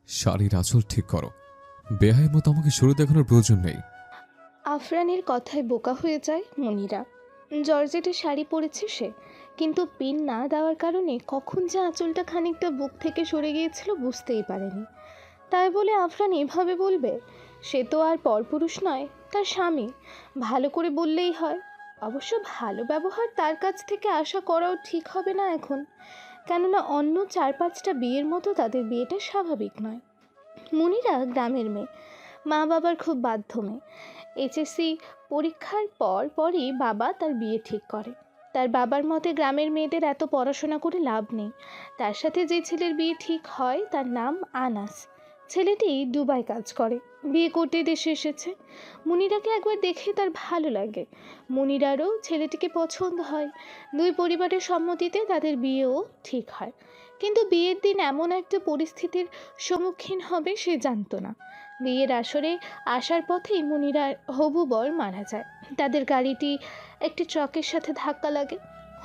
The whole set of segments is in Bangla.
শাড়ির আঁচল ঠিক করো। বেহাইয়ের মতো আমাকে শুরু দেখানোর প্রয়োজন নেই। আফরানের কথায় বোকা হয়ে যায় মনিরা। জর্জেটে শাড়ি পরেছে সে, কিন্তু পিন না দেওয়ার কারণে কখন যে আঁচলটা খানিকটা বুক থেকে সরে গিয়েছিল বুঝতেই পারেনি। তাই বলে আফরান এভাবে বলবে? সে তো আর পরপুরুষ নয়, তার স্বামী। ভালো করে বললেই হয়। অবশ্য ভালো ব্যবহার তার কাছ থেকে আশা করাও ঠিক হবে না এখন, কেননা অন্য 4-5টা বিয়ের মতো তাদের বিয়েটা স্বাভাবিক নয়। মনিরা গ্রামের মেয়ে, মা বাবার খুব বাধ্য মেয়ে। এইচএসসি পরীক্ষার পরই বাবা তার বিয়ে ঠিক করে। তার বাবার মতে গ্রামের মেয়েদের এত পড়াশোনা করে লাভ নেই। তার সাথে যে ছেলের বিয়ে ঠিক হয় তার নাম আনাস। ছেলেটি দুবাই কাজ করে, বিয়ে করতে দেশে এসেছে। মুনিরাকে একবার দেখে তার ভালো লাগে। মুনিরারও ছেলেটিকে পছন্দ হয়। দুই পরিবারের সম্মতিতে তাদের বিয়েও ঠিক হয়। কিন্তু বিয়ের দিন এমন একটা পরিস্থিতির সম্মুখীন হবে সে জানতো না। বিয়ের আসরে আসার পথেই মুনিরার হবু বর মারা যায়। তাদের গাড়িটি একটি ট্রাকের সাথে ধাক্কা লাগে।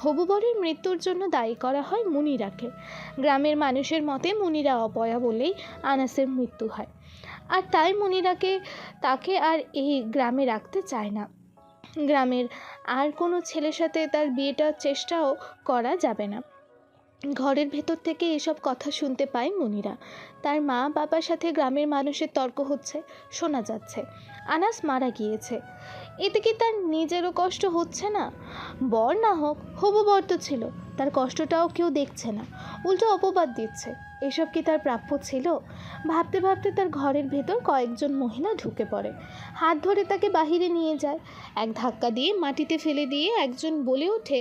হবু বরের মৃত্যুর জন্য দায়ী করা হয় মুনিরাকে। গ্রামের মানুষের মতে মুনিরা অপয়া বলেই আনাসের মৃত্যু হয়, আর তাই মুনিরাকে তাকে আর এই গ্রামে রাখতে চায় না। গ্রামের আর কোনো ছেলের সাথে তার বিয়েটার চেষ্টাও করা যাবে না। ঘরের ভেতর থেকে এসব কথা শুনতে পায় মুনিরা। তার মা বাবার সাথে গ্রামের মানুষের তর্ক হচ্ছে, শোনা যাচ্ছে আনাস মারা গিয়েছে। এতে কি তার নিজেরও কষ্ট হচ্ছে না? বর না হোক, হবু বর তো ছিল, তার কষ্টটাও কেউ দেখছে না, উল্টো অপবাদ দিচ্ছে। এসব কি তার প্রাপ্য ছিল? ভাবতে ভাবতে তার ঘরের ভেতর কয়েকজন মহিলা ঢুকে পড়ে, হাত ধরে তাকে বাহিরে নিয়ে যায়। এক ধাক্কা দিয়ে মাটিতে ফেলে দিয়ে একজন বলে ওঠে,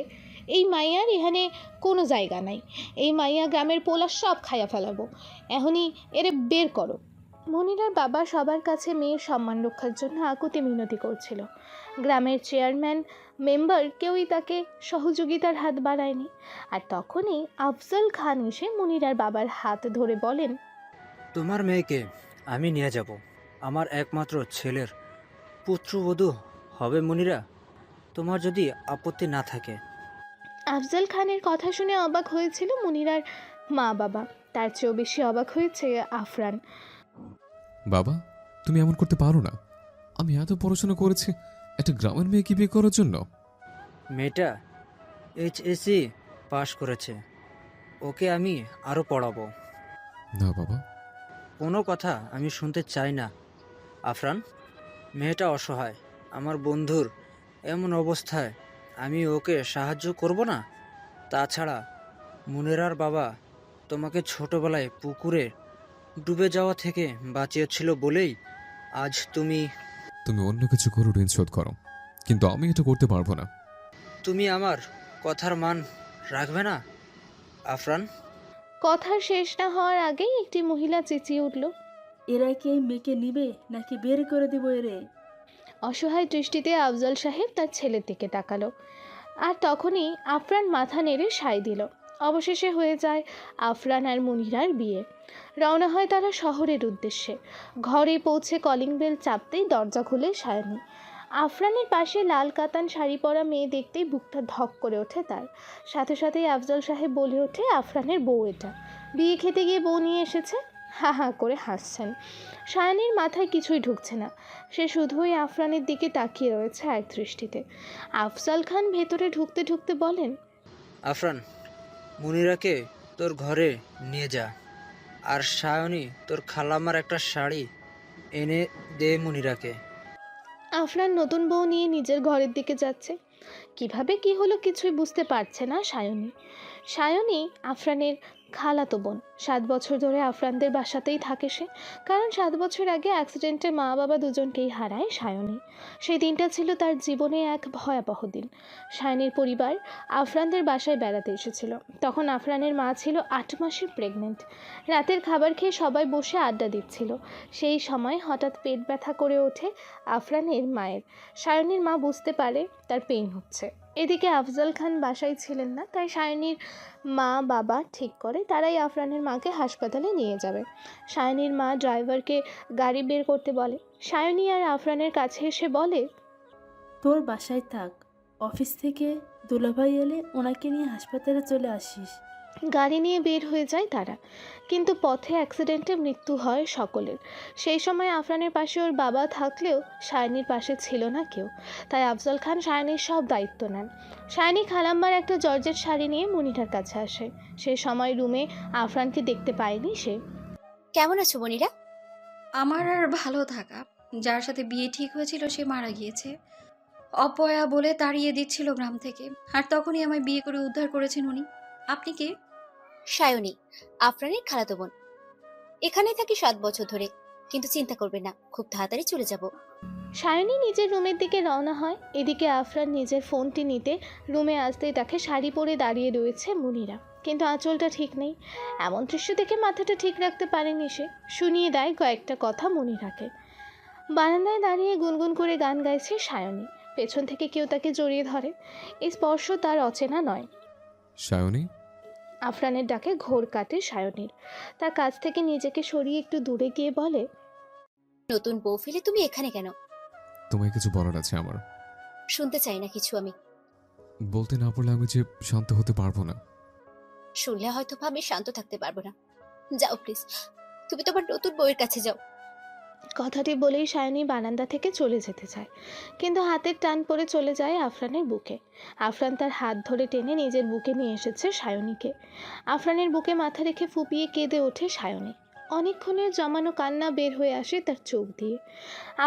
এই মাইয়ার এখানে কোনো জায়গা নাই। এই মাইয়া গ্রামের পোলা সব খাইয়া ফেলাবো, এখনই এরে বের করো। মনিরার বাবা সবার কাছে মেয়ের সম্মান রক্ষার জন্য আকুতি মিনতি করছিল। গ্রামের চেয়ারম্যান মেম্বার কেউই তাকে সহযোগিতার হাত বাড়ায়নি। আর তখনই আফজল খান এসে মনিরার বাবার হাত ধরে বলেন, তোমার মেয়েকে আমি নিয়ে যাব। আমার একমাত্র ছেলের পুত্রবধূ হবে মুনিরা, তোমার যদি আপত্তি না থাকে। আফজল খানের কথা শুনে অবাক হয়েছিল মনিরার মা বাবা, তার চেয়েও বেশি অবাক হয়েছে আফরান। বাবা, তুমি এমন করতে পারো না। আমি এত পড়াশোনা করেছি একটা গ্রামের মেয়েকে বিয়ে করার জন্য। মেয়েটা এইচএসসি পাশ করেছে, ওকে আমি আরও পড়াবো। না বাবা। কোনো কথা আমি শুনতে চাই না আফরান। মেয়েটা অসহায়, আমার বন্ধুর এমন অবস্থায় আমি ওকে সাহায্য করব না? তাছাড়া মুনিরার বাবা তোমাকে ছোটবেলায় পুকুরে ডুবে যাওয়া থেকে বাঁচিয়েছিল বলেই আজ তুমি তুমি অন্য কিছু করো, ঋণ শোধ করো, কিন্তু আমি এটা করতে পারবো না। তুমি আমার কথার মান রাখবে না আফরান? কথা শেষ না হওয়ার আগেই একটি মহিলা চেঁচিয়ে উঠল, এরা কি এই মেয়েকে নিবে নাকি বের করে দিব এরে? অসহায় দৃষ্টিতে আফজল সাহেব তার ছেলের দিকে তাকালো। আর তখনই আফরান মাথা নেড়ে সায় দিল। অবশেষে হয়ে যায় আফরান আর মুনিরার বিয়ে। রওনা হয় তারা শহরের উদ্দেশ্যে। ঘরে পৌঁছে কলিং বেল চাপতেই দরজা খুলে সায়নী। আফরানের পাশে লাল কাতান শাড়ি পরা মেয়ে দেখতেই বুকটা ধক করে ওঠে তার। সাথে সাথেই আফজল সাহেব বলে ওঠে, আফরানের বউ এটা, বিয়ে খেতে গিয়ে বউ নিয়ে এসেছে। হা হা করে হাসছেন। সায়নীর মাথায় কিছুই ঢুকছে না, সে শুধুই আফরানের দিকে তাকিয়ে রয়েছে এক দৃষ্টিতে। আফজাল খান ভেতরে ঢুকতে ঢুকতে বলেন, আফরান, মুনিরাকে তোর ঘরে নিয়ে যা, আর সায়নী তোর খালাম্মার একটা শাড়ি এনে দে মুনিরাকে। আফরান নতুন বউ নিয়ে নিজের ঘরের দিকে যাচ্ছে। কিভাবে কি হলো কিছুই বুঝতে পারছে না সায়নী। সায়নী আফরানের খালাতো বোন। 7 বছর ধরে আফরানদের বাসাতেই থাকে সে, কারণ 7 বছর আগে অ্যাক্সিডেন্টে মা বাবা দুজনকেই হারায় সায়নী। সেই দিনটা ছিল তার জীবনে এক ভয়াবহ দিন। সায়নীর পরিবার আফরানদের বাসায় বেড়াতে এসেছিল। তখন আফরানের মা ছিল 8 মাসের প্রেগনেন্ট। রাতের খাবার খেয়ে সবাই বসে আড্ডা দিচ্ছিল। সেই সময় হঠাৎ পেট ব্যথা করে ওঠে আফরানের মায়ের। সায়নীর মা বুঝতে পারে তার পেইন হচ্ছে। এদিকে আফজল খান বাসায় ছিলেন না, তাই সায়নীর মা বাবা ঠিক করে তারাই আফরানের মাকে হাসপাতালে নিয়ে যাবে। সায়নীর মা ড্রাইভারকে গাড়ি বের করতে বলে। সায়নী আর আফরানের কাছে এসে বলে, তোর বাসায় থাক, অফিস থেকে দুলাভাই এলে ওনাকে নিয়ে হাসপাতালে চলে আসিস। গাড়ি নিয়ে বের হয়ে যায় তারা, কিন্তু পথে অ্যাক্সিডেন্টে মৃত্যু হয় সকলের। সেই সময় আফরানের পাশে ওর বাবা থাকলেও সায়নীর পাশে ছিল না কেউ, তাই আফজল খান সায়নীর সব দায়িত্ব নেন। সায়নী খালাম্মার একটা জর্জেট শাড়ি নিয়ে মনিরার কাছে আসে। সেই সময় রুমে আফরানকে দেখতে পায়নি সে। কেমন আছো মনিরা? আমার আর ভালো থাকা, যার সাথে বিয়ে ঠিক হয়েছিল সে মারা গিয়েছে। অপয়া বলে তাড়িয়ে দিচ্ছিল গ্রাম থেকে, আর তখনই আমায় বিয়ে করে উদ্ধার করেছেন উনি। আপনি কে? সায়নী, আফরানের খালাতো বোন। এখানেই থাকি 7 বছর ধরে, কিন্তু চিন্তা করবেন না, খুব তাড়াতাড়ি চলে যাব। সায়নী নিজের রুমের দিকে রওনা হয়। এদিকে আফরান নিজের ফোনটি নিতে রুমে আসতেই তাকে শাড়ি পরে দাঁড়িয়ে রয়েছে মনিরা, কিন্তু আঁচলটা ঠিক নেই। এমন দৃশ্য দেখে মাথাটা ঠিক রাখতে পারেনি সে। শুনিয়ে দেয় কয়েকটা কথা মনিরাকে। বারান্দায় দাঁড়িয়ে গুনগুন করে গান গাইছে সায়নী। পেছন থেকে কেউ তাকে জড়িয়ে ধরে। এই স্পর্শ তার অচেনা নয়। সায়নী, আফরানের ডাকে ঘোর কাটে সায়নীর। তার কাছ থেকে নিজেকে সরিয়ে একটু দূরে গিয়ে বলে, নতুন বউ ফেলে তুমি এখানে কেন? তোমায় কিছু বলার আছে আমার। শুনতে চাই না কিছু আমি। বলতে না পারলে আমি যে শান্ত হতে পারবো না। শুনলে হয়তো আমি শান্ত থাকতে পারবো না। যাও প্লিজ, তুমি তোমার নতুন বউয়ের কাছে যাও। কথাটি বলেই সায়নী বারান্দা থেকে চলে যেতে চায়, কিন্তু হাতের টান পড়ে চলে যায় আফরানের বুকে। আফরান তার হাত ধরে টেনে নিজের বুকে নিয়ে এসেছে সায়নীকে। আফরানের বুকে মাথা রেখে ফুপিয়ে কেঁদে ওঠে সায়নী। অনেকক্ষণের জমানো কান্না বের হয়ে আসে তার চোখ দিয়ে।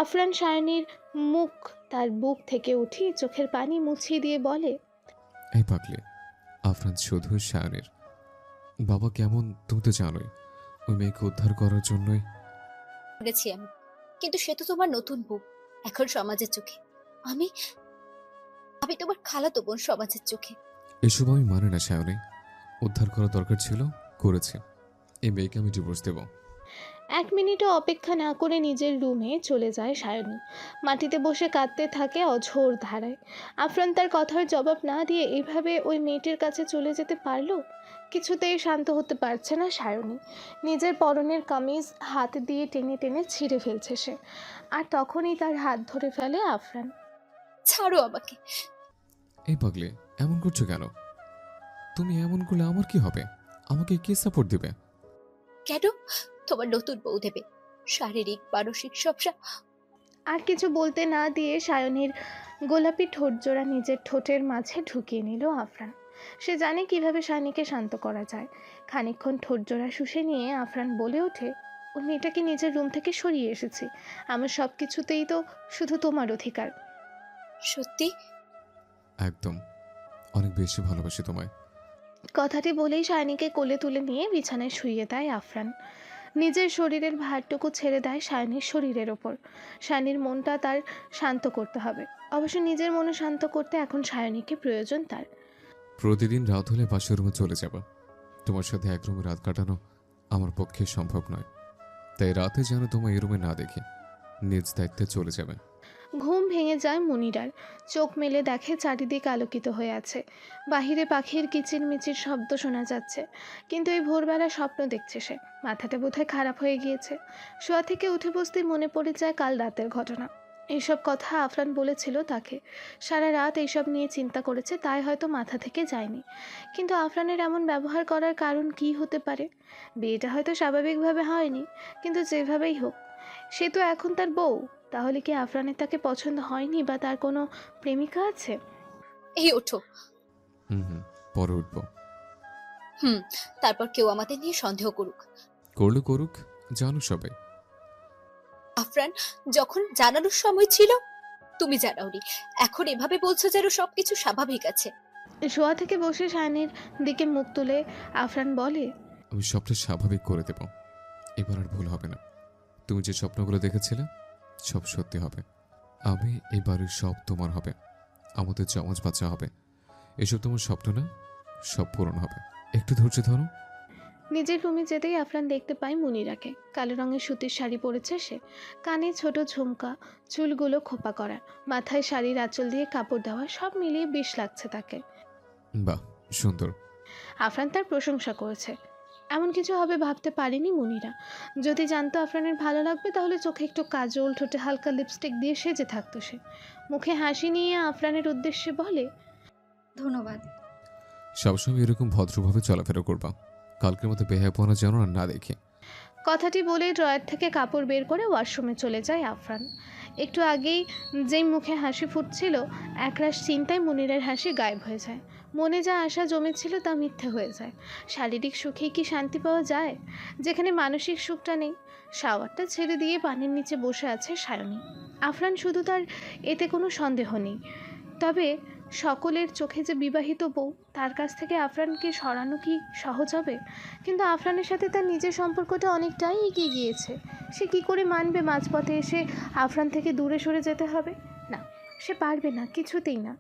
আফরান সায়নীর মুখ তার বুক থেকে উঠিয়ে চোখের পানি মুছিয়ে দিয়ে বলে, এই পাগলি, আফরান শুধু সায়নীর বাবা কেমন তুমি তো জানোই। ওই মেয়েকে উদ্ধার করার জন্যই করেছি আমি, কিন্তু সে তো তোমার নতুন বউ এখন সমাজের চোখে। আমি আমি তোমার খালাতো বোন সমাজের চোখে। এসব আমি মানে না সায়নী। উদ্ধার করা দরকার ছিল, করেছে। এই মেয়েকে আমি ডিভোর্স দেব। 1 মিনিটও অপেক্ষা না করে নিজের রুমে চলে যায় সায়নী। মাটিতে বসে কাঁদতে থাকে অঝোর ধারায়। আফরান তার কথার জবাব না দিয়ে এইভাবে ওই মেয়েটির কাছে চলে যেতে পারলো? কিছুতেই শান্ত হতে পারছে না সায়নী। নিজের পরনের কামিজ হাত দিয়ে টেনে টেনে ছিঁড়ে ফেলছে সে। আর তখনই তার হাত ধরে ফেলে আফরান। ছাড়ো আমাকে। এই পাগলি, এমন করছো কেন? তুমি এমন করলে আমার কি হবে? আমাকে কে সাপোর্ট দিবে? কেন? তোমার নতুন বউ দেবে, শারীরিক মানসিক আর কিছু বলতে না দিয়ে সায়নীর গোলাপি ঠোঁটজোড়া নিজের ঠোঁটের মাঝে ঢুকিয়ে নিল আফরান। সে জানে কিভাবে সায়নীকে শান্ত করা যায়। খানিকক্ষণ ঠোঁটজোড়া শুষে নিয়ে আফরান বলে ওঠে, ওই মেয়েটাকে নিজের রুম থেকে সরিয়ে এসেছি। আমার সব কিছুতেই তো শুধু তোমার অধিকার। সত্যি? একদম, অনেক বেশি ভালোবাসি তোমায়। কথাটি বলেই সায়নীকে কোলে তুলে নিয়ে বিছানায় শুইয়ে দেয় আফরান। নিজের শরীরের ভারটুকু ছেড়ে দেয় সায়নীর শরীরের ওপর। সায়নীর মনটা তার শান্ত করতে হবে। অবশ্য নিজের মনে শান্ত করতে এখন সায়নীকে প্রয়োজন তার। প্রতিদিন রাত হলে পাশের রুমে চলে যাব। তোমার সাথে এক রুমে রাত কাটানো আমার পক্ষে সম্ভব নয়। তাই রাতে যেন তোমার এই রুমে না দেখে নিজ দায়িত্বে চলে যাবে। ঘুম ভেঙে যায় মনিরার। চোখ মেলে দেখে চারিদিক আলোকিত হয়ে আছে। বাহিরে পাখির কিচিরমিচির শব্দ শোনা যাচ্ছে, কিন্তু এই ভোরবেলা স্বপ্ন দেখছে সে। মাথাটা বোধহয় খারাপ হয়ে গিয়েছে। শোয়া থেকে উঠে বসতেই মনে পড়ে যায় কাল রাতের ঘটনা। এইসব কথা আফরান বলেছিল তাকে। সারা রাত এইসব নিয়ে চিন্তা করেছে, তাই হয়তো মাথা থেকে যায়নি। কিন্তু আফরানের এমন ব্যবহার করার কারণ কি হতে পারে? বিয়েটা হয়তো স্বাভাবিকভাবে হয়নি, কিন্তু যেভাবেই হোক সে তো এখন তার বউ। তাহলে কি আফরানের তাকে পছন্দ হয়নি, বা তার কোনো প্রেমিকা আছে? এই ওঠো। হুম, পরে উঠবো। তারপর কেউ আমাদের নিয়ে সন্দেহ করুক। করলে করুক, জানো সবাই। আফরান, যখন জানানোর সময় ছিল তুমি জানাওনি, এখন এভাবে বলছো যেন সবকিছু স্বাভাবিক আছে। শোয়া থেকে বসে সায়নীর দিকে মুখ তুলে আফরান বলে, আমি সবটা স্বাভাবিক করে দেব। এবার আর ভুল হবে না। তুমি যে স্বপ্নগুলো দেখেছিলে সব সত্যি হবে। আমি এই বাড়ির সব তোমার হবে। আমাদের জমজ বাচ্চা হবে। এসব তোমার স্বপ্ন না, সব পূরণ হবে। একটু ধৈর্য ধরো। নিজের রুমে যেতেই আফরান দেখতে পায় মুনিরাকে। কালো রঙের সুতির শাড়ি পরেছে সে। কানে ছোট ঝুমকা, চুলগুলো খোপা করা, মাথায় শাড়ির আঁচল দিয়ে কাপড় দেওয়া, সব মিলিয়ে বেশ লাগছে তাকে। বাহ, সুন্দর। আফরান তার প্রশংসা করেছে। এমন কিছু হবে ভাবতে পারেনি মুনিরা। যদি জানতো আফরানের ভালো লাগবে, তাহলে চোখে একটু কাজল, ঠোঁটে হালকা লিপস্টিক দিয়ে সেজে থাকতো সে। মুখে হাসি নিয়ে আফরানের উদ্দেশ্যে বলে, ধন্যবাদ। সবসময় এরকম ভদ্রভাবে চলাফেরা করবা। কালকের মতো বেহায়াপনা যেন আর না দেখি। কথাটি বলে ড্রয়ার থেকে কাপড় বের করে ওয়াশরুমে চলে যায় আফরান। একটু আগেই যেই মুখে হাসি ফুটছিল, একরাশ চিন্তায় মুনিরের হাসি গায়েব হয়ে যায়। মনে যা আশা জমেছিল তা মিথ্যে হয়ে যায়। শারীরিক সুখেই কি শান্তি পাওয়া যায়, যেখানে মানসিক সুখটা নেই? শাওয়ারটা ছেড়ে দিয়ে পানির নিচে বসে আছে সায়নী। আফরান শুধু, তার এতে কোনো সন্দেহ নেই। তবে সকলের চোখে যে বিবাহিত বউ, তার কাছ থেকে আফরানকে সরানো কি সহজ হবে? কিন্তু আফরানের সাথে তার নিজের সম্পর্কটা অনেকটাই এগিয়ে গিয়েছে। সে কি করে মানবে মাঝপথে এসে আফরান থেকে দূরে সরে যেতে হবে? না, সে পারবে না, কিছুতেই না।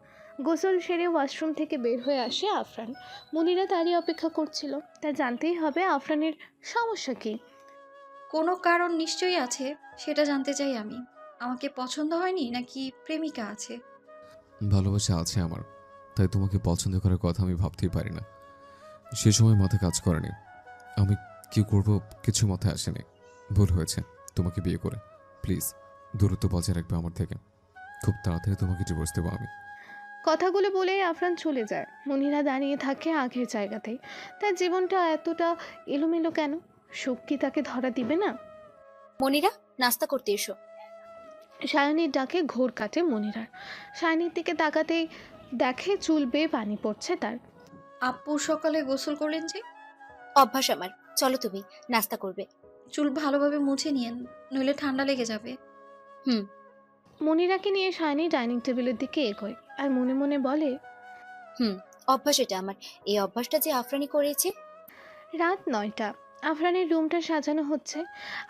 গোসল সেরে ওয়াশরুম থেকে বের হয়ে আসে আফরান। মুনিরা তারই অপেক্ষা করছিল। তার জানতেই হবে আফরানের সমস্যা কী। কোনো কারণ নিশ্চয়ই আছে, সেটা জানতে চাই আমি। আমাকে পছন্দ হয়নি নাকি প্রেমিকা আছে? ভালোবাসা আছে আমার, তাই তোমাকে পছন্দ করার কথা আমি ভাবতেই পারি না। সে সময় মাথা কাজ করেনি। আমি কি করব কিছু মাথায় আসেনি। ভুল হয়েছে তোমাকে বিয়ে করে। প্লিজ দূরত্ব বজায় রাখবে আমার থেকে। খুব তাড়াতাড়ি তোমাকে ডিভোর্স দেবো আমি। কথাগুলো বলেই আফরান চলে যায়। মুনিরা দাঁড়িয়ে থাকে আগের জায়গাতেই। তার জীবনটা এতটা এলোমেলো কেন? সুখ কি তাকে ধরা দিবে না? মনিরা, নাস্তা করতে এসো। সায়নীর ডাকে ঘোর কাটে মনিরার। সায়নীর দিকে তাকাতেই দেখে চুল বেয়ে পানি পড়ছে তার। আপু সকালে গোসল করলেন যে? অভ্যাস আমার। চলো তুমি, নাস্তা করবে। চুল ভালোভাবে মুছে নিয়েন, নইলে ঠান্ডা লেগে যাবে। মনিরাকে নিয়ে সায়নী ডাইনিং টেবিলের দিকে এগোয় আর মনে মনে বলে, অভ্যাস এটা আমার। এই অভ্যাসটা যে আফরানি করেছে। রাত 9টা। আফরানের রুমটা সাজানো হচ্ছে।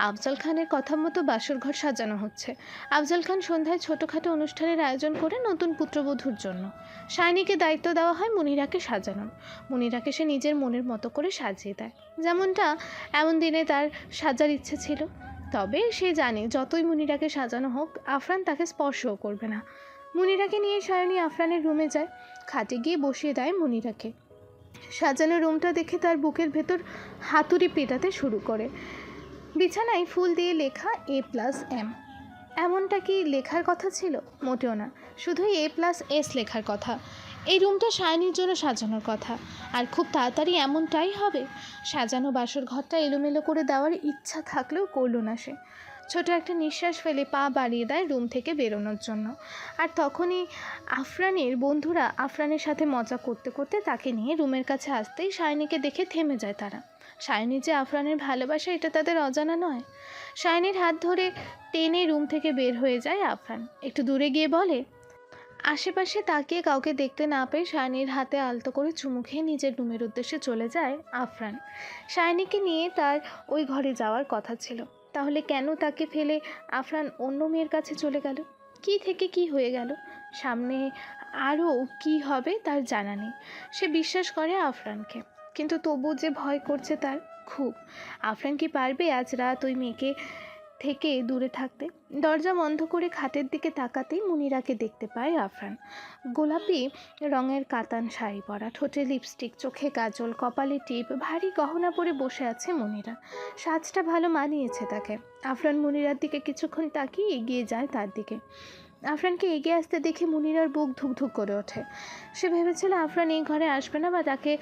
আফজল খানের কথা মতো বাসরঘর সাজানো হচ্ছে। আফজল খান সন্ধ্যায় ছোটোখাটো অনুষ্ঠানের আয়োজন করে নতুন পুত্রবধূর জন্য। শাইনিকে দায়িত্ব দেওয়া হয় মুনিরাকে সাজানোর। মুনিরাকে সে নিজের মনের মতো করে সাজিয়ে দেয়, যেমনটা এমন দিনে তার সাজার ইচ্ছে ছিল। তবে সে জানে যতই মুনিরাকে সাজানো হোক, আফরান তাকে স্পর্শও করবে না। মুনিরাকে নিয়ে সায়নী আফরানের রুমে যায়। খাটে গিয়ে বসিয়ে দেয় মুনিরাকে। সাজানো রুমটা দেখে তার বুকের ভেতর হাতুড়ি পেটাতে শুরু করে। বিছানায় ফুল দিয়ে লেখা A+M। এমনটা কি লেখার কথা ছিল? মোটেও না, শুধুই A+S লেখার কথা। এই রুমটা সায়নীর জন্য সাজানোর কথা, আর খুব তাড়াতাড়ি এমনটাই হবে। সাজানো বাসর ঘরটা এলোমেলো করে দেওয়ার ইচ্ছা থাকলেও করল না সে। ছোট একটা নিঃশ্বাস ফেলে পা বাড়িয়ে দেয় রুম থেকে বেরোনোর জন্য। আর তখনই আফরানের বন্ধুরা আফরানের সাথে মজা করতে করতে তাকে নিয়ে রুমের কাছে আসতেই সায়নীকে দেখে থেমে যায় তারা। সায়নী যে আফরানের ভালোবাসা, এটা তাদের অজানা নয়। সায়নীর হাত ধরে টেনে রুম থেকে বের হয়ে যায় আফরান। একটু দূরে গিয়ে বলে, আশেপাশে তাকিয়ে কাউকে দেখতে না পেয়ে সায়নীর হাতে আলতো করে চুমু খেয়ে নিজের রুমের উদ্দেশ্যে চলে যায় আফরান। সায়নীকে নিয়ে তার ওই ঘরে যাওয়ার কথা ছিল, তাহলে কেন তাকে ফেলে আফরান অন্য মেয়ের কাছে চলে গেল? কী থেকে কি হয়ে গেল? সামনে আরও কি হবে তার জানা নেই। সে বিশ্বাস করে আফরানকে, কিন্তু তবু যে ভয় করছে তার খুব। আফরান কি পারবে আজ রাত ওই মেয়েকে থেকে দূরে থাকতে? দরজা বন্ধ করে খাটের দিকে তাকাতেই মুনিরাকে দেখতে পায় আফরান। গোলাপি রঙের কাতান শাড়ি পরা, ঠোঁটে লিপস্টিক, চোখে কাজল, কপালে টিপ, ভারী গহনা পরে বসে আছে মুনিরা। সাজটা ভালো মানিয়েছে তাকে। আফরান মুনিরার দিকে কিছুক্ষণ তাকিয়ে এগিয়ে যায় তার দিকে। আফরানকে এগিয়ে আসতে দেখে মুনিরার বুক ধুকধুক করে ওঠে। সে ভেবেছিল আফরান এই ঘরে আসবে না বা তাকে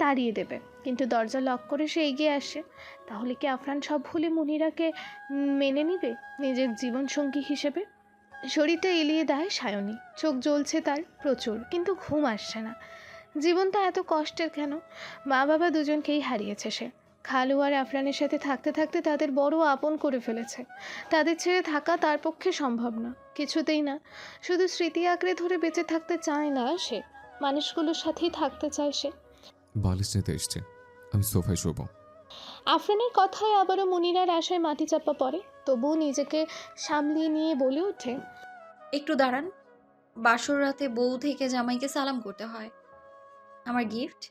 তাড়িয়ে দেবে, কিন্তু দরজা লক করে সে এগিয়ে আসে। তাহলে কি আফরান সব ভুলে মুনিরাকে মেনে নিবে নিজের জীবনসঙ্গী হিসেবে? শরীরটা এলিয়ে দেয় সায়নী। চোখ জ্বলছে তার প্রচুর, কিন্তু ঘুম আসছে না। জীবনটা এত কষ্টের কেন? মা বাবা দুজনকেই হারিয়েছে সে। খালু আর আফরানের সাথে থাকতে থাকতে তাদের বড় আপন করে ফেলেছে। তাদের ছেড়ে থাকা তার পক্ষে সম্ভব না, কিছুতেই না। শুধু স্মৃতি আঁকড়ে ধরে বেঁচে থাকতে চায় না সে, মানুষগুলোর সাথেই থাকতে চায় সে। বালিশ নিতে এসছে, আমি সোফায় শোবো। আফরানের কথায় আবারও মুনিরার আশায় মাটি চাপা পড়ে। তবুও নিজেকে সামলিয়ে নিয়ে বলে ওঠে, একটু দাঁড়ান। বাসর রাতে বউ থেকে জামাইকে সালাম করতে হয়, আমার গিফট।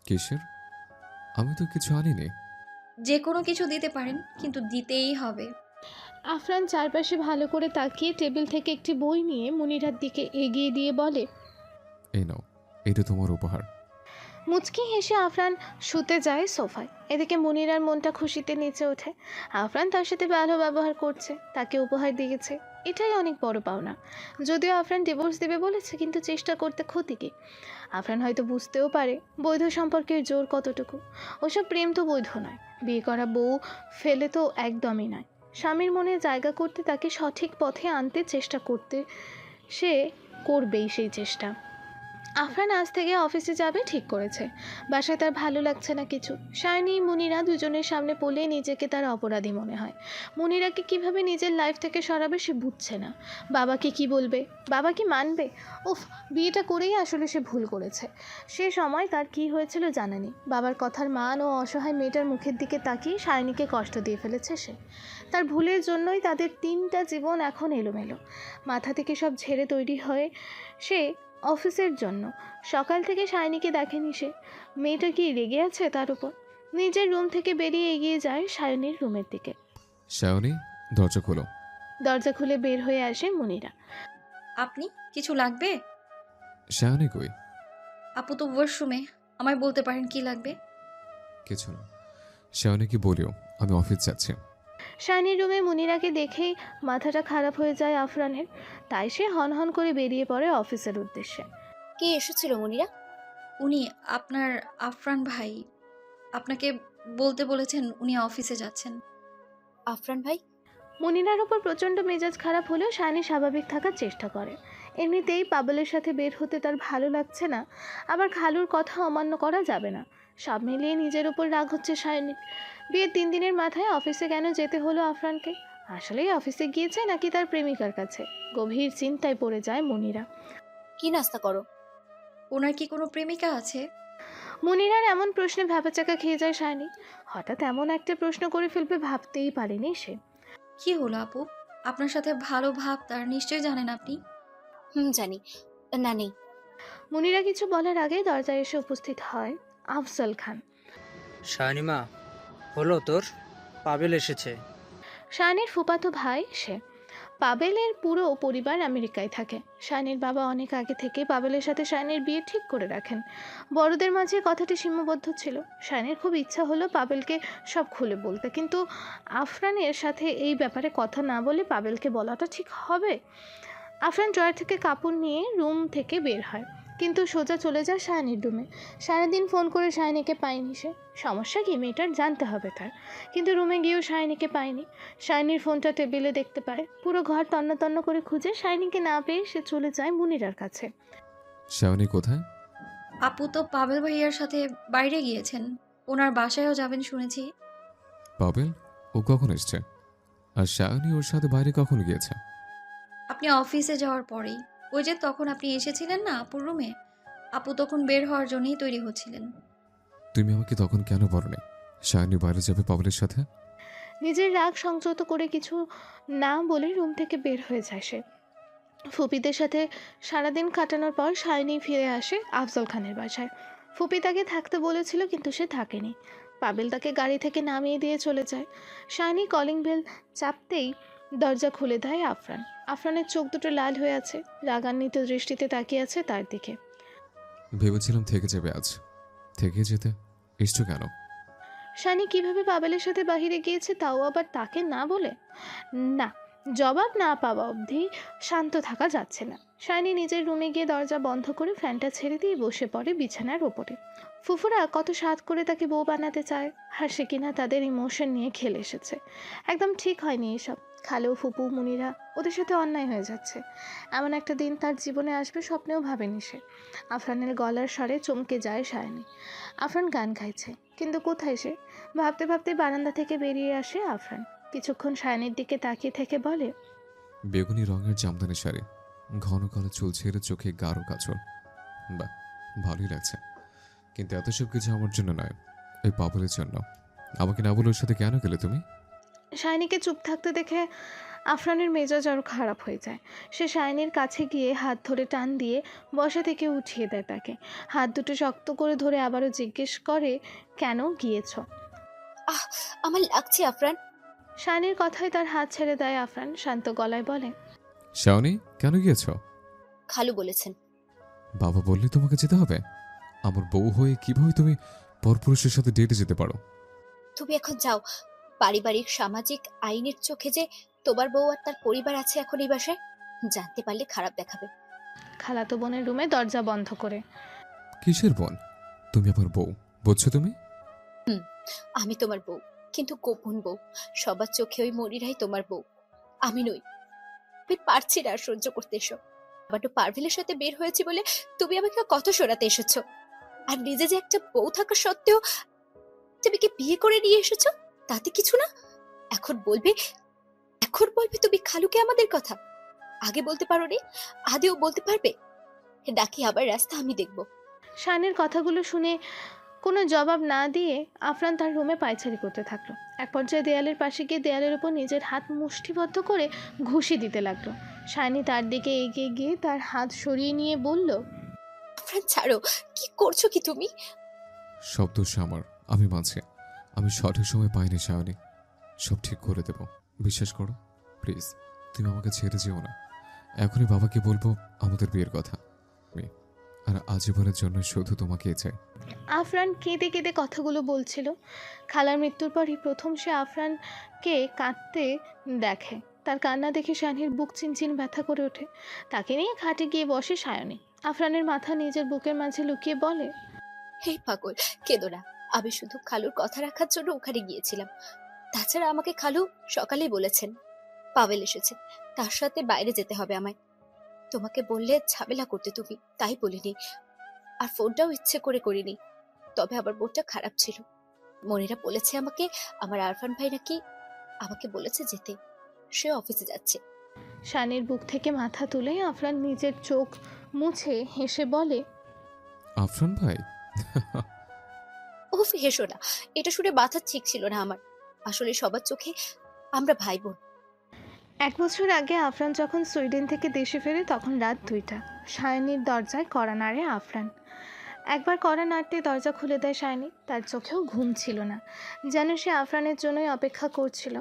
কিসের? আমি তো কিছু আনিনি। যে কোনো কিছু দিতে পারেন, কিন্তু দিতেই হবে। আফরান চারপাশে ভালো করে তাকিয়ে টেবিল থেকে একটি বই নিয়ে মুনিরার দিকে এগিয়ে দিয়ে বলে, এই নাও, এটা তোমার উপহার। মুচকি হেসে আফরান শুতে যায় সোফায়। এদিকে মুনিরার মনটা খুশিতে নেচে ওঠে। আফরান তার সাথে ভালো ব্যবহার করছে, তাকে উপহার দিয়েছে, এটাই অনেক বড় পাওনা। যদিও আফরান ডিভোর্স দেবে বলেছে, কিন্তু চেষ্টা করতে ক্ষতি কি? আফরান হয়তো বুঝতেও পারে বৈধ সম্পর্কের জোর কতটুকু। ওসব প্রেম তো বৈধ নয়, বিয়ে করা বউ ফেলে তো একদমই নয়। স্বামীর মনে জায়গা করতে তাকে সঠিক পথে আনতে চেষ্টা করতে সে করবেই সেই চেষ্টা। আফরান আজ থেকে অফিসে যাবে ঠিক করেছে। বাসায় তার ভালো লাগছে না কিছু। শাইনি মুনিরা দুজনের সামনে পড়লে নিজেকে তার অপরাধী মনে হয়। মুনিরাকে কিভাবে নিজের লাইফ থেকে সরাবে সে বুঝছে না। বাবাকে কি বলবে, বাবা কি মানবে? উফ, বিয়েটা করেই আসলে সে ভুল করেছে। সে সময় তার কি হয়েছিল জানা নেই। বাবার কথার মান ও অসহায় মেয়েটার মুখের দিকে তাকিয়ে শাইনিকে কষ্ট দিয়ে ফেলেছে সে। তার ভুলের জন্যই তাদের 3টা জীবন এখন এলোমেলো। মাথা থেকে সব ঝেড়ে তৈরি হয়ে সে অফিসের জন্য সকাল থেকে শাইনিকে দেখেনি সে। মেয়েটা কি রেগে আছে তার উপর? নিজের রুম থেকে বেরিয়ে এগিয়ে যায় শাইনির রুমের দিকে। শাওনি, দরজা খোলো। দরজা খুলে বের হয়ে আসে মুনিরা। আপনি কিছু লাগবে? শাওনি কই? আপু তো ওয়াশরুমে, আমায় বলতে পারেন কি লাগবে? কিছু না। শাওনিকে বলিও আমি অফিস যাচ্ছি। শাইনির রুমে মুনিরাকে দেখেই মাথাটা খারাপ হয়ে যায় আফরানের। তাই সে হনহন করে বেরিয়ে পড়ে অফিসের উদ্দেশ্যে। কে এসেছিল মনিরা? উনি আপনার আফরান ভাই আপনাকে বলতে বলেছেন উনি অফিসে যাচ্ছেন। আফরান ভাই? মুনিরার ওপর প্রচণ্ড মেজাজ খারাপ হলেও শাইনি স্বাভাবিক থাকার চেষ্টা করে। এমনিতেই পাবেলের সাথে বের হতে তার ভালো লাগছে না, আবার খালুর কথা অমান্য করা যাবে না। সব মিলিয়ে নিজের উপর রাগ হচ্ছে শাইনির। বিয়ের 3 দিনের মাথায় অফিসে কেন যেতে হলো আফরানকে? আসলেই অফিসে গিয়েছে নাকি তার প্রেমিকার কাছে? গভীর চিন্তায় পড়ে যায় মুনিরা। কি নাস্তা করো? ওনার কি কোনো প্রেমিকা আছে? মুনিরার এমন প্রশ্নে ভ্যাবাচাকা খেয়ে যায় শাইনি। হঠাৎ এমন একটা প্রশ্ন করে ফেলবে ভাবতেই পারেনি সে। কি হলো আপু? আপনার সাথে ভালো ভাব তার নিশ্চয়ই জানেন আপনি। জানি। না, নেই। মুনিরা কিছু বলার আগে দরজায় এসে উপস্থিত হয় আফজল খান। শাহিনীমা, হলো তোর? পাবেল এসেছে। শাইনির ফুফাতো ভাই সে। পাবেলের পুরো পরিবার আমেরিকায় থাকে। শাইনির বাবা অনেক আগে থেকে পাবেলের সাথে শাইনির বিয়ে ঠিক করে রাখেন। বড়দের মাঝে কথাটি সীমাবদ্ধ ছিল। শাইনির খুব ইচ্ছা হলো পাবেলকে সব খুলে বলতে, কিন্তু আফরানের সাথে এই ব্যাপারে কথা না বলে পাবেলকে বলাটা ঠিক হবে? আফরান ড্রয়ার থেকে কাপড় নিয়ে রুম থেকে বের হয়, কিন্তু সোজা চলে যায় শাইনির রুমে। সারাদিন ফোন করে শাইনিকে পায়নি সে। সমস্যা কি মেয়েটার জানতে হবে তার। কিন্তু রুমে গিয়েও শাইনিকে পায়নি। শাইনির ফোনটা টেবিলে দেখতে পায়। পুরো ঘর তন্ন তন্ন করে খুঁজে শাইনিকে না পেয়ে সে চলে যায় মুনিরার কাছে। শাওনি কোথায়? আপু তো পাবেল ভাইয়ার সাথে বাইরে গিয়েছেন, ওনার বাসায়ও যাবেন শুনেছি। পাবেল? ও কখন এসছে? আর শাওনি ওর সাথে বাইরে কখন গিয়েছে? আপনি অফিসে যাওয়ার পরেই। ওই যে তখন আপনি এসেছিলেন না আপুর রুমে, আপু তখন বের হওয়ার জন্যই তৈরি হচ্ছিলেন। তুমি আমাকে তখন কেন বলনি শাওনি বাইরে যাবে পাবেলের সাথে? নিজের রাগ সংযত করে কিছু না বলে রুম থেকে বের হয়ে যায় সে। ফুপিদের সাথে সারাদিন কাটানোর পর শাইনি ফিরে আসে আফজল খানের বাসায়। ফুপি তাকে থাকতে বলেছিল কিন্তু সে থাকেনি। পাবেল তাকে গাড়ি থেকে নামিয়ে দিয়ে চলে যায়। শাইনি কলিং বেল চাপতেই দরজা খুলে দেয় আফরান। আফরানের চোখ দুটো লাল হয়ে আছে, রাগান্বিত দৃষ্টিতে তাকিয়ে আছে তার দিকে। ভেবেছিলাম থেকে যাবে আজ। থেকে যেতে এসছো কেন? শানি কিভাবে পাবেলের সাথে বাহিরে গিয়েছে তাও আবার তাকে না বলে? না, জবাব না পাওয়া অবধি শান্ত থাকা যাচ্ছে না। শাইনি নিজের রুমে গিয়ে দরজা বন্ধ করে ফ্যানটা ছেড়ে দিয়ে বসে পড়ে বিছানার ওপরে। ফুফুরা কত স্বাদ করে তাকে বউ বানাতে চায়, আর সে কিনা তাদের ইমোশন নিয়ে খেলে এসেছে। একদম ঠিক হয়নি এসব। খালেও ফুপু মুনিরা ওদের সাথে অন্যায় হয়ে যাচ্ছে। এমন একটা দিন তার জীবনে আসবে স্বপ্নেও ভাবেনি সে। আফরানের গলার স্বরে চমকে যায় শাইনি। আফরান গান গাইছে, কিন্তু কোথায় সে? ভাবতে ভাবতে বারান্দা থেকে বেরিয়ে আসে আফরান। কিছুক্ষণ শাইনির দিকে তাকিয়ে থেকে বলে, বেগুনি রঙের জামদানি শাড়ি, ঘন কালো চুল ছেড়ে চোখে গাঢ় কাজল। বাহ, ভালোই লাগছে। কিন্তু এত সব কিছু আমার জন্য নয়, ওই পাপলের জন্য। আমাকে না বলে ওর সাথে কেন গেলে তুমি? শাইনিকে চুপ থাকতে দেখে আফরানের মেজাজ আরও খারাপ হয়ে যায়। সে শাইনির কাছে গিয়ে হাত ধরে টান দিয়ে বসা থেকে উঠিয়ে দেয় তাকে। হাত দুটো শক্ত করে ধরে আবারও জিজ্ঞেস করে, কেন গিয়েছ? আহ, আমার লাগছে আফরান। শাইনির কথায় তার হাত ছেড়ে দেয় আফরান। শান্ত গলায় বলে, শাওনি, কেন গিয়েছ? খালু বলেছেন। বাবা বললে তোমাকে যেতে হবে? আমার বউ হয়ে কিভাবে তুমি পরপুরুষের সাথে ডেটে যেতে পারো? তুমি এখন যাও। পারিবারিক সামাজিক আইনের চোখে যে তোমার বউ আর তার পরিবার আছে এখন এই বাসায়, জানতে পারলে খারাপ দেখাবে। খালাতো বোনের রুমে দরজা বন্ধ করে। কিসের বোন? তুমি আমার বউ, বুঝছো তুমি? আমি তোমার বউ, কিন্তু গোপন বউ। সবার চোখে ওই মনিরাই তোমার বউ, আমি নই। আমি পারছি না আর সহ্য করতে এসব। বাট পারভেলের সাথে বের হয়েছি বলে তুমি আমাকে কথা শোনাতে এসেছো, আর নিজে যে একটা বউ থাকা সত্ত্বেও তুমি কি বিয়ে করে নিয়ে এসেছো? তাতে কিছু না। এখন বলবে, এখন বলবে তুমি খালুকে আমাদের কথা? আগে বলতে পারোনি, আদেও বলতে পারবে? ডাকি আবার রাস্তা আমি দেখবো। শায়নের কথাগুলো শুনে কোনো জবাব না দিয়ে আফরান তার রুমে পায়চারি করতে থাকলো। এক পর্যায়ে দেয়ালের পাশে গিয়ে দেয়ালের উপর নিজের হাত মুষ্টিবদ্ধ করে ঘুষি দিতে লাগলো। শায়নি তার দিকে এগিয়ে গিয়ে তার হাত সরিয়ে নিয়ে বলল, আফরান ছাড়ো, কি করছো কি তুমি? সব দোষ আমার, আমি মানছি। আমি সঠিক সময় পাইনি সায়নী। সব ঠিক করে দেব, বিশ্বাস করো। প্লিজ, তুমি আমাকে ছেড়ে যেও না। এখনই বাবাকে বলবো আমাদের বিয়ের কথা। আর আজীবনের জন্য শুধু তোমাকেই চাই। আফরান কেঁদে কেঁদে কথাগুলো বলছিল। খালার মৃত্যুর পরই প্রথম সে আফরানকে কাঁদতে দেখে। তার কান্না দেখে শায়নির বুক চিনচিন ব্যথা করে ওঠে। তাকে নিয়ে খাটে গিয়ে বসে সায়নী। আফরানের মাথা নিজের বুকের মাঝে লুকিয়ে বলে, হে পাগল, কেঁদো না। আমি শুধু খালুর কথা রাখার জন্য ওখানে গিয়েছিলাম। তাছাড়া আমাকে খালু সকালেই বলেছেন পাভেল এসেছে, তার সাথে বাইরে যেতে হবে আমায়। তোমাকে বললে ঝামেলা করতে তুমি, তাই বলিনি। আর ফোনটাও ইচ্ছে করে করিনি। তবে আমার বোনটা খারাপ ছিল। মনিরা বলেছে আমাকে, আমার আরফান ভাই নাকি আমাকে বলেছে যেতে, সে অফিসে যাচ্ছে। শায়নির বুক থেকে মাথা তুলে আফরান নিজের চোখ মুছে হেসে বলে, আফরান ভাই? উফ, হেসো না। এটা শুনে মাথা ঠিক ছিল না আমার। আসলে সবার চোখে আমরা ভাই বোন। 1 বছর আগে আফরান যখন সুইডেন থেকে দেশে ফেরে তখন রাত 2টা। সায়নীর দরজায় কড়া নাড়ে আফরান। একবার কড়া নাড়তে দরজা খুলে দেয় সায়নী। তার চোখেও ঘুম ছিল না, যেন সে আফরানের জন্যই অপেক্ষা করছিল।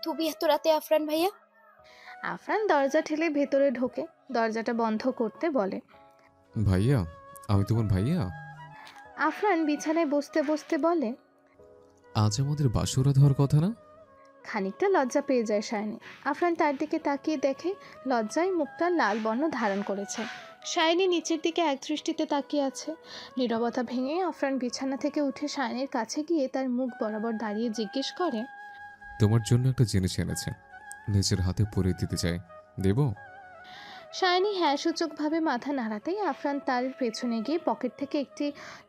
তুমি এত রাতে আফরান ভাইয়া? আফরান দরজা ঠেলে ভেতরে ঢোকে, দরজাটা বন্ধ করতে বলে। ভাইয়া, আমি তোমার ভাইয়া। আফরান বিছানায় বসতে বসতে বলে, আজ আমাদের বাসুরাত হওয়ার কথা না? খানিকটা লজ্জা পেয়ে যায় সায়নী। আফরান তার দিকে তাকিয়ে দেখে লজ্জায় মুখটা লাল বর্ণ ধারণ করেছে। সায়নী নিচের দিকে একদৃষ্টিতে তাকিয়ে আছে। নীরবতা ভেঙে আফরান বিছানা থেকে উঠে সায়নীর কাছে গিয়ে তার মুখ বরাবর দাঁড়িয়ে জিজ্ঞেস করে, তোমার জন্য একটা জিনিস এনেছে, নিজের হাতে পরিয়ে দিতে চাই, দেব? সায়নী হ্যাঁ সূচকভাবে মাথা নাড়াতেই আফরান তার পেছনে গিয়ে পকেট থেকে একটি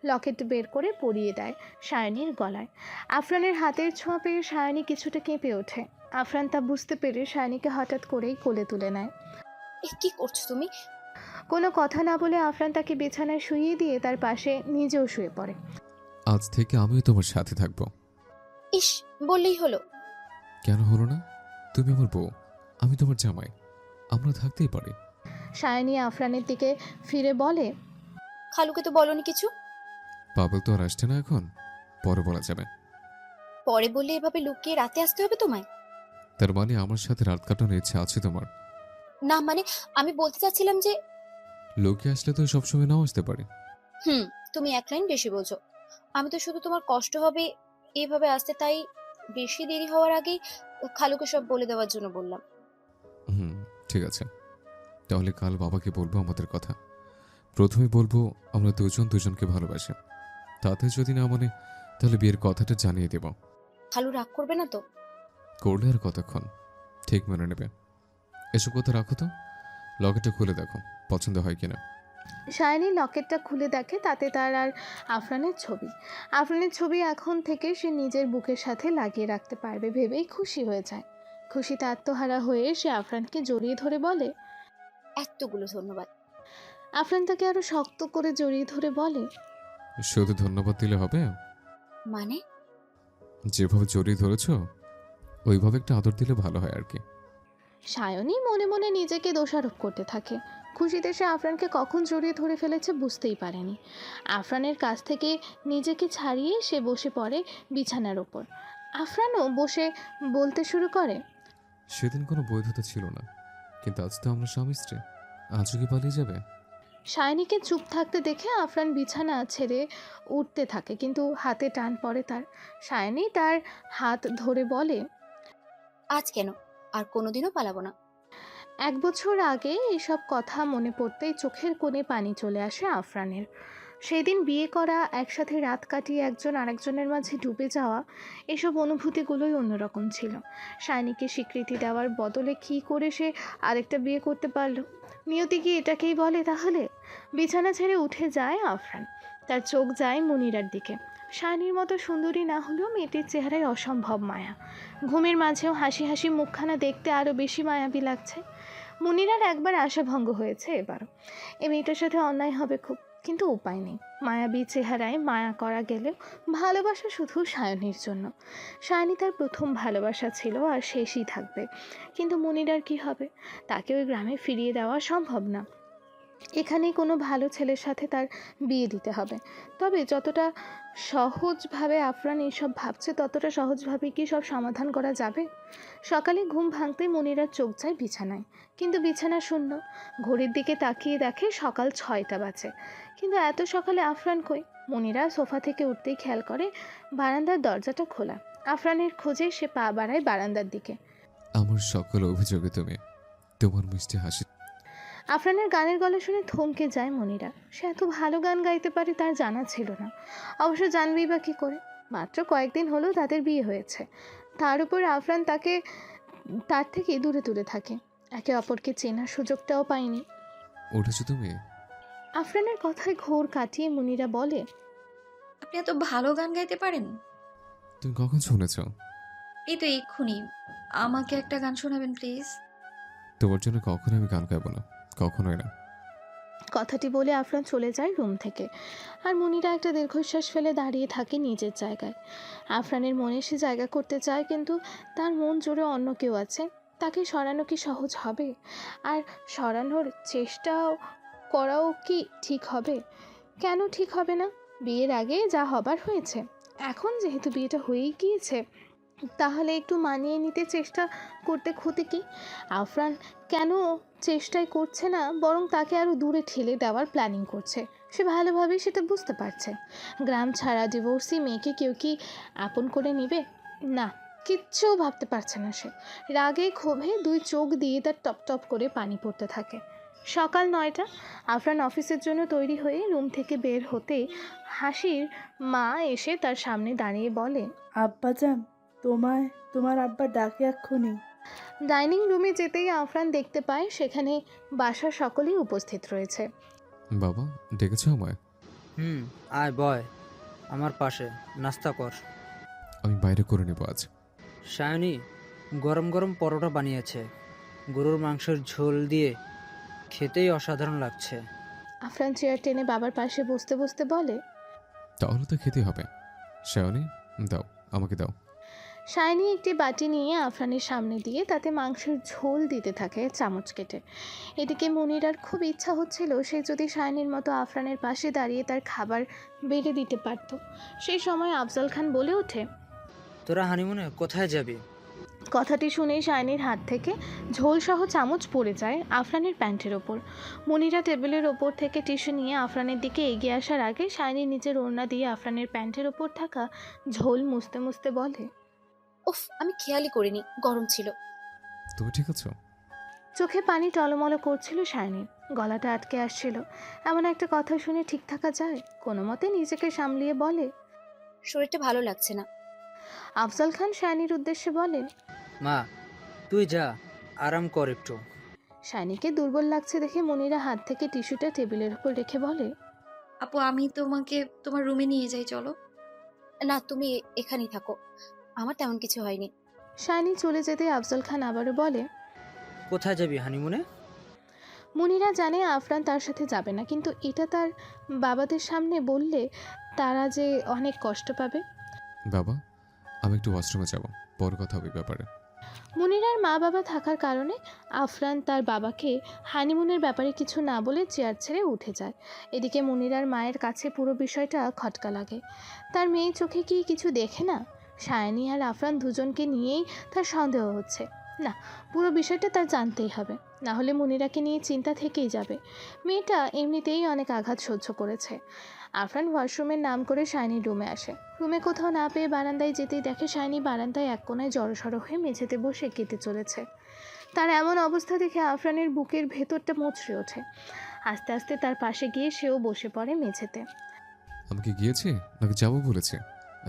লকেট বের করে পরিয়ে দেয় সায়নীর গলায়। আফরানের হাতের ছোঁয়া পেয়ে সায়নী কিছুটা কেঁপে ওঠে। আফরান তা বুঝতে পেরে সায়নীকে হঠাৎ করেই কোলে তুলে নেয়। এ কি করছো তুমি? কোনো কথা না বলে আফরান তাকে বিছানায় শুইয়ে দিয়ে তার পাশে নিজেও শুয়ে পড়ে। আজ থেকে আমিও তোমার সাথে থাকবো। ইস, বললেই হলো। কেন হলো না? তুমি আমার বউ, আমি তোমার জামাই, আমরা থাকতেই পারি। সায়নী আফরানের দিকে ফিরে বলে, খালুকে তো বলনি কিছু। পাবেল তো আর আসছে না এখন, পরে বলা যাবে। পরে বললে এভাবে লুকিয়ে রাতে আসতে হবে তোমায়? তার মানে আমার সাথে রাত কাটানোর ইচ্ছা আছে তোমার? না মানে, আমি বলতে চাচ্ছিলাম যে, লোকে আসলে তো সবসময় নাও আসতে পারে। তুমি এক লাইন বেশি বোঝো। আমি তো শুধু তোমার কষ্ট হবে এভাবে আসতে, তাই বেশি দেরি হওয়ার আগেই খালুকে সব বলে দেওয়ার জন্য বললাম। হুম, ঠিক আছে। তাহলে কাল বাবাকে বলবো আমাদের কথা। প্রথমে বলবো আমরা দুজন দুজনকে ভালোবাসি। তাতে যদি না মানে, তাহলে বিয়ের কথাটা জানিয়ে দেব। খালু রাগ করবে না তো? করলে আর কতক্ষণ, ঠিক মেনে নেবে। এসব কথা রাখো তো, লকেটটা খুলে দেখো পছন্দ হয় কিনা। সায়নী লকেটটা খুলে দেখে তাতে তার আর আফরানের ছবি। আফরানের ছবি এখন থেকে সে নিজের বুকের সাথে লাগিয়ে রাখতে পারবে ভেবেই খুশি হয়ে যায়। খুশিতে আত্মহারা হয়ে সে আফরানকে জড়িয়ে ধরে বলে, এতগুলো ধন্যবাদ। আফরান তাকে আরো শক্ত করে জড়িয়ে ধরে বলে, শুধু ধন্যবাদ দিলে হবে? মানে? যেভাবে জড়িয়ে ধরেছ ওইভাবে একটা আদর দিলে ভালো হয় আর কি। সায়নী মনে মনে নিজেকে দোষারোপ করতে থাকে। খুশিতে সে আফরানকে কখন জড়িয়ে ধরে ফেলেছে বুঝতেই পারেনি। আফরানের কাছ থেকে নিজেকে ছাড়িয়ে সে বসে পড়ে বিছানার ওপর। আফরানও বসে বলতে শুরু করে, সেদিন কোনো বৈধতা ছিল না, কিন্তু আজ তো আমরা স্বামী স্ত্রী, আজও কি পালিয়ে যাবে? সায়নীকে চুপ থাকতে দেখে আফরান বিছানা ছেড়ে উঠতে থাকে, কিন্তু হাতে টান পড়ে তার। সায়নী তার হাত ধরে বলে, আজ কেন, আর কোনোদিনও পালাবো না। 1 বছর আগে এসব কথা মনে পড়তেই চোখের কোণে পানি চলে আসে আফরানের। সেই দিন বিয়ে করা, একসাথে রাত কাটিয়ে একজন আরেকজনের মাঝে ডুবে যাওয়া, এসব অনুভূতিগুলোই অন্যরকম ছিল। শাইনিকে স্বীকৃতি দেওয়ার বদলে কী করে সে আরেকটা বিয়ে করতে পারল? নিয়তি কি এটাকেই বলে তাহলে? বিছানা ছেড়ে উঠে যায় আফরান। তার চোখ যায় মুনিরার দিকে। শাইনির মতো সুন্দরী না হলেও মেয়েটির চেহারায় অসম্ভব মায়া। ঘুমের মাঝেও হাসি হাসি মুখখানা দেখতে আরও বেশি মায়াবী লাগছে। মুনিরার একবার আশাভঙ্গ হয়েছে এবারও। এই মেয়েটার সাথে অন্যায় হবে খুব, কিন্তু উপায় নেই। মায়াবী চেহারায় মায়া করা গেলেও ভালোবাসা শুধু সায়নীর জন্য। সায়নী তার প্রথম ভালোবাসা ছিল আর শেষই থাকবে। কিন্তু মুনিরার কি হবে? তাকে ওই গ্রামে ফিরিয়ে দেওয়া সম্ভব না। এখানেই কোনো ভালো ছেলের সাথে তার বিয়ে দিতে হবে। তবে যতটা সহজভাবে আফরান এইসব ভাবছে, ততটা সহজভাবে কি সব সমাধান করা যাবে? সকালে ঘুম ভাঙতেই মনিরার চোখ যায় বিছানায়, কিন্তু বিছানা শূন্য। ঘড়ির দিকে তাকিয়ে দেখে সকাল 6টা বাজে, কিন্তু এত সকালে আফরান কই? মনিরা সোফা থেকে উঠতেই খেয়াল করে বারান্দার দরজাটা খোলা। আফরানের খোঁজে সে পা বাড়ায় বারান্দার দিকে। আমার সকল অভিযোগে তুমি, তোমার মিষ্টি হাসি। আফরানের গানের গলা শুনে থমকে যায় মনিরা। সে এত ভালো গান গাইতে পারে তার জানা ছিল না। অবশ্য জানবেই বা কী করে? মাত্র কয়েকদিন হলো তাদের বিয়ে হয়েছে। তার উপর আফরান তার থেকে দূরে দূরে থাকে। একে অপরকে চেনার সুযোগটাও পায়নি। উঠেছো তুমি? আফরানের কথায় ঘোর কাটিয়ে মনিরা বলে, আপনি এত ভালো গান গাইতে পারেন? তুমি কখন শুনেছ? এই তো এক্ষুনি। আমাকে একটা গান শোনাবেন প্লিজ। তোমার জন্য কখনো আমি গান গাইবো না, কখনোই না। কথাটি বলে আফরান চলে যায় রুম থেকে। আর মুনিরা একটা দীর্ঘশ্বাস ফেলে দাঁড়িয়ে থাকে নিজের জায়গায়। আফরানের মনে সে জায়গা করতে চায়, কিন্তু তার মন জুড়ে অন্য কেউ আছে। তাকে সরানো কি সহজ হবে? আর সরানোর চেষ্টাও করাও কি ঠিক হবে? কেন ঠিক হবে না? বিয়ের আগে যা হবার হয়েছে। এখন যেহেতু বিয়েটা হয়েই গিয়েছে, তাহলে একটু মানিয়ে নিতে চেষ্টা করতে ক্ষতি কি? আফরান কেন চেষ্টাই করছে না, বরং তাকে আরও দূরে ঠেলে দেওয়ার প্ল্যানিং করছে। সে ভালোভাবেই সেটা বুঝতে পারছে। গ্রাম ছাড়া ডিভোর্সি মেয়েকে কেউ কি আপন করে নেবে? না, কিচ্ছু ভাবতে পারছে না সে। রাগে ক্ষোভে দুই চোখ দিয়ে তার টপ টপ করে পানি পড়তে থাকে। সকাল 9টা। আফরান অফিসের জন্য তৈরি হয়ে রুম থেকে বের হতেই হাসির মা এসে তার সামনে দাঁড়িয়ে বলে, আব্বাজান, তোমার আব্বা ডাকে এক্ষুনি। ডাইনিং রুমে যেতেই আফরান দেখতে পায় সেখানে বাসার সকলেই উপস্থিত রয়েছে। বাবা, ডেকেছো আমায়? আয় বয় আমার পাশে, নাস্তা কর। আমি বাইরে করে নেবো আজ। সায়নী গরম গরম পরোটা বানিয়েছে, গরুর মাংসের ঝোল দিয়ে, খেতেই অসাধারণ লাগছে। আফরান চেয়ার টেনে বাবার পাশে বসতে বসতে বলে, তাহলে তো খেতে হবে। শায়নি, দাও, আমাকে দাও। শাইনি একটি বাটি নিয়ে আফরানের সামনে দিয়ে তাতে মাংসের ঝোল দিতে থাকে চামচ কেটে। এদিকে মনিরার খুব ইচ্ছা হচ্ছিল সে যদি শাইনির মতো আফরানের পাশে দাঁড়িয়ে তার খাবার বেড়ে দিতে পারত। সেই সময় আফজল খান বলে ওঠে, তোরা হানিমুনে কোথায় যাবি? কথাটি শুনেই শাইনির হাত থেকে ঝোলসহ চামচ পড়ে যায় আফরানের প্যান্টের ওপর। মনিরা টেবিলের ওপর থেকে টিস্যু নিয়ে আফরানের দিকে এগিয়ে আসার আগে শাইনি নিজের ওড়না দিয়ে আফরানের প্যান্টের ওপর থাকা ঝোল মুছতে মুছতে বলে, উফ, আমি খেয়ালই করিনি, গরম ছিল। তুমি ঠিক আছো? চোখে পানি টলমলো করছিল শাইনির, গলাটা আটকে আসছিল। এমন একটা কথা শুনে ঠিক থাকা যায়? কোনো মতে নিজেকে সামলিয়ে বলে, শরীরটা ভালো লাগছে না। আফজল খান শাইনির উদ্দেশ্যে বলেন, মা তুই যা, আরাম কর একটু। শাইনিকে দুর্বল লাগছে দেখে মনিরা হাত থেকে টিস্যুটা টেবিলের উপর রেখে বলে, আপু, আমি তোমাকে তোমার রুমে নিয়ে যাই, চলো। না, তুমি এখানেই থাকো, আমার তেমন কিছু হয়নি। শাইনি চলে যেতে আফজল খান আবারও বলে, কোথায় যাবি হানিমুনে? মনিরা জানে আফরান তার সাথে যাবে না, কিন্তু এটা তার বাবাদের সামনে বললে তারা যে অনেক কষ্ট পাবে। বাবা, আমি একটু ওয়াশরুমে যাব, পরে কথা হবে এই ব্যাপারে। মুনিরার মা বাবা থাকার কারণে আফরান তার বাবাকে হানিমুনের ব্যাপারে কিছু না বলে চেয়ার ছেড়ে উঠে যায়। এদিকে মুনিরার মায়ের কাছে পুরো বিষয়টা খটকা লাগে। তার মেয়ে চোখে কি কিছু দেখে না? সায়নী আর আফরান দুজনকে নিয়েই তার সন্দেহ হচ্ছে। না, পুরো বিষয়টা তার জানতেই হবে, না হলে মুনিরাকে নিয়ে চিন্তা থেকেই যাবে। মেয়েটা এমনিতেই অনেক আঘাত সহ্য করেছে। আফরান ওয়াশরুমের নাম করে শাইনির রুমে আসে। রুমে কোথাও না পেয়ে বারান্দায় যেতেই দেখে শাইনি বারান্দায় এক কোনায় জড়সড় হয়ে মেঝেতে বসে কেটে চলেছে। তার এমন অবস্থা দেখে আফরানের বুকের ভেতরটা মুচড়ে ওঠে। আস্তে আস্তে তার পাশে গিয়ে সেও বসে পড়ে মেঝেতে। আমাকে গিয়েছে নাকি যাবো বলেছে?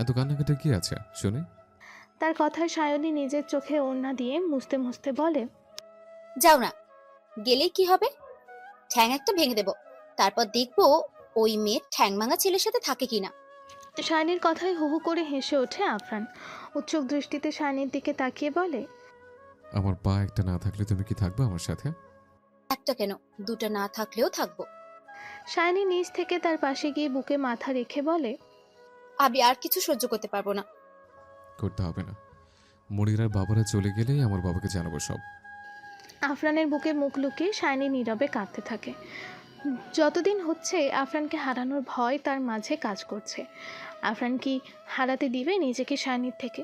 এত কান্নাকাটি কি আছে শুনে? তার কথায় সায়নী নিজের চোখে ওড়না দিয়ে মুছতে মুছতে বলে, যাও না, গেলেই কি হবে? ঠ্যাং একটা ভেঙে দেব, তারপর দেখবো ওই মেয়ে ঠ্যাং ভাঙা ছেলের সাথে থাকে কিনা। সায়নীর কথায় হু হু করে হেসে ওঠে আফরান। উৎসুক দৃষ্টিতে সায়নীর দিকে তাকিয়ে বলে, আমার পা একটা না থাকলে তুমি কি থাকবে আমার সাথে? একটা কেন, দুটো না থাকলেও থাকবো। সায়নী নিজ থেকে তার পাশে গিয়ে বুকে মাথা রেখে বলে, আমি আর কিছু সহ্য করতে পারবো না। করতে হবে না। মনিরার বাবারা চলে গেলেই আমার বাবাকে জানাবো সব। আফরানের বুকে মুখ লুকিয়ে সায়নী নীরবে কাঁদতে থাকে। যতদিন হচ্ছে আফরানকে হারানোর ভয় তার মাঝে কাজ করছে। আফরান কি হারাতে দিবে নিজেকে সায়নীর থেকে?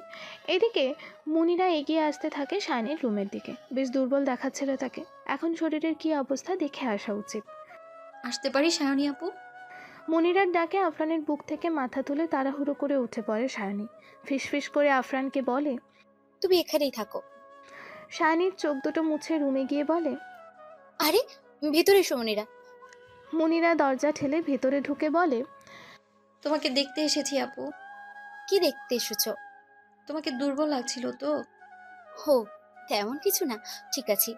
এদিকে মুনিরা এগিয়ে আসতে থাকে সায়নীর রুমের দিকে। বেশ দুর্বল দেখাচ্ছিল তাকে। এখন শরীরের কি অবস্থা দেখে আসা উচিত। আসতে পারি সায়নী আপু? মুনিরার ডাকে আফরানের বুক থেকে মাথা তুলে তাড়াহুড়ো করে উঠে পড়ে সায়নী। ফিসফিস করে আফরানকে বলে, তুমি এখানেই থাকো। সায়নীর চোখ দুটো মুছে রুমে গিয়ে বলে, আরে ভেতরে এসো মনিরা। মুনিরা দরজা ঠেলে ভেতরে ঢুকে বলে, তোমাকে দেখতে এসেছি আপু। কি দেখতে এসেছো? তোমাকে দুর্বল লাগছিল তো। হো, তেমন কিছু না, ঠিক আছে।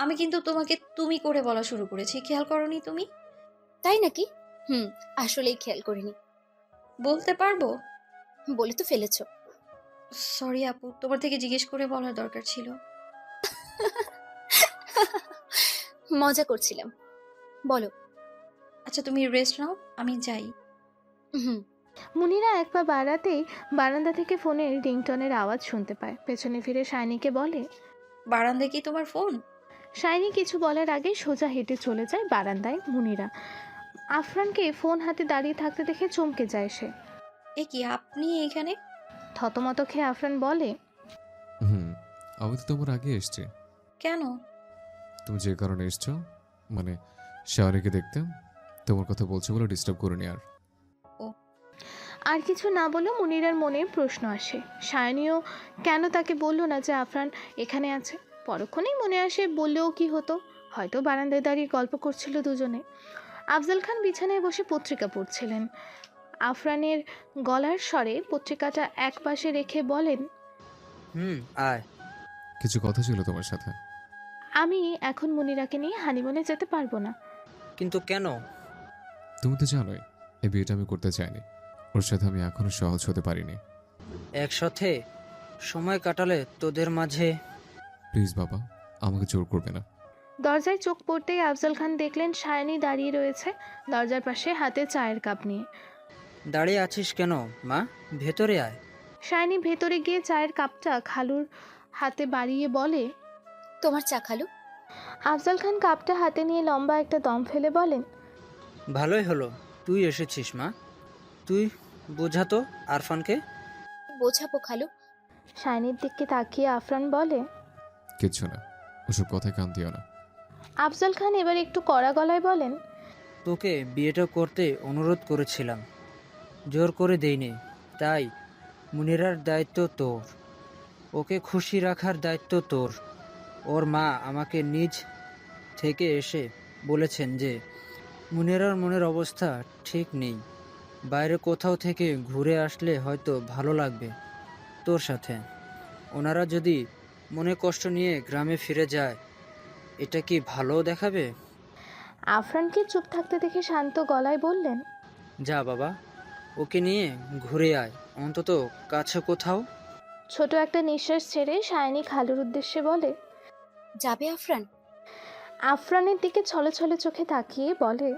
আমি কিন্তু তোমাকে তুমি করে বলা শুরু করেছি, খেয়াল করনি তুমি? তাই নাকি? আসলেই খেয়াল করিনি। বলতে পারবো? বলে তো ফেলেছো। সরি আপু, তোমার থেকে জিজ্ঞেস করে বলার দরকার ছিল। মজা করছিলাম, বলো। আচ্ছা তুমি রেস্ট নাও, আমি যাই। হুম। মুনিরা এক পা বাড়াতেই বারান্দা থেকে ফোনের রিংটনের আওয়াজ শুনতে পায়। পেছনে ফিরে সায়নীকে বলে, বারান্দায় কি তোমার ফোন? সায়নী কিছু বলার আগে সোজা হেঁটে চলে যায় বারান্দায়। মুনিরা আফরানকে ফোন হাতে দাঁড়িয়ে থাকতে দেখে চমকে যায় সে। এ কি আপনি এখানে? থতমত খেয়ে আফরান বলে, হুম, আমি তো তোমার আগে এসছি। কেন? তুমি যে কারণে এসছো, মানে শাওরিকে দেখতে, তোমার কথা বলছো বলে ডিস্টার্ব করিনি আর। আর কিছু না বলেও মুনিরার মনে প্রশ্ন আসে, সায়নীও কেন তাকে বলল না যে আফরান এখানে আছে। পরক্ষণেই মনে আসে বললেও কি হতো, হয়তো বারান্দায় দাঁড়িয়ে গল্প করছিল দুজনে। আফজল খান বিছানায় বসে পত্রিকা পড়ছিলেন। আফরানের গলার স্বরে পত্রিকাটা এক পাশে রেখে বলেন, আয়। কিছু কথা ছিল তোমার সাথে। আমি এখন মুনিরাকে নিয়ে হানিমুনে যেতে পারবো না। কিন্তু কেন? তুমি তো জানোই এই বিয়েটা আমি করতে চাইনি। ওর সাথে আমি এখনো সহজ হতে পারিনি। একসাথে সময় কাটালে তোদের মাঝে। প্লিজ বাবা, আমাকে জোর করবে না। দরজায় চোখ পড়তেই আফজল খান দেখলেন সায়নী দাঁড়িয়ে রয়েছে দরজার পাশে, হাতে চায়ের কাপ নিয়ে। দাঁড়িয়ে আছিস কেন মা? ভেতরে আয়। সায়নী ভেতরে গিয়ে চায়ের কাপটা খালুর হাতে বাড়িয়ে বলে, তোমার চা খালু। আফজল খান কাপটা হাতে নিয়ে লম্বা একটা দম ফেলে বলেন, ভালোই হলো তুই এসেছিস মা। তুই বোঝাতো আরফানকে। বোঝাবো খালু। সায়নীর দিকে তাকিয়ে আফরান বলে, কিচ্ছু না, ওসব কথায় কান দিও না। আফজল খান এবার একটু কড়া গলায় বলেন, তোকে বিয়েটা করতে অনুরোধ করেছিলাম, জোর করে দেইনি। তাই মুনিরার দায়িত্ব তোর, ওকে খুশি রাখার দায়িত্ব তোর। ওর মা আমাকে নিজ থেকে এসে বলেছেন যে মুনিরার মনের অবস্থা ঠিক নেই, বাইরে কোথাও থেকে ঘুরে আসলে হয়তো ভালো লাগবে তোর সাথে। ওনারা যদি মনে কষ্ট নিয়ে গ্রামে ফিরে যায়, এটা কি ভালো দেখাবে? আফরানকে চুপ থাকতে দেখে শান্ত গলায় বললেন, যা বাবা, ওকে নিয়ে ঘুরে আয়, অন্তত কাছে কোথাও। ছোট একটা নিঃশ্বাস ছেড়ে সায়নী খালুর উদ্দেশ্যে বলে, যাবে আফরান? আফরানের দিকে ছলে ছলে চোখে তাকিয়ে বলে,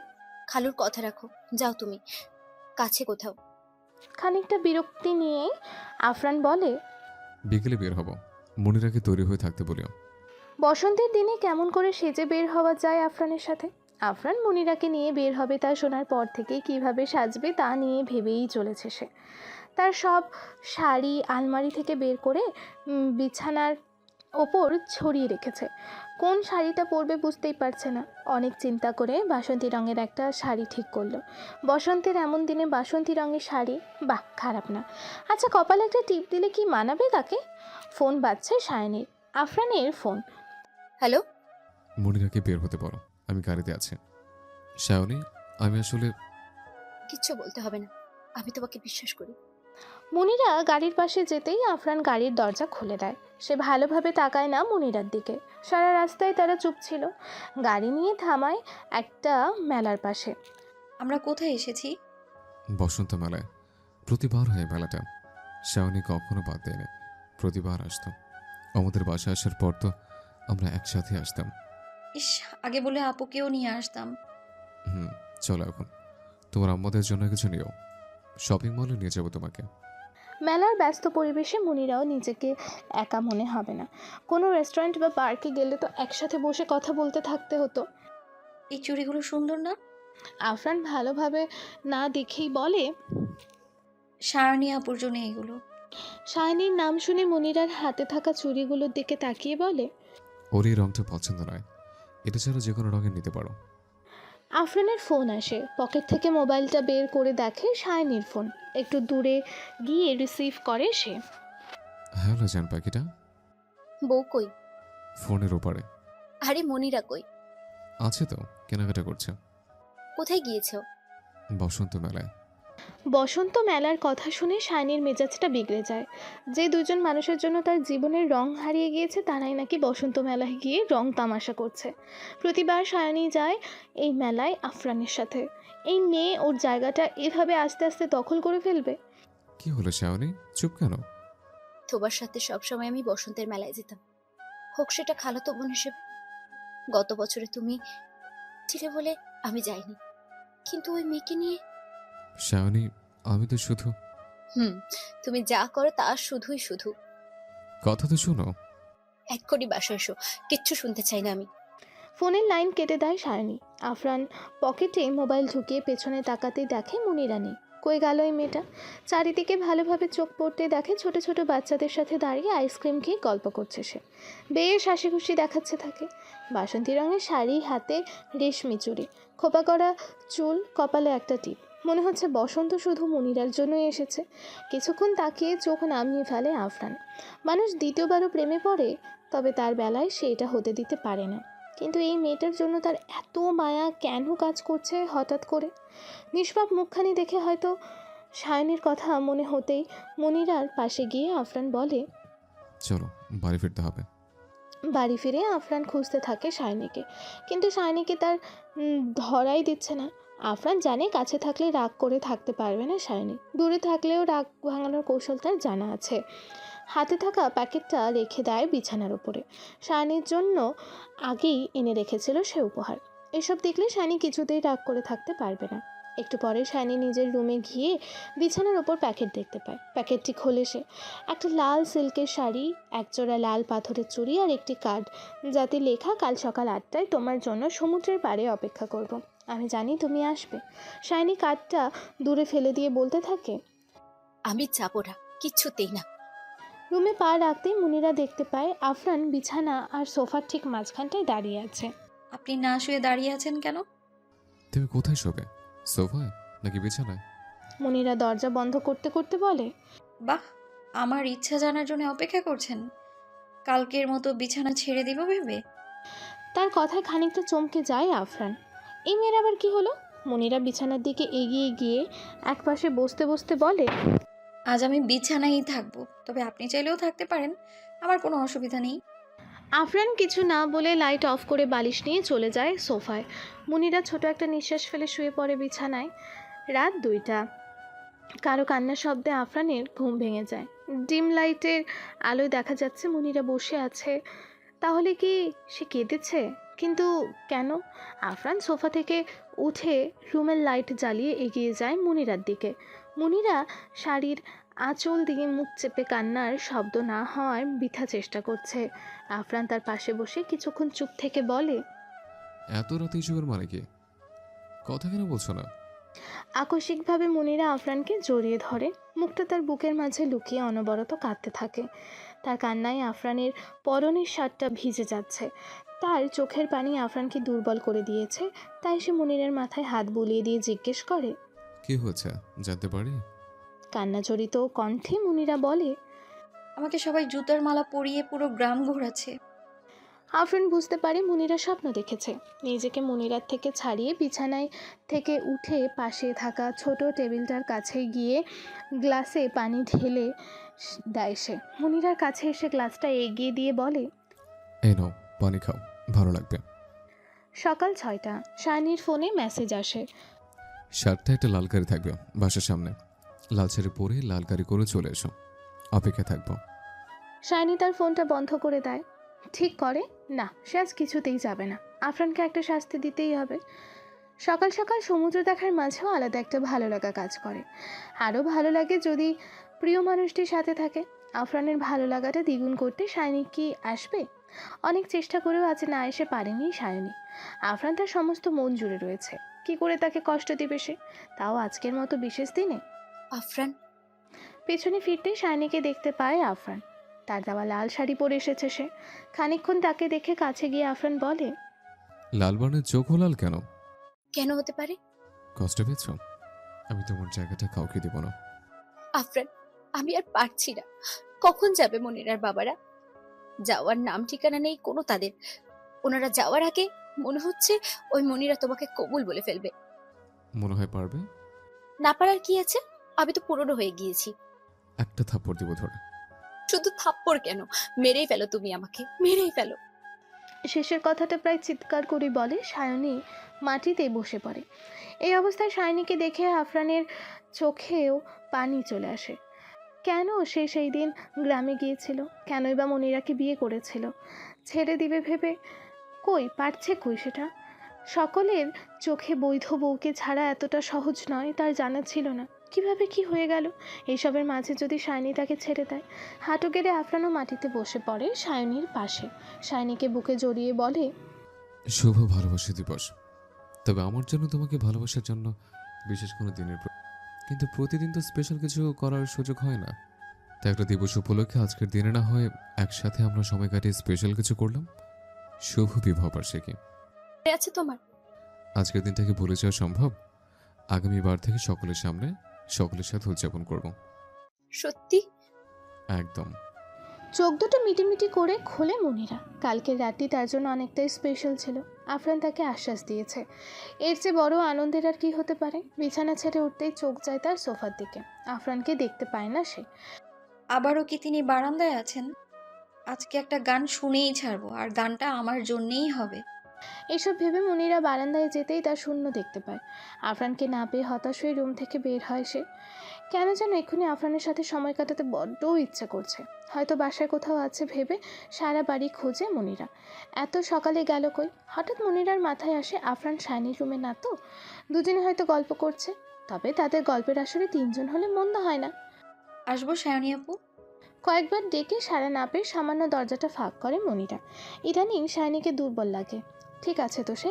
খালুর কথা রাখো, যাও তুমি কাছে কোথাও। খানিকটা বিরক্তি নিয়েই আফরান বলে, বিকেলে বের হব, মনিরাকে তৈরি হয়ে থাকতে বলিও। বসন্তের দিনে কেমন করে সেজে বের হওয়া যায় আফরানের সাথে? আফরান মুনিরাকে নিয়ে বের হবে তা শোনার পর থেকেই কিভাবে সাজবে তা নিয়ে ভেবেই চলেছে সে। তার সব শাড়ি আলমারি থেকে বের করে বিছানার ওপর ছড়িয়ে রেখেছে। কোন শাড়িটা পরবে বুঝতেই পারছে না। অনেক চিন্তা করে বাসন্তী রঙের একটা শাড়ি ঠিক করলো। বসন্তের এমন দিনে বাসন্তী রঙের শাড়ি, বাহ, খারাপ না। আচ্ছা, কপালে একটা টিপ দিলে কি মানাবে তাকে? ফোন বাজছে সায়নীর, আফরানের ফোন। হ্যালো। মনিরাকে বের হতে বলো, আমি গাড়িতে আছি। শাওনি, আমি আসলে কিচ্ছু বলতে হবে না, আমি তোমাকে বিশ্বাস করি। মনিরা গাড়ির পাশে যেতেই আফরান গাড়ির দরজা খুলে দেয়। সে ভালোভাবে তাকায় না মনিরার দিকে। সারা রাস্তায় তারা চুপ ছিল। গাড়ি নিয়ে থামায় একটা মেলার পাশে। আমরা কোথায় এসেছি? বসন্ত মেলায়। প্রতিবার হয় এই মেলাটা। শাওনি কখনো বাদ দেয়নি, প্রতিবার আসতাম। আমাদের বাসায় আসার পর তো আমরা একসাথে আসতাম। ইস, আগে বলে আপুকেও নিয়ে আসতাম। হুম, চলো এখন তোমার আম্মাদের জন্য কিছু নিও। শপিং মলে নিয়ে যাবো তোমাকে। মেলার ব্যস্ত পরিবেশে মনিরাও নিজেকে একা মনে হবে না। কোনো রেস্টুরেন্ট বা পার্কে গেলে তো একসাথে বসে কথা বলতে থাকতে হতো। এই চুড়িগুলো সুন্দর না? আফরান ভালোভাবে না দেখেই বলে। সায়নী আপুর জন্য এগুলো। শাইনির নাম শুনে মনিরার হাতে থাকা চুড়িগুলোর দিকে তাকিয়ে বলে। ওর এই রংটা পছন্দ নয়, এটা ছাড়া যে কোনো রঙের নিতে পারো। আফরানের ফোন আসে। পকেট থেকে মোবাইলটা বের করে দেখে শাইনির ফোন। একটু দূরে গিয়ে রিসিভ করে সে। হ্যালো জান পাখিটা। বউ কই? ফোনের ওপারে আরে মনিরা কই? আছে তো, কেনাকাটা করছে। কোথায় গিয়েছো? বসন্ত মেলায়। বসন্ত মেলার কথা শুনে শাইনির মেজাজটা বিগড়ে যায়। যে দুজন মানুষের জন্য তার জীবনের রং হারিয়ে গিয়েছে তারাই নাকি বসন্ত মেলায় গিয়ে রং তামাশা করছে। প্রতিবার শায়নি যায় এই মেলায় আফরানের সাথে। এই মেয়ে ওর জায়গাটা এভাবে আস্তে আস্তে দখল করে ফেলবে। কি হলো শাওনি, চুপ কেন? তোমার সাথে সবসময় আমি বসন্তের মেলায় যেতাম, হোক সেটা খালাতো বোন হিসেবে। গত বছরে তুমি ছিলে বলে আমি যাইনি, কিন্তু ওই মেয়েকে নিয়ে। শাওনি, আমি তো শুধু তুমি যা করো তা শুধুই শুধু। কথা তো শোনো। এক্ষুনি বাসায় এসো, কিচ্ছু শুনতে চাই না আমি। ফোনের লাইন কেটে দেয় শায়নি। আফরান পকেটে মোবাইল ঢুকিয়ে পেছনে তাকাতেই দেখে মনিরা নেই। কই গেল এই মেয়েটা? চারিদিকে ভালোভাবে চোখ পড়তে দেখে ছোট ছোট বাচ্চাদের সাথে দাঁড়িয়ে আইসক্রিম খেয়ে গল্প করছে সে। বেশ হাসি খুশি দেখাচ্ছে তাকে। বাসন্তী রঙের শাড়ি, হাতে রেশমি চুড়ি, খোপা করা চুল, কপালে একটা টিপ। মনে হচ্ছে বসন্ত শুধু মনিরার জন্যই এসেছে। কিছুক্ষণ তাকিয়ে চোখ নামিয়ে ফেলে আফরান। মানুষ দ্বিতীয়বারও প্রেমে পড়ে, তবে তার বেলায় সে এটা হতে দিতে পারে না। কিন্তু এই মেয়েটার জন্য তার এত মায়া কেন কাজ করছে হঠাৎ করে? নিষ্পাপ মুখখানি দেখে হয়তো সায়নীর কথা মনে হতেই মনিরার পাশে গিয়ে আফরান বলে। চলো বাড়ি ফিরতে হবে। বাড়ি ফিরে আফরান খুঁজতে থাকে সায়নীকে, কিন্তু সায়নীকে তার ধরাই দিচ্ছে না। আফরান জানে কাছে থাকলে রাগ করে থাকতে পারবে না সায়নী, দূরে থাকলেও রাগ ভাঙানোর কৌশল তার জানা আছে। হাতে থাকা প্যাকেটটা রেখে দেয় বিছানার উপরে। সায়নীর জন্য আগেই এনে রেখেছিল সে উপহার। এসব দেখলে সায়নী কিছুতেই রাগ করে থাকতে পারবে না। একটু পরে সায়নী নিজের রুমে গিয়ে বিছানার ওপর প্যাকেট দেখতে পায়। প্যাকেটটি খোলে সে। একটা লাল সিল্কের শাড়ি, একজোড়া লাল পাথরের চুড়ি আর একটি কার্ড, যাতে লেখা কাল সকাল 8টায় তোমার জন্য সমুদ্রের পাড়ে অপেক্ষা করব। আমি জানি তুমি আসবে। সায়নী কার্ডটা দূরে ফেলে দিয়ে বলতে থাকে। আমি যাবো না, কিচ্ছুতেই না। রুমে পা রাখতেই মুনিরা দেখতে পায় আফরান বিছানা আর সোফার ঠিক মাঝখানটায় দাঁড়িয়ে আছে। আপনি না শুয়ে দাঁড়িয়ে আছেন কেন? তুমি কোথায় শোবে, সোফায় নাকি বিছানায়? মুনিরা দরজা বন্ধ করতে করতে বলে। বাহ, আমার ইচ্ছা জানার জন্য অপেক্ষা করছেন? কালকের মতো বিছানা ছেড়ে দিব ভেবে? তার কথায় খানিকটা চমকে যায় আফরান। এই মেয়ের আবার কি হলো? মুনিরা বিছানার দিকে এগিয়ে গিয়ে একপাশে বসতে বসতে বলে। আজ আমি বিছানায়ই থাকবো, তবে আপনি চাইলেও থাকতে পারেন, আমার কোনো অসুবিধা নেই। আফরান কিছু না বলে লাইট অফ করে বালিশ নিয়ে চলে যায় সোফায়। মুনিরা ছোট একটা নিঃশ্বাস ফেলে শুয়ে পড়ে বিছানায়। রাত 2টা। কারো কান্নার শব্দে আফরানের ঘুম ভেঙে যায়। ডিম লাইটের আলোয় দেখা যাচ্ছে মুনিরা বসে আছে। তাহলে কি সে কেঁদেছে? কিন্তু কেন? আফরান সোফা থেকে উঠে রুমের লাইট জ্বালিয়ে এগিয়ে যায় মুনিরার দিকে। মুনিরা শাড়ির আঁচল দিয়ে মুখ চেপে কান্নার শব্দ না হওয়ার বৃথা চেষ্টা করছে। আফরান তার পাশে বসে কিছুক্ষণ চুপ থেকে বলে। এত রাতে এসবের মানে কি? কথা কেন বলছো না? আকস্মিকভাবে মুনিরা আফরানকে জড়িয়ে ধরে। মুখটা তার বুকের মাঝে লুকিয়ে অনবরত কাঁদতে থাকে। তার কান্নায় আফরানের পরনের শার্টটা ভিজে যাচ্ছে। তার চোখের পানি আফরানকে দুর্বল করে দিয়েছে। তাই সে মুনিরের মাথায় হাত বুলিয়ে দিয়ে জিজ্ঞেস করে। কি হয়েছে জানতে পারি? কান্না জড়িত কণ্ঠে মুনিরা বলে। আমাকে সবাই জুতার মালা পরিয়ে পুরো গ্রাম ঘোরাচ্ছে। আফরান বুঝতে পারে মনিরা স্বপ্ন দেখেছে। নিজেকে মনিরার থেকে ছাড়িয়ে বিছানায় থেকে উঠে পাশে থাকা ছোট টেবিলটার কাছে গিয়ে গ্লাসে পানি ঢেলে দেয় সে। মনিরার কাছে এসে গ্লাসটা এগিয়ে দিয়ে বলে, এই নাও পানি খাও, ভালো লাগবে। সকাল 6টা। শাইনির ফোনে মেসেজ আসে। শার্টটা একটা লাল গাড়ি থাকবে বাসার সামনে, লাল শাড়ি পরে লাল গাড়ি করে চলে এসো, অপেক্ষায় থাকবো। শাইনি তার ফোনটা বন্ধ করে দেয়। ঠিক করে না, সে আজ কিছুতেই যাবে না। আফরানকে একটা শাস্তি দিতেই হবে। সকাল সকাল সমুদ্র দেখার মাঝেও আলাদা একটা ভালো লাগা কাজ করে। আরও ভালো লাগে যদি প্রিয় মানুষটির সাথে থাকে। আফরানের ভালো লাগাটা দ্বিগুণ করতে শাইনি কি আসবে? অনেক চেষ্টা করেও আজ না এসে পারেনি শাইনি। আফরান তার সমস্ত মন জুড়ে রয়েছে, কি করে তাকে কষ্ট দিবে সে, তাও আজকের মতো বিশেষ দিনে। আফরান, পেছনে ফিরতে শাইনিকে দেখতে পায় আফরান। তার দেওয়া লাল শাড়ি পরে এসেছে সে। খানিকক্ষণ তাকে দেখে কাছে গিয়ে আফরান বলে, লাল বর্ণের চোখও লাল কেন? কেন হতে পারে? কষ্ট পেয়েছ? আমি তোমার জায়গাটা কাউকে দেব না। আফরান, আমি আর পারছি না। কখন যাবে মনিরার বাবারা? যাওয়ার নাম ঠিকানা নেই কোনো তাদের। ওনারা যাওয়ার আগে মনে হচ্ছে ওই মনিরা তোমাকে কবুল বলে ফেলবে। মনে হয় পারবে? না পারার কি আছে? আমি তো পুরনো হয়ে গিয়েছি। একটা থাপ্পড় দিব ধরে। শুধু থাপ্পড় কেন, মেরেই ফেলো, তুমি আমাকে মেরেই ফেলো। শেষের কথাটা প্রায় চিৎকার করে বলে সায়নী মাটিতে বসে পড়ে। এই অবস্থায় সায়নীকে দেখে আফরানের চোখেও পানি চলে আসে। কেন সে সেই দিন গ্রামে গিয়েছিল? কেনই বা মনিরাকে বিয়ে করেছিল? ছেড়ে দিবে ভেবে কই পারছে কই সেটা? সকলের চোখে বৈধ বউকে ছাড়া এতটা সহজ নয় তার জানা ছিল না। কিভাবে কি হয়ে গেল? এইসবের মাঝে যদি সায়নী তাকে ছেড়ে দেয়। হাঁটু গেড়ে আফরানও মাটিতে বসে পড়ে সায়নীর পাশে। সায়নীকে বুকে জড়িয়ে বলে, শুভ ভালোবাসা দিবস। তবে আমার জন্য তোমাকে ভালোবাসার জন্য বিশেষ কোনো দিনের কিন্তু প্রতিদিন তো স্পেশাল কিছু করার সুযোগ হয় না। তাই একটা দিবস উপলক্ষে আজকের দিনে না হয় একসাথে আমরা সময় কাটিয়ে স্পেশাল কিছু করলাম। শুভ বিবাহ বার্ষিকী। মনে আছে তোমার? আজকের দিনটাকে ভুলে যাওয়া সম্ভব? আগামীবার থেকে সকলের সামনে সকলের সাথে উদযাপন করব। সত্যি? একদম। চোখ দুটো মিটিমিটি করে খোলে মনিরা। কালকের রাতটি তার জন্য অনেকটাই স্পেশাল ছিল। আফরান তাকে আশ্বাস দিয়েছে। এর চেয়ে বড় আনন্দের আর কি হতে পারে? বিছানা ছেড়ে উঠতেই চোখ যায় তার সোফার দিকে। আফরানকে দেখতে পায় না সে। আবারও কি তিনি বারান্দায় আছেন? আজকে একটা গান শুনেই ছাড়বো, আর গানটা আমার জন্যেই হবে। এসব ভেবে মনিরা বারান্দায় যেতেই তার শূন্য দেখতে পায়। আফরানকে না পেয়ে হতাশ হয়ে রুম থেকে বের হয় সে। কেন যেন এক্ষুনি আফরানের সাথে সময় কাটাতে বড্ড ইচ্ছে করছে। হয়তো বাসায় কোথাও আছে ভেবে সারা বাড়ি খোঁজে মনিরা। এত সকালে গেল কই? হঠাৎ মনিরার মাথায় আসে আফরান শাইনির রুমে না তো। দুজনে হয়তো গল্প করছে। তবে তাদের গল্পের আসরে 3জন হলে মন্দ হয় না। আসবো সায়নী আপু? কয়েকবার ডেকে সাড়া না পেয়ে সামান্য দরজাটা ফাঁক করে মনিরা। ইদানিং শাইনিকে দুর্বল লাগে। ঠিক আছে তো সে?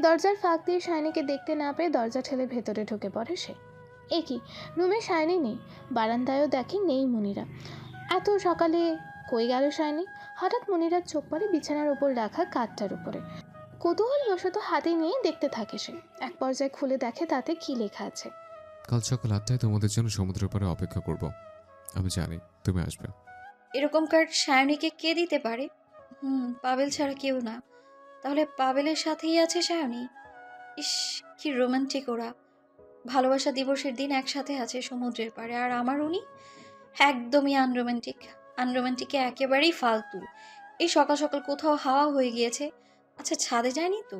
দরজার ফাঁক দিয়ে শাইনিকে দেখতে না পেয়ে দরজা ঠেলে ভেতরে ঢুকে পড়ে সে। এ কি, রুমে শাইনি নেই, বারান্দায়ও দেখে নেই মনিরা। এত সকালে কই গেল শাইনি? হঠাৎ মনিরার চোখ পড়ে বিছানার উপর রাখা কাঠটার উপরে। কৌতূহলবশত হাতে নিয়ে দেখতে থাকে সে। এক পর্যায়ে খুলে দেখে তাতে কি লেখা আছে। কাল সকাল 8টায় তোমাদের জন্য সমুদ্রের পাড়ে অপেক্ষা করব। আমি জানি তুমি আসবে। এরকম কার্ড সায়নীকে কে দিতে পারে? পাবেল ছাড়া কেউ না। তাহলে পাবেলের সাথেই আছে সায়নী। ইস, কি রোমান্টিক ওরা। ভালোবাসা দিবসের দিন একসাথে আছে সমুদ্রের পাড়ে, আর আমার উনি একদমই আনরোমান্টিক। আনরোমান্টিকে একেবারেই ফালতু। এই সকাল সকাল কোথাও হাওয়া হয়ে গিয়েছে। আচ্ছা, ছাদে যায়নি তো?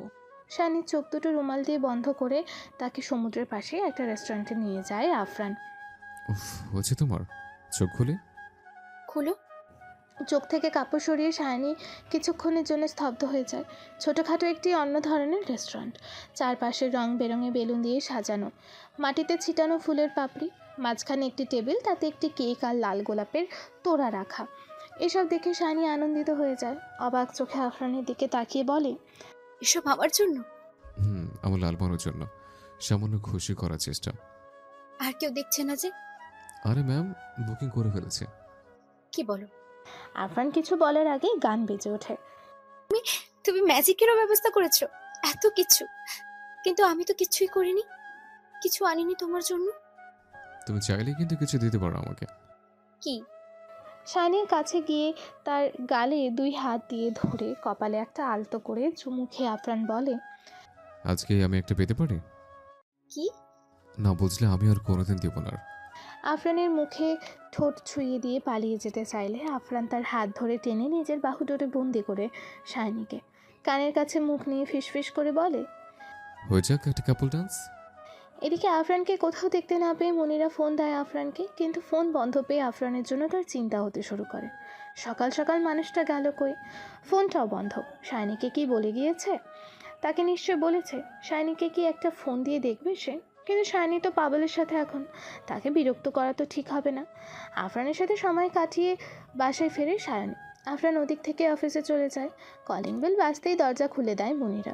শানির চোখ দুটো রুমাল দিয়ে বন্ধ করে তাকে সমুদ্রের পাশে একটা রেস্টুরেন্টে নিয়ে যায় আফরান। উফ, হচ্ছে তোমার? চোখ খুলে। খুলো। চোখ থেকে কাপড় সরিয়ে শায়নি কিছুক্ষণের জন্য স্তব্ধ হয়ে যায়। ছোটোখাটো একটি অন্য ধরনের রেস্টুরেন্ট। চারপাশে রং বেরঙে বেলুন দিয়ে সাজানো, মাটিতে ছিটানো ফুলের পাপড়ি, মাঝখানে একটি টেবিল, তাতে একটি কেক আর লাল গোলাপের তোড়া রাখা। এসব দেখে শায়নি আনন্দিত হয়ে যায়। অবাক চোখে আফরানের দিকে তাকিয়ে বলে, এসব আমার জন্য? আমার লালবানোর জন্য সামান্য খুশি করার চেষ্টা। আর কেউ দেখছে না যে? আরে ম্যাম, বুকিং করে ফেলেছে। কি বলো? আফরান কিছু বলার আগেই গান বেজে ওঠে। তুমি ম্যাজিকেরও ব্যবস্থা করেছো? এত কিছু, কিন্তু আমি তো কিছুই করিনি, কিছু আনিনি তোমার জন্য। তুমি চাইলে কিন্তু কিছু দিতে পারো আমাকে। কি? শাইনির কাছে গিয়ে তার গালে 2 হাত দিয়ে ধরে কপালে একটা আলতো করে চুমু খেয়ে আফরান বলে, আজকে আমি একটা পেতে পারি? কি? না বুঝলে আমি আর কোনোদিন দিব না। আফরানের মুখে ঠোঁট ছুঁয়ে দিয়ে পালিয়ে যেতে চাইলে আফরান তার হাত ধরে টেনে নিজের বাহু ডোরে বন্দি করে শাইনিকে কানের কাছে মুখ নিয়ে ফিসফিস করে বলে। হয়ে যাক একটা কাপল ডান্স। এদিকে আফরানকে কোথাও দেখতে না পেয়ে মনিরা ফোন দেয় আফরানকে, কিন্তু ফোন বন্ধ পেয়ে আফরানের জন্য তার চিন্তা হতে শুরু করে। সকাল সকাল মানুষটা গেল কই? ফোনটাও বন্ধ। শাইনিকে কি বলে গিয়েছে? তাকে নিশ্চয় বলেছে। শাইনিকে কি একটা ফোন দিয়ে দেখবে সে? কিন্তু শাইনি তো পাবেলের সাথে এখন, তাকে বিরক্ত করা তো ঠিক হবে না। আফরানের সাথে সময় কাটিয়ে বাসায় ফেরে শায়নি। আফরান ওদিক থেকে অফিসে চলে যায়। কলিং বেল বাজতেই দরজা খুলে দেয় মনিরা।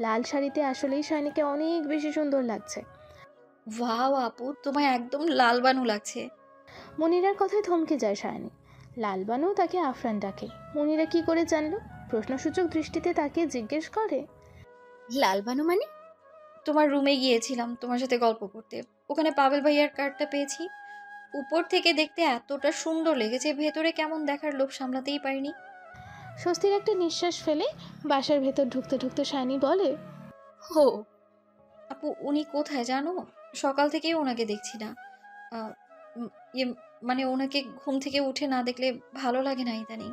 লাল শাড়িতে আসলেই শাইনিকে অনেক বেশি সুন্দর লাগছে। ওয়াও আপু, তোমায় একদম লাল বানু লাগছে। মনিরার কথায় থমকে যায় শায়নি। লালবানু তাকে আফরান ডাকে। মনিরা কি করে জানলো? প্রশ্নসূচক দৃষ্টিতে তাকে জিজ্ঞেস করে। লালবানু মানে? তোমার রুমে গিয়েছিলাম তোমার সাথে গল্প করতে, ওখানে পাবেল ভাইয়ার কার্ডটা পেয়েছি। উপর থেকে দেখতে এতটা সুন্দর লেগেছে, ভেতরে কেমন দেখার লোভ সামলাতেই পারিনি। স্বস্তির একটা নিঃশ্বাস ফেলে বাসার ভেতর ঢুকতে ঢুকতে শায়নি বলে, হো, আপু উনি কোথায় জানো? সকাল থেকেই ওনাকে দেখছি না। আহ, ইয়ে মানে ওনাকে ঘুম থেকে উঠে না দেখলে ভালো লাগে না ইদানিং।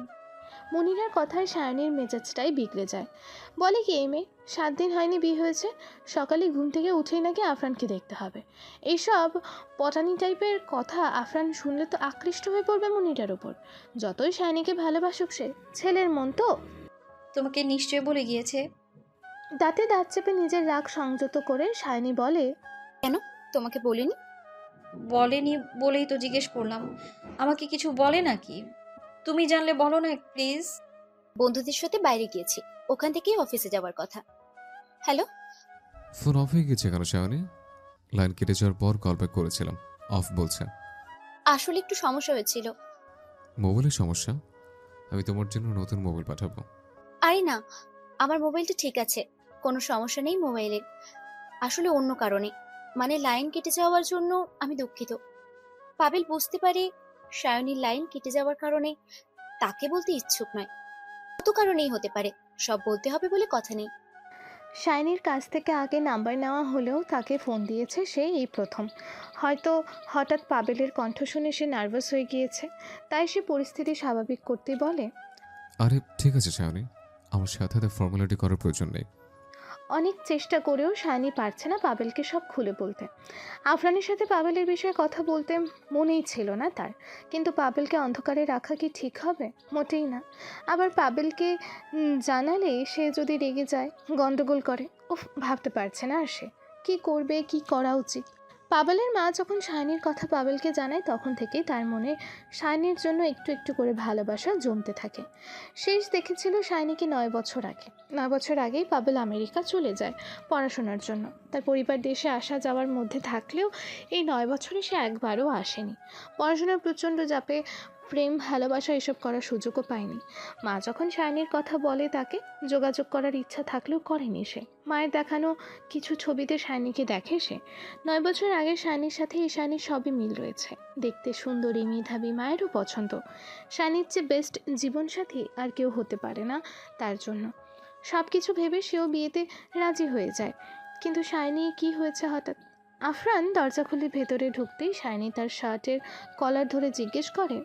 মনিরার কথায় শায়নির মেজাজটাই বিগড়ে যায়। বলে কি এই মেয়ে, 7 দিন হয়নি বিয়ে হয়েছে, সকালে ঘুম থেকে উঠেই নাকি আফরানকে দেখতে হবে। এইসব পটানি টাইপের কথা আফরান শুনলে তো আকৃষ্ট হয়ে পড়বে মনিরার ওপর। যতই শায়নিকে ভালোবাসুক সে, ছেলের মন তো। তোমাকে নিশ্চয় বলে গিয়েছে। দাঁতে দাঁত চেপে নিজের রাগ সংযত করে শায়নি বলে, তোমাকে বলিনি? বলেনি বলেই তো জিজ্ঞেস করলাম। আমাকে কিছু বলে নাকি? তুমি জানলে বলো না প্লিজ। বন্ধুদের সাথে বাইরে গিয়েছি, ওখান থেকেই অফিসে যাওয়ার কথা। হ্যালো? ফোন অফ হয়ে গেছে কেন শাওনি? লাইন কেটে যাওয়ার পর কল ব্যাক করেছিলাম, অফ বলছে। আসলে একটু সমস্যা হয়েছিল। মোবাইলের সমস্যা? আমি তোমার জন্য নতুন মোবাইল পাঠাবো। আরে না, আমার মোবাইলটা ঠিক আছে, কোনো সমস্যা নেই মোবাইলের। আসলে অন্য কারণে, মানে লাইন কেটে যাওয়ার জন্য আমি দুঃখিত। পাবেল বুঝতে পারে সায়নীর লাইন কেটে যাওয়ার কারণে তাকে বলতে ইচ্ছুক নয়। কত কারণেই হতে পারে, সব বলতে হবে বলে কথা নেই। শাইনির কাছ থেকে আগে নাম্বার নেওয়া হলেও তাকে ফোন দিয়েছে সে এই প্রথম। হয়তো হঠাৎ পাবেলের কণ্ঠ শুনে সে নার্ভাস হয়ে গিয়েছে, তাই সে পরিস্থিতি স্বাভাবিক করতে বলে, আরে ঠিক আছে শাওনি, আমার সাথে ফর্মালিটি করার প্রয়োজন নেই। অনেক চেষ্টা করেও শাইনি পারছে না পাবেলকে সব খুলে বলতে। আফরানের সাথে পাবেলের বিষয়ে কথা বলতে মনেই ছিল না তার, কিন্তু পাবেলকে অন্ধকারে রাখা কি ঠিক হবে? মোটেই না। আবার পাবেলকে জানালে সে যদি রেগে যায়, গন্ডগোল করে, উফ, ভাবতে পারছে না আর সে কি করবে, কি করা উচিত। পাবেলের মা যখন শাইনির কথা পাবেলকে জানায় তখন থেকেই তার মনে শাইনির জন্য একটু একটু করে ভালোবাসা জমতে থাকে। শেষ দেখেছিল শাইনিকে 9 বছর আগে। 9 বছর আগেই পাবেল আমেরিকা চলে যায় পড়াশোনার জন্য। তার পরিবার দেশে আসা যাওয়ার মধ্যে থাকলেও এই 9 বছরে সে একবারও আসেনি। পড়াশোনার প্রচণ্ড চাপে প্রেম ভালোবাসা এসব করার সুযোগও পায়নি। মা যখন শাইনির কথা বলে তাকে যোগাযোগ করার ইচ্ছা থাকলেও করেনি সে। মায়ের দেখানো কিছু ছবিতে শাইনিকে দেখে সে। 9 বছর আগে শাইনির সাথে এই শাইনির সবই মিল রয়েছে। দেখতে সুন্দরী, মেধাবী, মায়েরও পছন্দ। শাইনির চেয়ে বেস্ট জীবনসাথী আর কেউ হতে পারে না তার জন্য। সব কিছু ভেবে সেও বিয়েতে রাজি হয়ে যায়। কিন্তু শাইনি কি হয়েছে হঠাৎ? আফরান দরজা খুলে ভেতরে ঢুকতেই শাইনি তার শার্টের কলার ধরে জিজ্ঞেস করে,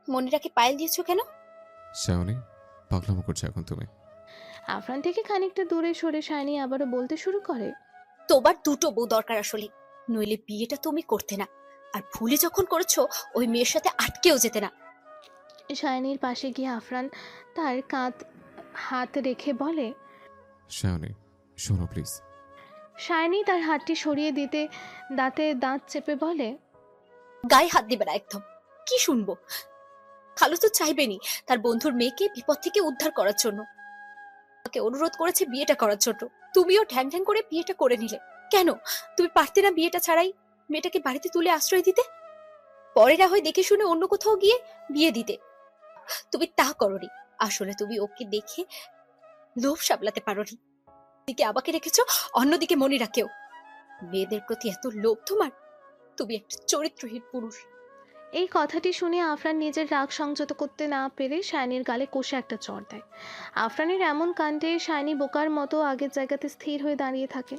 মনিরাকে পায়েল দিয়েছো কেন? শাওনি, পাগলামো করছো এখন তুমি। আফরান থেকে খানিকটা দূরে সরে শাইনি আবারও বলতে শুরু করে, তোমার দুটো বউ দরকার আসলে, নইলে বিয়েটা তুমি করতে না। আর ভুলে যখন করেছো ওই মেয়ের সাথে আটকেও যেতে না। শাইনির পাশে গিয়ে আফরান তার কাঁধ হাত রেখে বলে। শাওনি শোনো প্লিজ। শাইনি তার হাতটি সরিয়ে দিতে দাঁতে দাঁত চেপে বলে, গায়ে হাত দিবে না একদম। কি শুনবো? খালু তো চাইবেনি তার বন্ধুর মেয়েকে বিপদ থেকে উদ্ধার করার জন্য। তাকে অনুরোধ করেছে বিয়েটা করার জন্য, তুমিও ঠ্যাং ঠ্যাং করে বিয়েটা করে নিলে। কেন তুমি পারতে না বিয়েটা ছাড়াই মেয়েটাকে বাড়িতে তুলে আশ্রয় দিতে? পরে না হয় দেখে শুনে অন্য কোথাও গিয়ে বিয়ে দিতে। তুমি তা করনি। আসলে তুমি ওকে দেখে লোভ সামলাতে পারোনি। দিকে আমাকে রেখেছো, অন্যদিকে মনিরাকেও। মেয়েদের প্রতি এত লোভ তোমার? তুমি একটা চরিত্রহীন পুরুষ। এই কথাটি শুনে আফরান নিজের রাগ সংযত করতে না পেরে শায়নির গালে কষে একটা চড় দেয়। আফরানের এমন কাণ্ডে শায়নি বোকার মতো আগের জায়গাতে স্থির হয়ে দাঁড়িয়ে থাকে।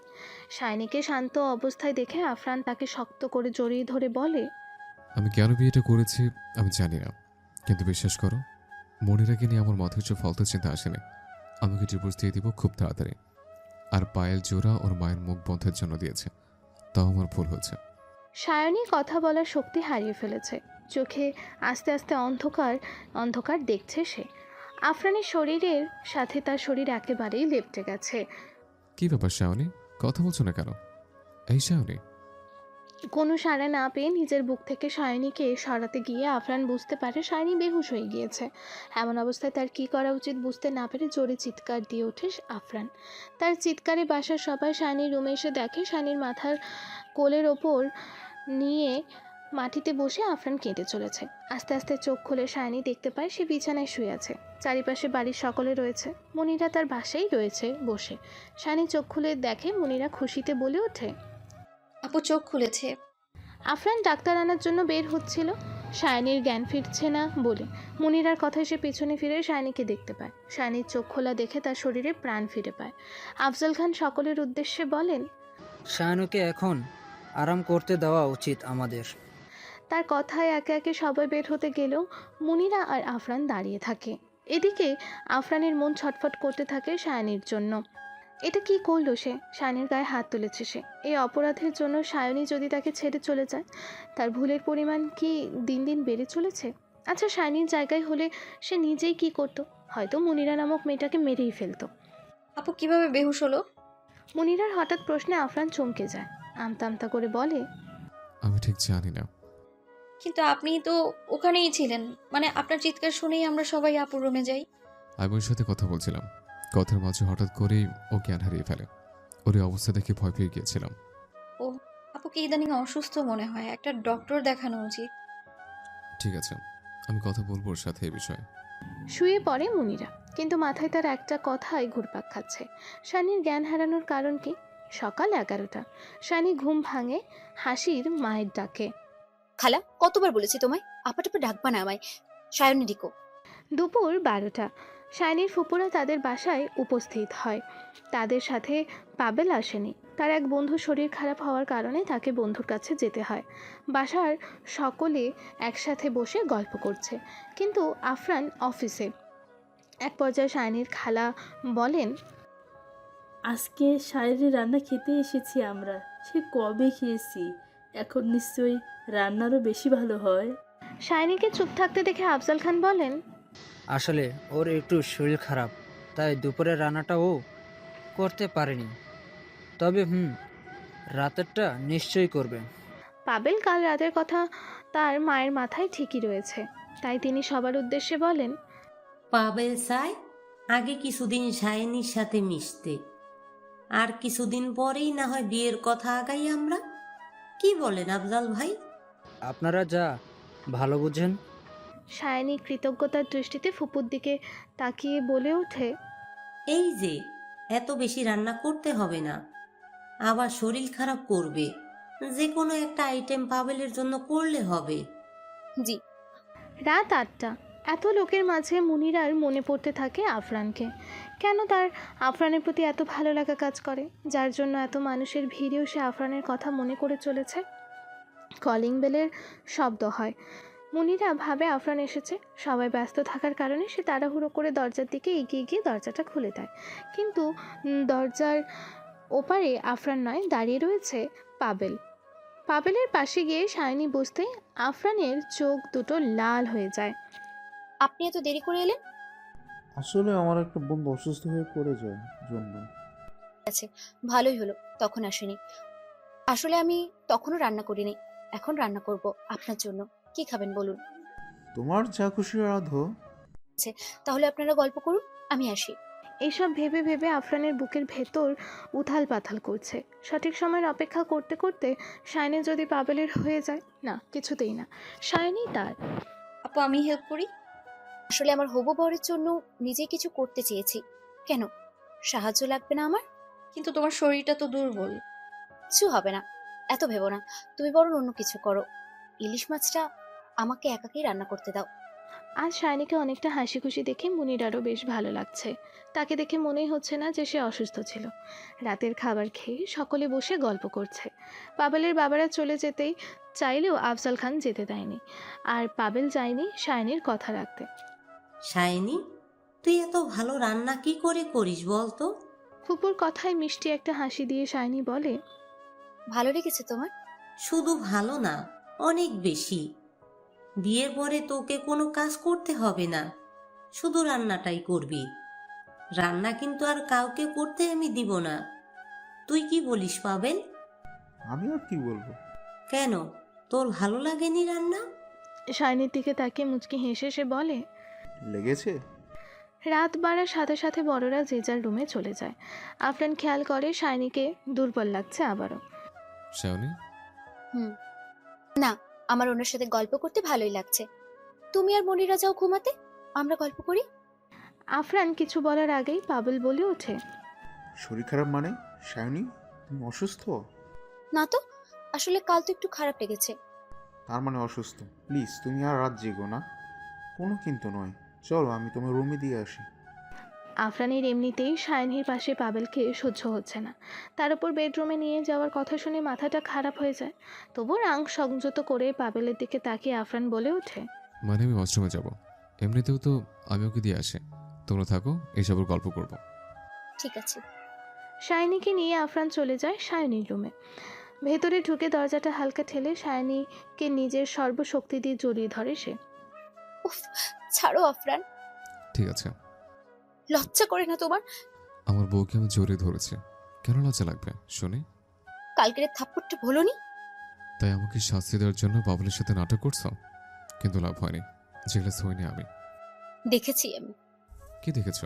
শায়নিকে শান্ত অবস্থায় দেখে আফরান তাকে শক্ত করে জড়িয়ে ধরে বলে, আমি কেন বিয়েটা করেছি আমি জানি না, কিন্তু বিশ্বাস করো, মনিরাকে নিয়ে আমার মাথায় যে ফালতু চিন্তা আসেনি। আমাকে ডিভোর্স দিয়ে দিব খুব তাড়াতাড়ি। আর পায়েল জোড়া ওর মায়ের মুখ বন্ধের জন্য দিয়েছে, তাও আমার ভুল হয়েছে। সায়নী কথা বলার শক্তি হারিয়ে ফেলেছে। চোখে আস্তে আস্তে অন্ধকার অন্ধকার দেখছে সে। আফরানের শরীরের সাথে তার শরীর একেবারেই লেপ্টে গেছে। কি ব্যাপার শাওনি, কথা বলছো না কেন? এই শাওনি। কোনো সাড়া না পেয়ে নিজের বুক থেকে সায়নীকে সরাতে গিয়ে আফরান বুঝতে পারে সায়নী বেহুশ হয়ে গিয়েছে। এমন অবস্থায় তার কী করা উচিত বুঝতে না পেরে জোরে চিৎকার দিয়ে ওঠে আফরান। তার চিৎকারে বাসার সবাই সায়নীর রুমে এসে দেখে সায়নীর মাথার কোলের ওপর নিয়ে মাটিতে বসে আফরান কেঁদে চলেছে। আস্তে আস্তে চোখ খুলে সায়নী দেখতে পায় সে বিছানায় শুয়ে আছে। চারিপাশে বাড়ির সকলে রয়েছে। মনিরা তার বাসায় রয়েছে বসে। সায়নী চোখ খুলে দেখে মনিরা খুশিতে বলে ওঠে, আপু চোখ খুলেছে। আফরান ডাক্তার আনার জন্য বের হচ্ছিল সায়নীর জ্ঞান ফিরছে না বলে। মনিরার কথায় সে পেছনে ফিরে সায়নীকে দেখতে পায়। সায়নীর চোখ খোলা দেখে তার শরীরে প্রাণ ফিরে পায়। আফজল খান সকলের উদ্দেশ্যে বলেন, শাহানুকে এখন আরাম করতে দেওয়া উচিত আমাদের। তার কথায় একে একে সবাই বের হতে গেলেও মুনিরা আর আফরান দাঁড়িয়ে থাকে। এদিকে আফরানের মন ছটফট করতে থাকে সায়নীর জন্য। এটা কি করলো সে? সায়নীর গায়ে হাত তুলেছে সে। এই অপরাধের জন্য সায়নী যদি তাকে ছেড়ে চলে যায়, তার ভুলের পরিমাণ কি দিন দিন বেড়ে চলেছে? আচ্ছা, সায়নীর জায়গায় হলে সে নিজেই কি করতো? হয়তো মুনিরা নামক মেয়েটাকে মেরেই ফেলতো। আপু কিভাবে বেহুশ হলো? মুনিরার হঠাৎ প্রশ্নে আফরান চমকে যায়। আমতা আমতা করে বলে, আমি ঠিক জানি না। কিন্তু আপনি তো ওখানেই ছিলেন, মানে আপনার চিৎকার শুনেই আমরা সবাই আপুর রুমে যাই। আমি ওর সাথে কথা বলছিলাম, কথার মাঝে হঠাৎ করেই ও জ্ঞান হারিয়ে ফেলে। ওর এই অবস্থা দেখে ভয় পেয়ে গিয়েছিলাম। ও, আপুকে ইদানিং অসুস্থ মনে হয়, একটা ডক্টর দেখানো উচিত। ঠিক আছে, আমি কথা বলবো ওর সাথে এই বিষয়ে। শুয়ে পড়ে মুনিরা, কিন্তু মাথায় তার একটা কথাই ঘুরপাক খাচ্ছে। শানির জ্ঞান হারানোর কারণ কি? সকাল 11টা। শানি ঘুম ভাঙে হাসির মায়ের ডাকে। খালা, কতবার বলেছি তোমায় আপাটাপা ডাকবা না আমায়। সায়নী ডিকো। দুপুর 12টা। শাইনির ফুপুরা তাদের বাসায় উপস্থিত হয়। তাদের সাথে পাবেল আসেনি। তার এক বন্ধুর শরীর খারাপ হওয়ার কারণে তাকে বন্ধুর কাছে যেতে হয়। বাসার সকলে একসাথে বসে গল্প করছে, কিন্তু আফরান অফিসে। এক পর্যায়ে শাইনির খালা বলেন, আজকে শাড়ির রান্না খেতে এসেছি আমরা, সে কবে খেয়েছি। এখন নিশ্চয়ই রান্নারও বেশি ভালো হয়। শাইনিকে চুপ থাকতে দেখে আফজল খান বলেন, আসলে ওর একটু শরীর খারাপ, তাই দুপুরের রান্নাটা ও করতে পারেনি। তবে রাতেরটা নিশ্চয়ই করবে। পাবেল কাল রাতের কথা তার মায়ের মাথায় ঠিকই রয়েছে, তাই তিনি সবার উদ্দেশ্যে বলেন, পাবেল চায় আগে কিছুদিন সায়নীর সাথে মিশতে, আর কিছুদিন পরেই না হয় বিয়ের কথা আগাই আমরা। কি বলেন আফজাল ভাই? আপনারা যা ভালো বুঝেন। সায়নী কৃতজ্ঞতার দৃষ্টিতে ফুপুর দিকে তাকিয়ে বলে ওঠে, এই যে এত বেশি রান্না করতে হবে না, আবার শরীর খারাপ করবে, যে কোনো একটা আইটেম পাবেলের জন্য করলে হবে। জি। রাত 8টা। এত লোকের মাঝে মুনিরার মনে পড়তে থাকে আফরানকে। কেন তার আফরানের প্রতি এত ভালো লাগা কাজ করে, যার জন্য এত মানুষের ভিড়েও সে আফরানের কথা মনে করে চলেছে। কলিং বেলের শব্দ হয়। মুনিরা ভাবে আফরান এসেছে। সবাই ব্যস্ত থাকার কারণে সে তাড়াহুড়ো করে দরজার দিকে এগিয়ে গিয়ে দরজাটা খুলে দেয়, কিন্তু দরজার ওপারে আফরান নয়, দাঁড়িয়ে রয়েছে পাবেল। পাবেলের পাশে গিয়ে সায়নী বসতেই আফরানের চোখ দুটো লাল হয়ে যায়। আপনি এত দেরি করে এলেন? আসলে আমার একটা বন্ধু অসুস্থ হয়ে পড়ে যায় জন্য। ভালোই হলো তখন আসেনি। আসলে আমি তখনও রান্না করিনি, এখন রান্না করব আপনার জন্য। কি খাবেন বলুন? তোমার যা খুশি রাধো। তাহলে আপনারা গল্প করুন, আমি আসি। এইসব ভেবে ভেবে আফরানের বুকের ভেতর উথাল পাথাল করছে। সঠিক সময়ের অপেক্ষা করতে করতে সায়নী যদি পাবেলের হয়ে যায়, না, কিছুতেই না, সায়নী তার। আপু আমি হেল্প করি। আসলে আমার হবু বরের জন্য নিজে কিছু করতে চেয়েছি। কেন, সাহায্য লাগবে না আমার? কিন্তু তোমার শরীরটা তো দুর্বল। কিছু হবে না, এত ভেবো না। তুমি বরং অন্য কিছু করো। ইলিশ মাছটা আমাকে একাকেই রান্না করতে দাও। আজ শায়নিকে অনেকটা হাসি খুশি দেখে মুনিরারও বেশ ভালো লাগছে। তাকে দেখে মনেই হচ্ছে না যে সে অসুস্থ ছিল। রাতের খাবার খেয়ে সকলে বসে গল্প করছে। পাবেলের বাবারা চলে যেতেই চাইলেও আফজাল খান যেতে দেয়নি, আর পাবেল যায়নি শায়নির কথা রাখতে। শাইনি, তুই এত ভালো রান্না কি করে করিস বল তো? ফুপুর কথায় মিষ্টি একটা হাসি দিয়ে শায়নি বলে, ভালো লেগেছে তোমার? শুধু ভালো না, অনেক বেশি। বিয়ের পরে তোকে কোনো কাজ করতে হবে না, শুধু রান্নাটাই করবি। রান্না কিন্তু আর কাউকে করতে আমি দিব না। তুই কি বলিস পাবেল? আমি আর কি বলবো? কেন, তোর ভালো লাগেনি রান্না? শায়নির দিকে তাকিয়ে মুচকি হেসে সে বলে, লেগেছে? রাত বাড়ার সাথে সাথে বড়রা যে যার রুমে চলে যায়। আফরান খেয়াল করে শায়নিকে দুর্বল লাগছে আবারও। শাওনি, না, আমার ওনার সাথে গল্প করতে ভালোই লাগছে। তুমি আর মনিরা যাও ঘুমাতে, আমরা গল্প করি। আফরান কিছু বলার আগেই পাবেল বলে ওঠে, শরীর খারাপ মানে? সায়নী, তুমি অসুস্থ? না তো, আসলে কাল তো একটু খারাপ লেগেছে। তার মানে অসুস্থ? প্লিজ তুমি আর রাত জেগো না। কোনো কিন্তু নয়, চলো আমি তোমার রুমে দিয়ে আসি। আফরানের এমনিতেই শায়নির পাশে পাবেলকে সহ্য হচ্ছে না, তার উপর বেডরুমে নিয়ে যাওয়ার কথা শুনে মাথাটা খারাপ হয়ে যায়। তবু রাং সংযত করে পাবেলের দিকে তাকিয়ে আফরান বলে ওঠে, মানে আমি ওয়াশরুমে যাব। এমনিতেও তো আমি ওকে দিয়ে আসি। তোমরা থাকো, এইসবের গল্প করব। ঠিক আছে। শায়নিকে নিয়ে আফরান চলে যায় শায়নির রুমে। ভেতরে ঢুকে দরজাটা হালকা ঠেলে শায়নিকে নিজের সর্বশক্তি দিয়ে জড়িয়ে ধরে সে। উফ, ছাড়ো আফরান, ঠিক আছে। লজ্জা করে না তোমার? আমার বউকে আমি জড়িয়ে ধরেছি, কেন লজ্জা লাগবে শুনি? কালকের থাপ্পড়টা ভোলোনি? তাই আমাকে শাস্তি দেওয়ার জন্য বাবুলের সাথে নাটক করছো? কিন্তু লাভ হয়নি, জেলাস হইনি আমি। দেখেছি আমি কি দেখেছ?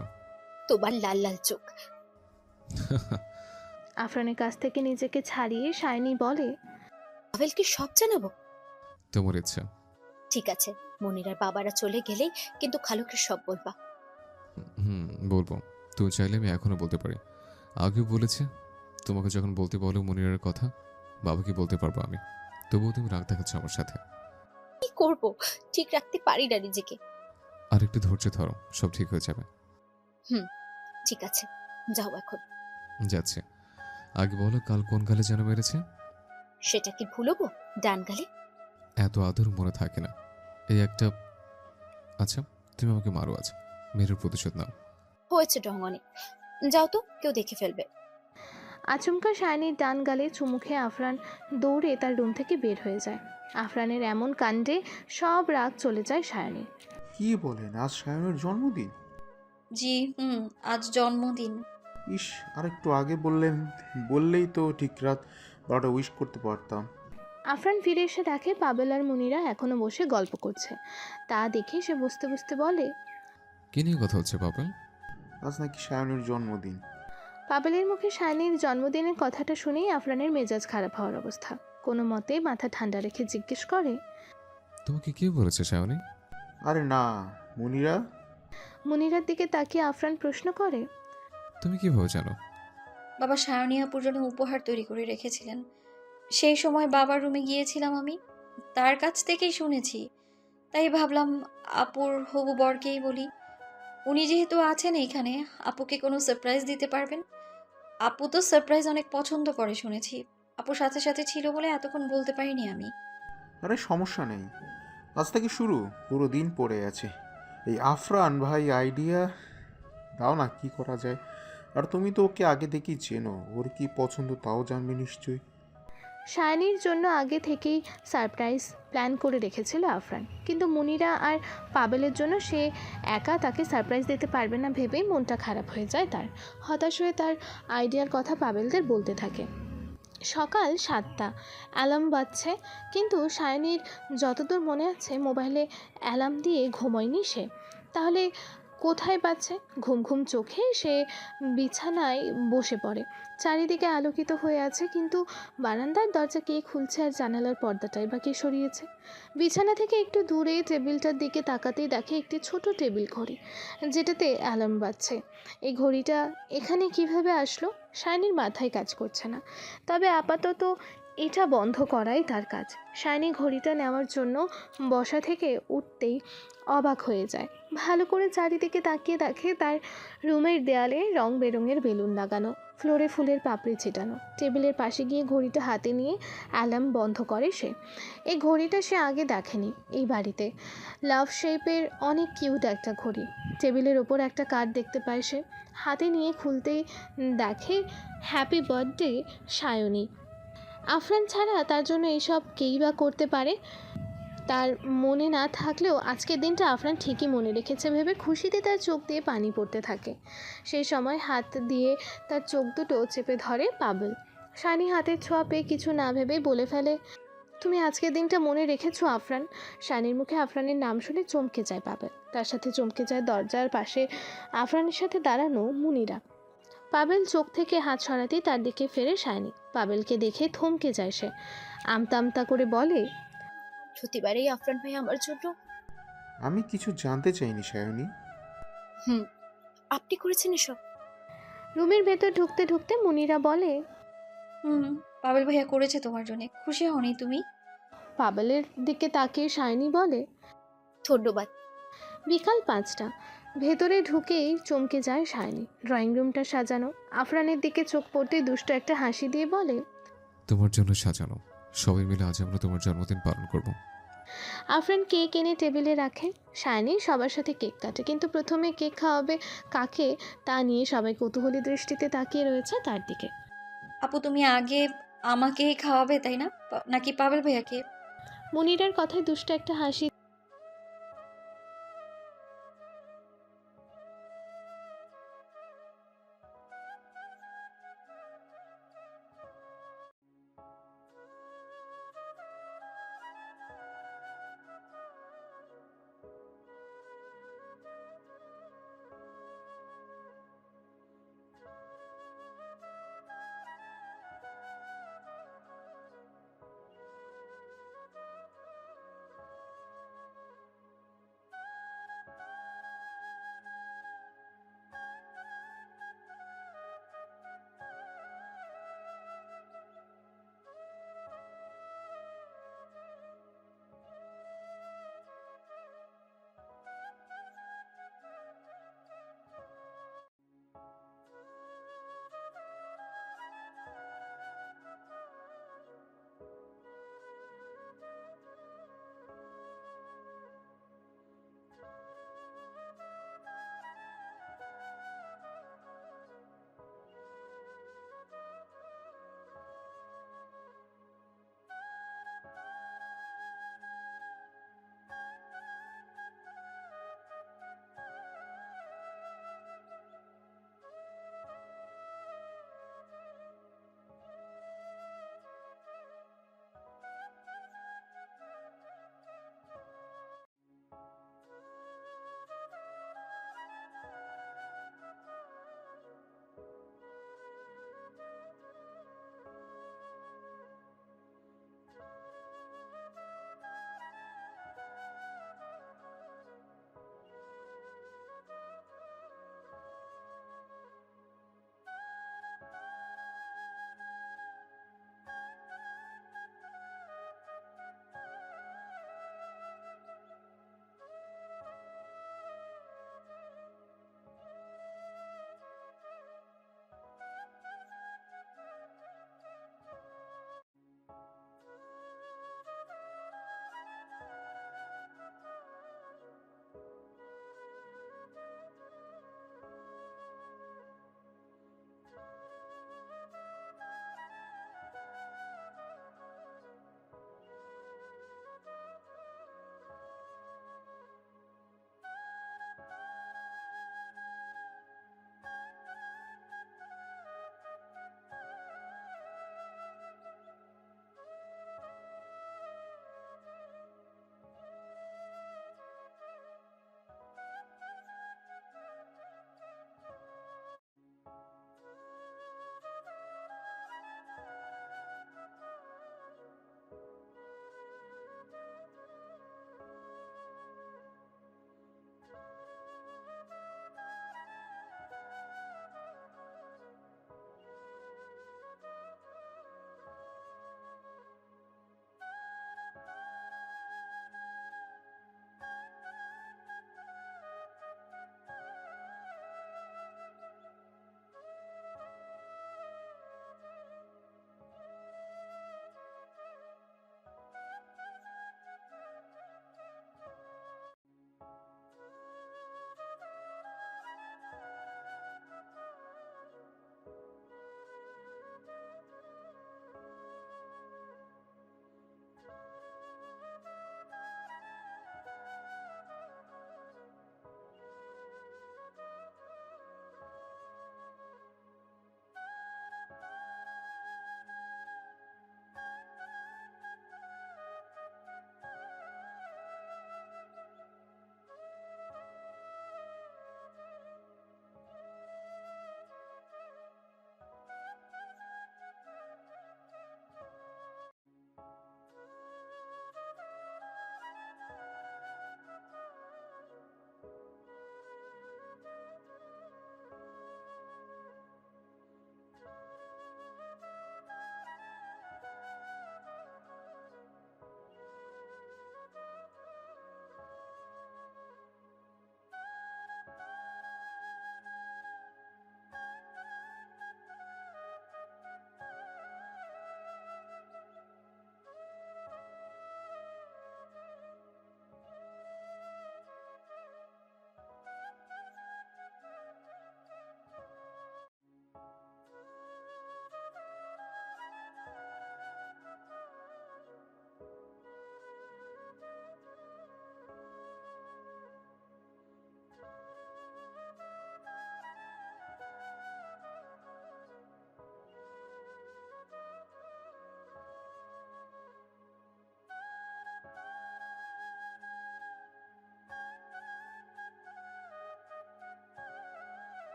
তোমার লাল লাল চোখ। আফরানের কাছ থেকে নিজেকে ছাড়িয়ে শায়নি বলে, পাভেলকে সব জানাবো? তোমার ইচ্ছা। ঠিক আছে, মনিরার বাবারা চলে গেলেই কিন্তু খালুকে সব বলবা। হুম, বলবো। তুমি চাইলে আমি এখনো বলতে পারি। আগেও বলেছে, তোমাকে যখন বলতে বলো মনিরার কথা, বাবাকে বলতে পারবো আমি। তবুও তুমি রাগ দেখাচ্ছ আমার সাথে। কি করব, ঠিক রাখতে পারি না নিজেকে। আর একটু ধৈর্য ধরো, সব ঠিক হয়ে যাবে। ঠিক আছে, যাও এখন। যাচ্ছে। আগে বলো, কাল কোন গালে যেন মেরেছে? সেটা কি ভুলবো? ডান গালে। এত আদর মনে থাকে না, এই একটা। আচ্ছা, তুমি আমাকে মারো আজ, মেরের প্রতিশোধ নাও। হয়েছে ঢং অনেক, যাও তো, কেউ দেখে ফেলবে। আচমকা শায়নির ডান গালে চুমু খেয়ে আফরান দৌড়ে তার রুম থেকে বের হয়ে যায়। আফরানের এমন কাণ্ডে সব রাগ চলে যায় শায়নির। কি বলেন, আজ সায়নের জন্মদিন? জি আজ জন্মদিন। ইস, আর একটু আগে বললেই তো ঠিক রাত 12টা উইশ করতে পারতাম। আফরান ফিরে এসে দেখে পাবেল আর মুনিরা এখনো বসে গল্প করছে। তা দেখে সে বুঝতে বুঝতে বলে, কি নিয়ে কথা হচ্ছে পাবেল? আজ নাকি সায়নের জন্মদিন। পাবেলের মুখে শায়নির জন্মদিনের কথাটা শুনেই আফরানের মেজাজ খারাপ হওয়ার অবস্থা। কোনো মতে মাথা ঠান্ডা রেখে জিজ্ঞেস করে, তোমাকে কে বলেছে শাওনি? আরে না, মনিরা। মুনিরার দিকে তাকিয়ে আফরান প্রশ্ন করে, তুমি কিভাবে জানো? বাবা সায়নী আপুর জন্য উপহার তৈরি করে রেখেছিলেন। সেই সময় বাবার রুমে গিয়েছিলাম আমি, তার কাছ থেকেই শুনেছি। তাই ভাবলাম আপুর হবু বরকেই বলি। উনি যেহেতু আছেন এখানে, আপুকে কোনো সারপ্রাইজ দিতে পারবেন। আপু তো সারপ্রাইজ অনেক পছন্দ করে শুনেছি। আপুর সাথে সাথে ছিল বলে এতক্ষণ বলতে পারিনি আমি। আরে সমস্যা নেই, আজ থেকে শুরু, পুরো দিন পড়ে আছে। এই আফরান ভাই আইডিয়া দাও না, কি করা যায়। আর তুমি তো ওকে আগে থেকেই চেনো, ওর কি পছন্দ তাও জানবে নিশ্চয়ই। শায়নির জন্য আগে থেকেই সারপ্রাইজ প্ল্যান করে রেখেছিল আফরান, কিন্তু মুনিরা আর পাবেলের জন্য সে একা তাকে সারপ্রাইজ দিতে পারবে না ভেবেই মনটা খারাপ হয়ে যায় তার। হতাশ হয়ে তার আইডিয়ার কথা পাবেলদের বলতে থাকে। সকাল 7টা, অ্যালার্ম বাজছে, কিন্তু শায়নির যতদূর মনে আছে মোবাইলে অ্যালার্ম দিয়ে ঘুমোয়নি সে। তাহলে কোথায় পাচ্ছে? ঘুম ঘুম চোখে সে বিছানায় বসে পড়ে। চারিদিকে আলোকিত হয়ে আছে, কিন্তু বারান্দার দরজা কে খুলছে আর জানালার পর্দাটাই বা কে সরিয়েছে? বিছানা থেকে একটু দূরে টেবিলটার দিকে তাকাতেই দেখে একটি ছোট টেবিল ঘড়ি, যেটাতে অ্যালার্ম বাজছে। এই ঘড়িটা এখানে কিভাবে আসলো শায়নির মাথায় কাজ করছে না। তবে আপাতত এটা বন্ধ করাই তার কাজ। শাইনি ঘড়িটা নেওয়ার জন্য বসা থেকে উঠতেই অবাক হয়ে যায়। ভালো করে চারিদিকে তাকিয়ে দেখে তার রুমের দেয়ালে রং বেরঙের বেলুন লাগানো, ফ্লোরে ফুলের পাপড়ি ছিটানো। টেবিলের পাশে গিয়ে ঘড়িটা হাতে নিয়ে অ্যালার্ম বন্ধ করে সে। এই ঘড়িটা সে আগে দেখেনি এই বাড়িতে। লাভ শেপের অনেক কিউট একটা ঘড়ি। টেবিলের ওপর একটা কার্ড দেখতে পায় সে। হাতে নিয়ে খুলতেই দেখে হ্যাপি বার্থডে সায়নী। আফরান ছাড়া তার জন্য এইসব কেই বা করতে পারে। তার মনে না থাকলেও আজকের দিনটা আফরান ঠিকই মনে রেখেছে ভেবে খুশিতে তার চোখ দিয়ে পানি পড়তে থাকে। সেই সময় হাত দিয়ে তার চোখ দুটো চেপে ধরে পাবেল। শানি হাতের ছোঁয়া পেয়ে কিছু না ভেবেই বলে ফেলে, তুমি আজকের দিনটা মনে রেখেছো আফরান। শানির মুখে আফরানের নাম শুনে চমকে যায় পাবেল। তার সাথে চমকে যায় দরজার পাশে আফরানের সাথে দাঁড়ানো মুনিরা। পাবেল চোখ থেকে হাত সরাতেই তার দিকে ফেরে শাইনি। পাবেলকে দেখে থমকে যায় সে। আমতা আমতা করে বলে, প্রতিবারেই আফরান ভাই আমার জন্য। আমি কিছু জানতে চাইনি সায়নী। হুম, আপনি করেছেন এসব? রুমের ভেতর ঢুকতে ঢুকতে মুনিরা বলে, হুম, পাবেল ভাইয়া করেছে তোমার জন্য। খুশি হওনি তুমি? পাবেলের দিকে তাকিয়ে শাইনি বলে, ধন্যবাদ। বিকাল 5টা। ভেতরে ঢুকেই চমকে যায় শাইনি। ড্রয়িং রুমটা সাজানো। আফরানের দিকে চোখ পড়তেই দুষ্ট একটা হাসি দিয়ে বলে, তোমার জন্য সাজানো। সবাই মিলে আজ আমরা তোমার জন্মদিন পালন করব। আফরান কেক এনে টেবিলে রাখে। শাইনি সবার সাথে কেক কাটে, কিন্তু প্রথমে কেক খাওয়াবে কাকে তা নিয়ে সবাই কৌতূহলী দৃষ্টিতে তাকিয়ে রয়েছে তার দিকে। আপু তুমি আগে আমাকেই খাওয়াবে তাই না, নাকি পাবেল ভাইয়াকে? মুনিরার কথায় দুষ্ট একটা হাসি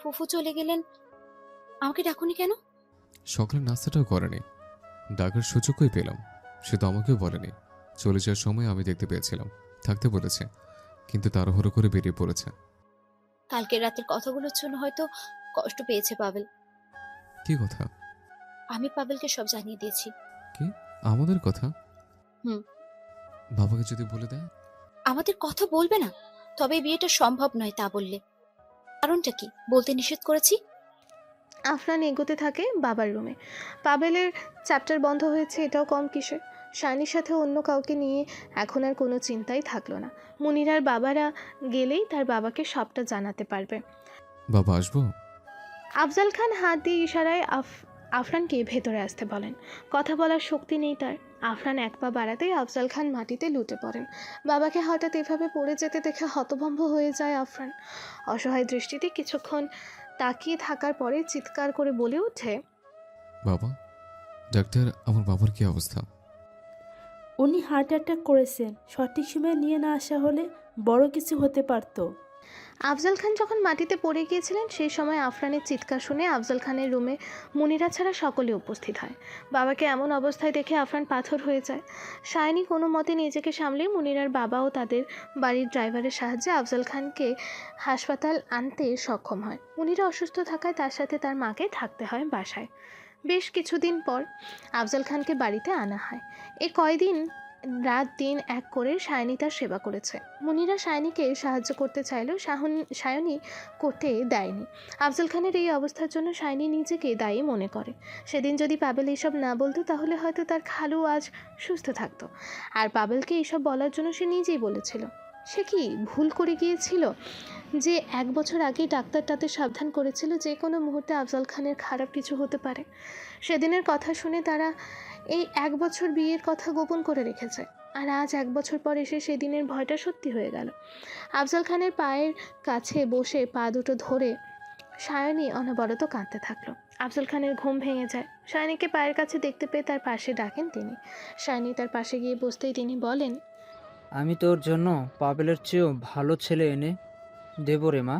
ফুফু চলে গেলেন, আমাকে ডাকুনি কেন? সকালের নাস্তাটাও করেনি, ডাকার সুযোগই পেলাম। সে তো আমাকেও বলেনি। চলে যাওয়ার সময় আমি দেখতে পেয়েছিলাম, থাকতে বলেছে, কিন্তু তাড়াহুড়ো করে বেরিয়ে পড়েছে। কালকের রাতের কথাগুলোর জন্য হয়তো কষ্ট পেয়েছে পাবেল। কি কথা? আমি পাবেলকে সব জানিয়ে দিয়েছি। কি? আমাদের কথা? হুম। বাবাকে যদি বলে দেয়? আমাদের কথা বলবে না, তবে এই বিয়েটা সম্ভব নয় তা বললে। কারণটা কি বলতে নিষেধ করেছি? আফরান এগোতে থাকে বাবার রুমে। পাবেলের চ্যাপ্টার বন্ধ হয়েছে এটাও কম কিসে। শাইনির সাথে অন্য কাউকে নিয়ে এখন আর কোনো চিন্তাই থাকলো না। মুনিরার বাবারা গেলেই তার বাবাকে সবটা জানাতে পারবে। বাবা আসবো? আফজাল খান হাত দিয়ে ইশারায় আফরানকে ভেতরে আসতে বলেন। কথা বলার শক্তি নেই তার। আফরান এক পা বাড়াতেই আফজাল খান মাটিতে লুটে পড়েন। বাবাকে হঠাৎ এভাবে পড়ে যেতে দেখে হতভম্ব হয়ে যায় আফরান। অসহায় দৃষ্টিতে কিছুক্ষণ তাকিয়ে থাকার পরে চিৎকার করে বলে ওঠে, বাবা, ডাক্তার, আমার বাবার কি অবস্থা? উনি হার্ট অ্যাটাক করেছেন, সঠিক সময়ে নিয়ে না আসা হলে বড় কিছু হতে পারতো। আফজাল খান যখন মাটিতে পড়ে গিয়েছিলেন সেই সময় আফরানের চিৎকার শুনে আফজাল খানের রুমে মুনিরা ছাড়া সকলে উপস্থিত হয়। বাবাকে এমন অবস্থায় দেখে আফরান পাথর হয়ে যায়। শাইনি কোনো মতে নিজেকে সামলে মুনিরার বাবা ও তাদের বাড়ির ড্রাইভারের সাহায্যে আফজাল খানকে হাসপাতাল আনতে সক্ষম হয়। মুনিরা অসুস্থ থাকায় তার সাথে তার মাকে থাকতে হয় বাসায়। বেশ কিছুদিন পর আফজাল খানকে বাড়িতে আনা হয়। এ কয়দিন রাত দিন এক করে সায়নী তার সেবা করেছে। মুনিরা সায়নীকে সাহায্য করতে চাইলেও সায়নী করতে দেয়নি। আফজল খানের এই অবস্থার জন্য সায়নী নিজেকে দায়ী মনে করে। সেদিন যদি পাবেল এইসব না বলতো তাহলে হয়তো তার খালু আজ সুস্থ থাকতো। আর পাবেলকে এইসব বলার জন্য সে নিজেই বলেছিল। সে কি ভুল করে গিয়েছিল যে 1 বছর আগেই ডাক্তার তাতে সাবধান করেছিল যে কোনো মুহূর্তে আফজল খানের খারাপ কিছু হতে পারে। সেদিনের কথা শুনে তারা এই 1 বছর বিয়ের কথা গোপন করে রেখেছে। আর আজ 1 বছর পর এসে সেদিনের ভয়টা সত্যি হয়ে গেল। আফজল খানের পায়ের কাছে বসে পা দুটো ধরে সায়নী অনবরত কাঁদতে থাকলো। আফজল খানের ঘুম ভেঙে যায়। সায়নীকে পায়ের কাছে দেখতে পেয়ে তার পাশে ডাকেন তিনি। সায়নী তার পাশে গিয়ে বসতেই তিনি বলেন, আমি তোর জন্য পাবেলের চেয়েও ভালো ছেলে এনে দেব রে মা।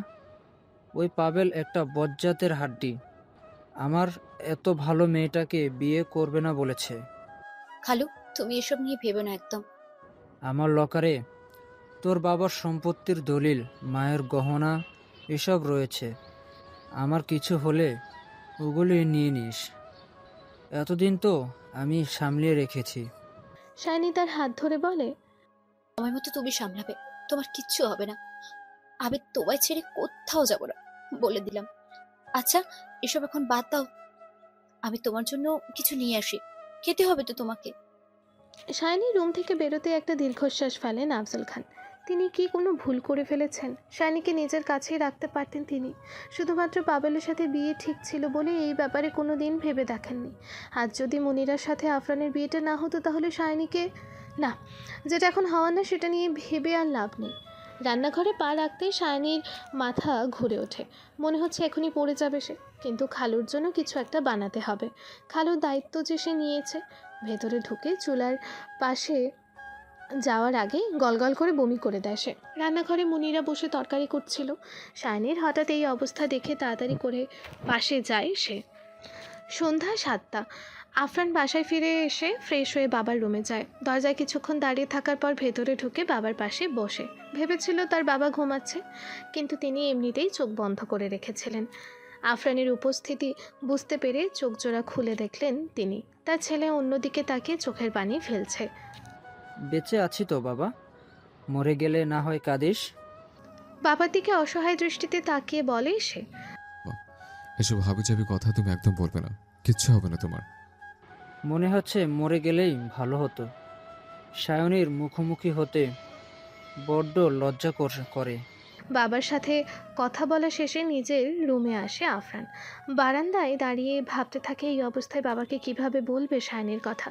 ওই পাবেল একটা বজ্জাতের হাড্ডি। আমার এত ভালো মেয়েটাকে বিয়ে করবে না বলেছে। খালু, তুমি এসব নিয়ে ভেবে না একদম। আমার লকারে তোর বাবার সম্পত্তির দলিল, মায়ের গহনা এসব রয়েছে। আমার কিছু হলে ওগুলি নিয়ে নিস। এতদিন তো আমি সামলিয়ে রেখেছি। সায়নী তার হাত ধরে বলে, সময় মতো তুমি সামলাবে, তোমার কিচ্ছু হবে না। আমি তোমায় ছেড়ে কোথাও যাব না, বলে দিলাম। আচ্ছা, এসব এখন বাদ দাও, আমি তোমার জন্য কিছু নিয়ে আসি, খেতে হবে তো তোমাকে। সায়নী রুম থেকে বেরোতে একটা দীর্ঘশ্বাস ফেলেন আফজল খান। তিনি কি কোনো ভুল করে ফেলেছেন? সায়নীকে নিজের কাছেই রাখতে পারতেন তিনি। শুধুমাত্র পাবেলের সাথে বিয়ে ঠিক ছিল বলে এই ব্যাপারে কোনো দিন ভেবে দেখেননি। আজ যদি মুনিরার সাথে আফরানের বিয়েটা না হতো তাহলে সায়নীকে না, যেটা এখন হওয়ার না সেটা নিয়ে ভেবে আর লাভ নেই। রান্নাঘরে পা রাখতেই সায়নীর মাথা ঘুরে ওঠে। মনে হচ্ছে এখনই পড়ে যাবে সে। কিন্তু খালুর জন্য কিছু একটা বানাতে হবে। খালুর দায়িত্ব যে সে নিয়েছে। ভেতরে ঢুকে চুলার পাশে যাওয়ার আগে গলগল করে বমি করে দেয় সে। রান্নাঘরে মুনিরা বসে তরকারি করছিল। সায়নীর হঠাৎ এই অবস্থা দেখে তাড়াতাড়ি করে পাশে যায় সে। সন্ধ্যা 7টা। আফরান বাসায় ফিরে এসে ফ্রেশ হয়ে বাবার রুমে যায়। দরজায় কিছুক্ষণ দাঁড়িয়ে থাকার পর ভেতরে ঢুকে বাবার পাশে বসে। ভেবেছিল তার বাবা ঘুমাচ্ছে, কিন্তু তিনি এমনিতেই চোখ বন্ধ করে রেখেছিলেন। আফরানের উপস্থিতি বুঝতে পেরে চোখ জোড়া খুলে দেখলেন তিনি। তার ছেলে অন্যদিকে তাকিয়ে চোখের পানি ফেলছে। বেঁচে আছি তো বাবা, মরে গেলে না হয় কাঁদিস। বাবার দিকে অসহায় দৃষ্টিতে তাকিয়ে বলে সে। এসব হাবিজাবি কথা তুমি একদম বলবে না, কিচ্ছু হবে না তোমার। মনে হচ্ছে মরে গেলেই ভালো হতো। সায়নীর মুখোমুখি হতে বড্ড লজ্জা করে। বাবার সাথে কথা বলা শেষে নিজের রুমে আসে আফরান। বারান্দায় দাঁড়িয়ে ভাবতে থাকে এই অবস্থায় বাবাকে কিভাবে বলবে সায়নীর কথা।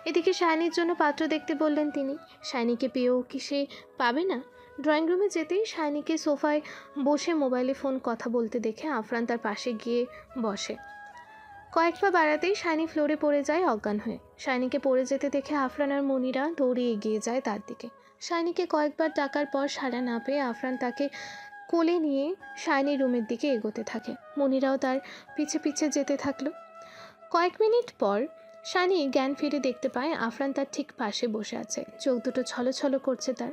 এদিকে সায়নীর জন্য পাত্র দেখতে বললেন তিনি। সায়নীকে পেয়েও কি সে পাবে না? ড্রয়িং রুমে যেতেই সায়নীকে সোফায় বসে মোবাইলে ফোন কথা বলতে দেখে আফরান তার পাশে গিয়ে বসে। কয়েক পা বাড়াতেই সায়নী ফ্লোরে পড়ে যায় অজ্ঞান হয়ে। সায়নীকে পড়ে যেতে দেখে আফরান আর মনিরা দৌড়ে এগিয়ে যায় তার দিকে। সায়নীকে কয়েকবার ডাকার পর সাড়া না পেয়ে আফরান তাকে কোলে নিয়ে সায়নীর রুমের দিকে এগোতে থাকে। মনিরাও তার পিছে পিছে যেতে থাকলো। কয়েক মিনিট পর শানি জ্ঞান ফিরে দেখতে পায় আফরান তার ঠিক পাশে বসে আছে। চোখ দুটো ছলছল করছে তার।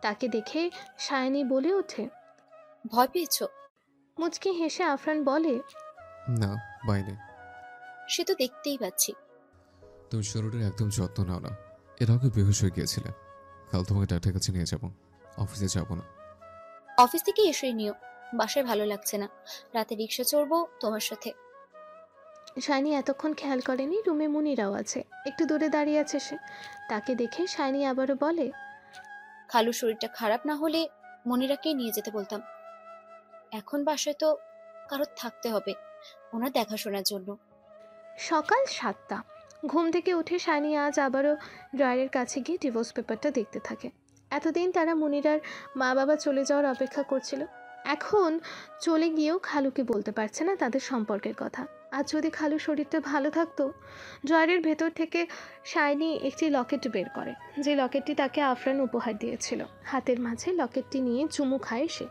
তাকে দেখে শায়নি বলে ওঠে। ভয় পেয়েছো? মুচকি হেসে আফরান বলে, না, বাইরে। সে তো দেখতেই পাচ্ছি। তুমি শরীরের একদম যত্ন নাও না। এর আগে বেহুশ হয়ে গিয়েছিলে। কাল তোমাকে ডাক্তারের কাছে নিয়ে যাব। অফিসে যাব না। অফিস থেকে এসে নিও, বাসায় ভালো লাগছে না। রাতে রিক্সা চড়বো তোমার সাথে। শাইনি এতক্ষণ খেয়াল করেনি রুমে মুনিরাও আছে। একটু দূরে দাঁড়িয়ে আছে সে। তাকে দেখে শাইনি আবারও বলে, খালুর শরীরটা খারাপ না হলে মনিরাকেই নিয়ে যেতে বলতাম। এখন বাসায় তো কারোর থাকতে হবে ওনার দেখাশোনার জন্য। সকাল 7টা। ঘুম থেকে উঠে শাইনি আজ আবারও ড্রয়ারের কাছে গিয়ে ডিভোর্স পেপারটা দেখতে থাকে। এতদিন তারা মুনিরার মা বাবা চলে যাওয়ার অপেক্ষা করছিল। এখন চলে গিয়েও খালুকে বলতে পারছে না তাদের সম্পর্কের কথা। আজ যদি খালুর শরীরটা ভালো থাকতো। ড্রয়ারের ভেতর থেকে শাইনি একটি লকেট বের করে, যে লকেটটি তাকে আফরান উপহার দিয়েছিল। হাতের মাঝে লকেটটি নিয়ে চুমু খায় সে।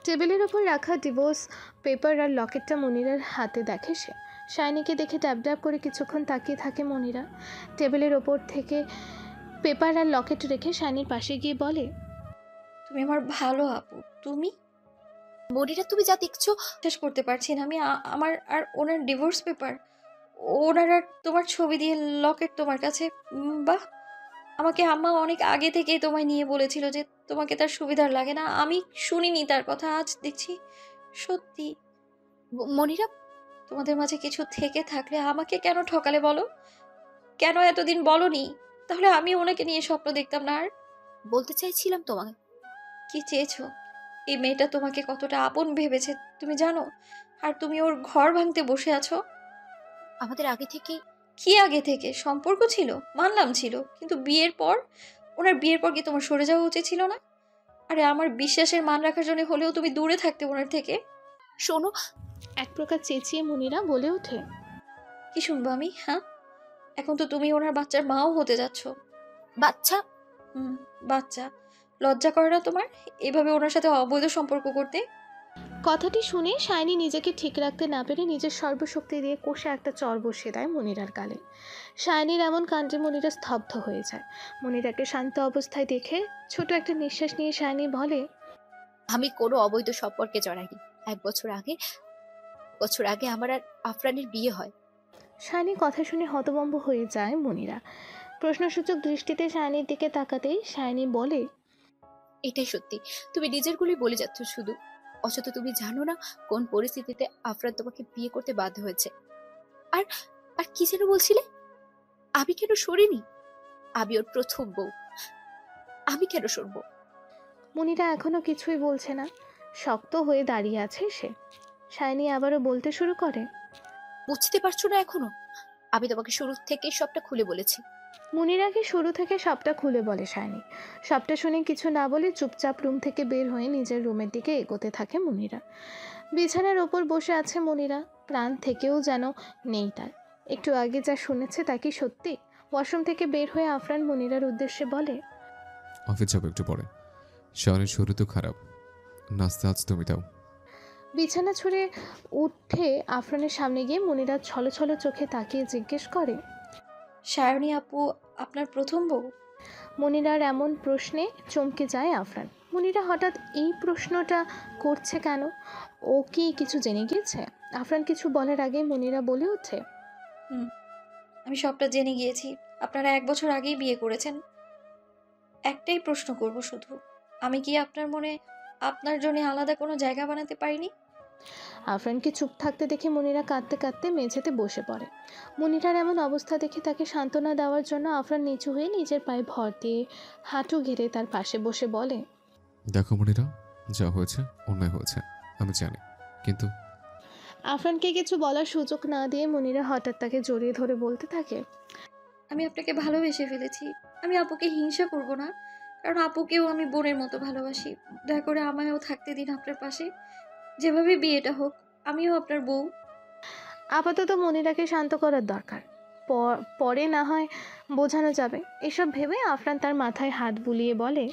টেবিলের ওপর রাখা ডিভোর্স পেপার আর লকেটটা মনিরার হাতে দেখে সে। শাইনিকে দেখে ট্যাপ ট্যাপ করে কিছুক্ষণ তাকিয়ে থাকে মনিরা। টেবিলের ওপর থেকে পেপার আর লকেট রেখে শাইনির পাশে গিয়ে বলে, তুমি আমার ভালো আপু। তুমি? মনিরা তুমি যা দেখছো। শেষ করতে পারছি না আমি। আমার আর ওনার ডিভোর্স পেপার, ওনার আর তোমার ছবি দিয়ে লকেট তোমার কাছে। বাহ! আমাকে আম্মা অনেক আগে থেকেই তোমায় নিয়ে বলেছিল যে তোমাকে তার সুবিধার লাগে না। আমি শুনিনি তার কথা, আজ দেখছি সত্যি। মনিরা তোমাদের মাঝে কিছু থেকে থাকলে আমাকে কেন ঠকালে বলো? কেন এতদিন বলনি? তাহলে আমি ওনাকে নিয়ে স্বপ্ন দেখতাম না আর। বলতে চাইছিলাম তোমাকে। কি চেয়েছো? এই মেয়েটা তোমাকে কতটা আপন ভেবেছে তুমি জানো? আর তুমি ওর ঘর ভাঙতে বসে আছো। আমাদের আগে থেকেই। কি আগে থেকে? সম্পর্ক ছিল, মানলাম ছিল, কিন্তু বিয়ের পর, ওনার বিয়ের পর কি তোমার সরে যাওয়া উচিত ছিল না? আরে আমার বিশ্বাসের মান রাখার জন্য হলেও তুমি দূরে থাকতে ওনার থেকে। শোনো, এক প্রকার চেঁচিয়ে মনিরা বলে ওঠে, কি শুনবো আমি? হ্যাঁ, এখন তো তুমি ওনার বাচ্চার মাও হতে যাচ্ছ। বাচ্চা? বাচ্চা। লজ্জা করে না তোমার এভাবে ওনার সাথে অবৈধ সম্পর্ক করতে? কথাটি শুনে শাইনি নিজেকে ঠিক রাখতে না পেরে নিজের সর্বশক্তি দিয়ে কষে একটা চর বসিয়ে দেয় মনিরার গালে। শাইনির এমন কাণ্ডে মনিরা স্তব্ধ হয়ে যায়। মনিরাকে শান্ত অবস্থায় দেখে ছোট একটা নিঃশ্বাস নিয়ে শাইনি বলে, আমি কোনো অবৈধ সম্পর্কে জড়াইনি। 1 বছর আগে আমার আর আফরানের বিয়ে হয়। শাইনি কথা শুনে হতভম্ব হয়ে যায় মনিরা। প্রশ্নসূচক দৃষ্টিতে শাইনির দিকে তাকাতেই শাইনি বলে, এটাই সত্যি। তুমি নিজের গুলোই বলে যাচ্ছ শুধু। অথচ তুমি জানো না কোন পরিস্থিতিতে আফরান তোমাকে বিয়ে করতে বাধ্য হয়েছে। আর আর কি যেন বলছিলে? আমি কেন সরিনি? আমি ওর প্রথম বউ। আমি কেন সরবো? মনিরা এখনো কিছুই বলছে না। শক্ত হয়ে দাঁড়িয়ে আছে সে। শাইনি আবারও বলতে শুরু করে, বুঝতে পারছো না এখনো? আমি তোমাকে শুরু থেকেই সবটা খুলে বলেছি। মুনিরাকে শুরু থেকে সবটা খুলে বলে শাইনি। সবটা শুনে কিছু না বলে চুপচাপ রুম থেকে বের হয়ে নিজের রুমের দিকে এগোতে থাকে মুনিরা। বিছানার ওপর বসে আছে মুনিরা। প্রাণ থেকেও যেন নেই তার। একটু আগে যা শুনেছে তা কি সত্যি? ওয়াশরুম থেকে বের হয়ে আফরান মুনিরার উদ্দেশ্যে বলে, অফিস যাবো একটু পরে। শাওনের শরীর তো খারাপ। নাস্তা আজ তুমি দাও। বিছানা ছুঁড়ে উঠে আফরানের সামনে গিয়ে মুনিরা ছলছল চোখে তাকিয়ে জিজ্ঞেস করে, সায়নী আপু আপনার প্রথম বউ? মনিরার এমন প্রশ্নে চমকে যায় আফরান। মনিরা হঠাৎ এই প্রশ্নটা করছে কেন? ও কি কিছু জেনে গিয়েছে? আফরান কিছু বলার আগে মনিরা বলে ওঠে, আমি সবটা জেনে গিয়েছি। আপনারা 1 বছর আগেই বিয়ে করেছেন। একটাই প্রশ্ন করব শুধু, আমি কি আপনার মনে আপনার জন্য আলাদা কোনো জায়গা বানাতে পারিনি? আফরানকে চুপ থাকতে দেখে মনিরা কাঁদতে কাঁদতে মেঝেতে বসে পড়ে। মনিরার এমন অবস্থা দেখে তাকে সান্ত্বনা দেওয়ার জন্য আফরান নিচু হয়ে নিজের পায়ে ভর দিয়ে হাঁটু ঘেরে তার পাশে বসে বলে, দেখো মনিরা, যা হয়েছে অন্যায় হয়েছে আমি জানি, কিন্তু আফরানকে কিছু বলার সুযোগ না দিয়ে মনিরা হঠাৎ তাকে জড়িয়ে ধরে বলতে থাকে, আমি আপনাকে ভালোবেসে ফেলেছি। আমি আপুকে হিংসা করব না, কারণ আপুকেও আমি বোনের মতো ভালোবাসি। দয়া করে আমায়ও থাকতে দিন আপনার পাশে। যেভাবে বিয়েটা হোক, আমিও আপনার বউ। আপাতত মনিরাকে শান্ত করার দরকার, পরে না হয় বোঝানো যাবে। এসব ভেবে আফরান তার মাথায় হাত বুলিয়ে বলে,